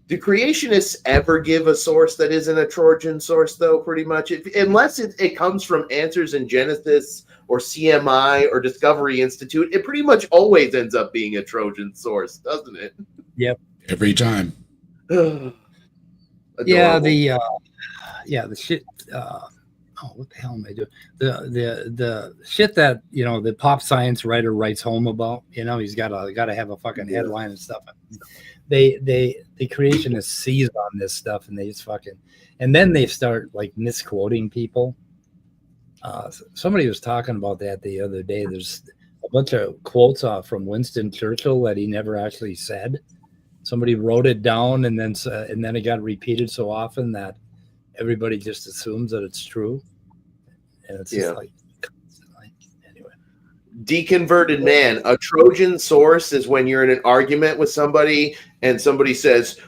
Do creationists ever give a source that isn't a Trojan source, though, pretty much? Unless it comes from Answers in Genesis or CMI or Discovery Institute, it pretty much always ends up being a Trojan source, doesn't it? Yep. Every time. The shit. What the hell am I doing? The shit that the pop science writer writes home about. He's got to have a fucking headline and stuff. The creationists seize on this stuff and they just and then they start like misquoting people. Somebody was talking about that the other day. There's a bunch of quotes from Winston Churchill that he never actually said. Somebody wrote it down and then it got repeated so often that everybody just assumes that it's true. And it's just like, anyway. Deconverted man. A Trojan source is when you're in an argument with somebody and somebody says,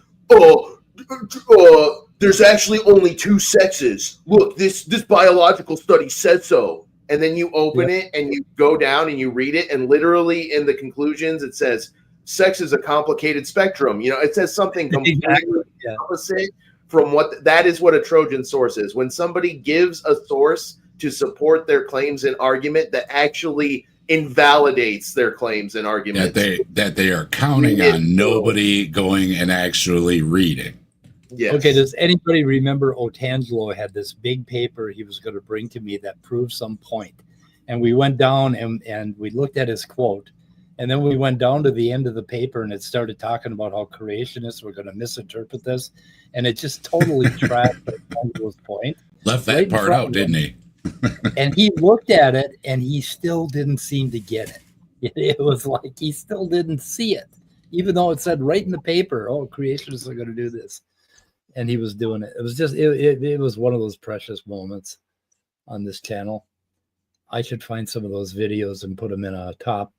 there's actually only two sexes. Look, this biological study said so. And then you open it and you go down and you read it, and literally in the conclusions it says sex is a complicated spectrum. It says something completely opposite from what that is what a Trojan source is. When somebody gives a source to support their claims and argument that actually invalidates their claims and arguments. That they are counting on nobody going and actually reading. Yes. Okay, does anybody remember Otangelo had this big paper he was going to bring to me that proved some point? And we went down and we looked at his quote. And then we went down to the end of the paper and it started talking about how creationists were going to misinterpret this. And it just totally trashed Otangelo's point. Left that part out, didn't he? And he looked at it and he still didn't seem to get it. It was like he still didn't see it, even though it said right in the paper, creationists are going to do this. And he was doing it. It was just, it was one of those precious moments on this channel. I should find some of those videos and put them in a top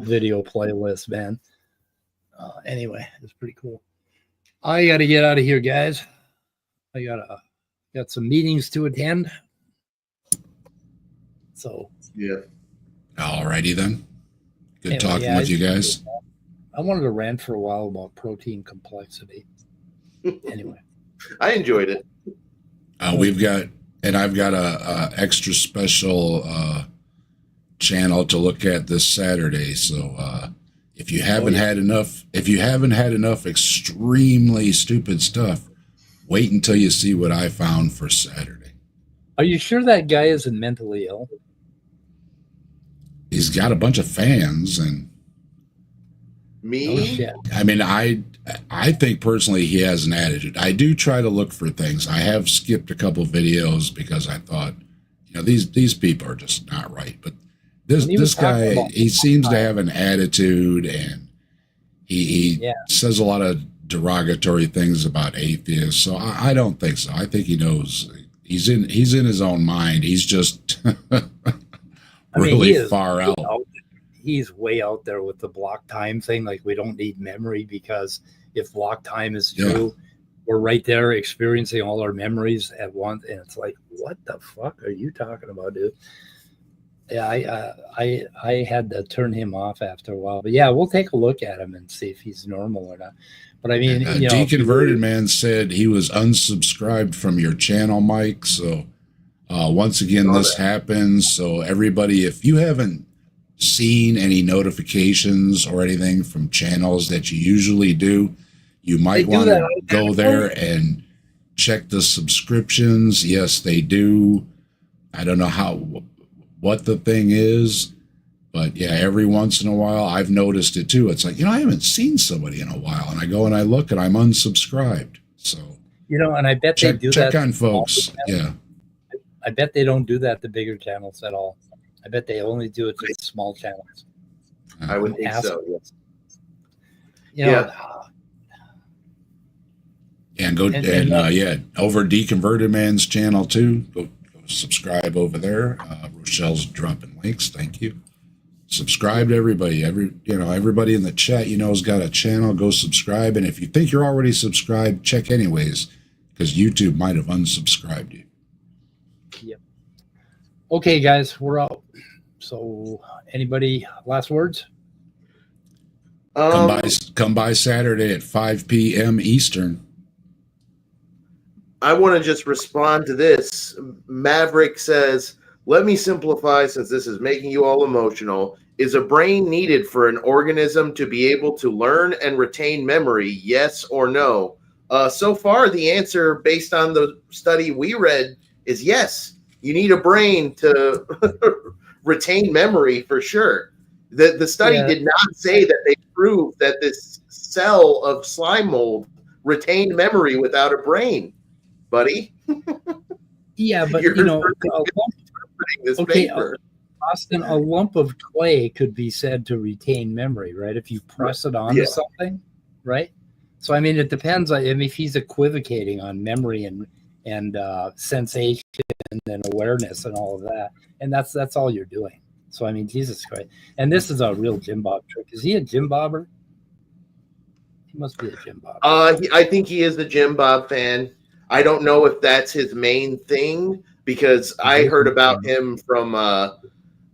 video playlist, man. Anyway, it's pretty cool. I got to get out of here, guys. I got some meetings to attend. So yeah. All righty then. Good talking with you guys. I wanted to rant for a while about protein complexity. Anyway, I enjoyed it. I've got a extra special channel to look at this Saturday. So if you haven't had enough extremely stupid stuff, wait until you see what I found for Saturday. Are you sure that guy isn't mentally ill? He's got a bunch of fans and me. I mean, I think personally he has an attitude. I do try to look for things. I have skipped a couple videos because I thought, these people are just not right. But this guy, he seems to have an attitude, and he says a lot of derogatory things about atheists. So I don't think so. I think he knows he's in his own mind. He's just really far out. He's way out there with the block time thing. Like, we don't need memory because if block time is true, we're right there experiencing all our memories at once. And it's like, what the fuck are you talking about, dude? Yeah, I had to turn him off after a while, but yeah, we'll take a look at him and see if he's normal or not. But I mean, And, Deconverted Man said he was unsubscribed from your channel, Mike. So once again, this happens. So everybody, if you haven't seen any notifications or anything from channels that you usually do, you might want to go there and check the subscriptions. Yes, they do. I don't know what the thing is, but yeah, every once in a while I've noticed it too. It's like, I haven't seen somebody in a while, and I go and I look and I'm unsubscribed. So and I bet they do that. Check on folks. Yeah, I bet they don't do that to bigger channels at all. I bet they only do it to small channels. I would think so. Yes. And go over Deconverted Man's channel too. Go subscribe over there. Rochelle's dropping links. Thank you. Subscribe to everybody. Everybody in the chat has got a channel. Go subscribe. And if you think you're already subscribed, check anyways, because YouTube might have unsubscribed you. Yep. Okay, guys, we're out. So, anybody last words? Come by Saturday at 5 p.m. Eastern. I want to just respond to this. Maverick says, let me simplify, since this is making you all emotional. Is a brain needed for an organism to be able to learn and retain memory? Yes or no? So far, the answer based on the study we read is yes. You need a brain to retain memory for sure. The study did not say that they proved that this cell of slime mold retained memory without a brain. Buddy. Yeah, but Austin, a lump of clay could be said to retain memory, right? If you press it onto something, right? So I mean, it depends. If he's equivocating on memory and sensation and awareness and all of that, and that's all you're doing. So I mean, Jesus Christ! And this is a real Jim Bob trick. Is he a Jim Bobber? He must be a Jim Bob. I think he is the Jim Bob fan. I don't know if that's his main thing, because I heard about him from, like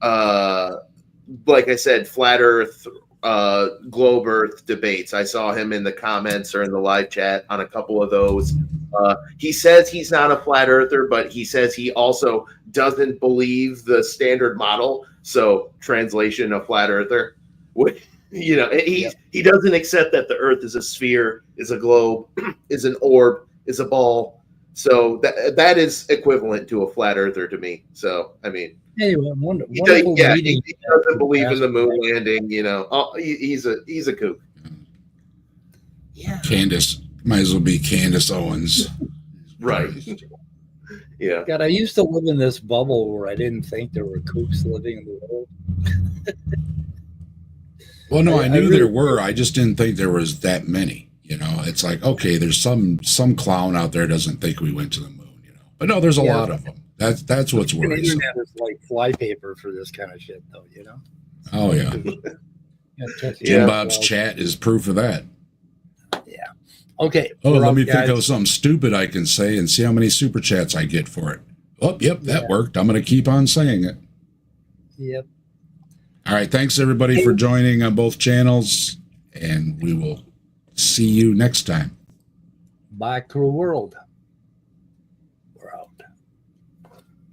I said, Flat Earth, Globe Earth debates. I saw him in the comments or in the live chat on a couple of those. He says he's not a flat earther, but he says he also doesn't believe the standard model. So translation of flat earther, he doesn't accept that the earth is a sphere, is a globe, is an orb, is a ball. So that is equivalent to a flat earther to me. So, I mean, anyway, he doesn't believe in the moon landing, he's a kook. Yeah. Candace might as well be Candace Owens. Right. Yeah. God, I used to live in this bubble where I didn't think there were kooks living in the world. Well, no, I knew there were. I just didn't think there was that many. It's like, okay, there's some clown out there doesn't think we went to the moon, But no, there's a lot of them. That's what's worrisome. The internet is like flypaper for this kind of shit, though, Oh, yeah. Jim Bob's chat is proof of that. Yeah. Okay. Oh, let me think of something stupid I can say and see how many super chats I get for it. Oh, yep, that worked. I'm going to keep on saying it. Yep. All right. Thanks, everybody, for joining on both channels, and we will see you next time. Bye, cruel world.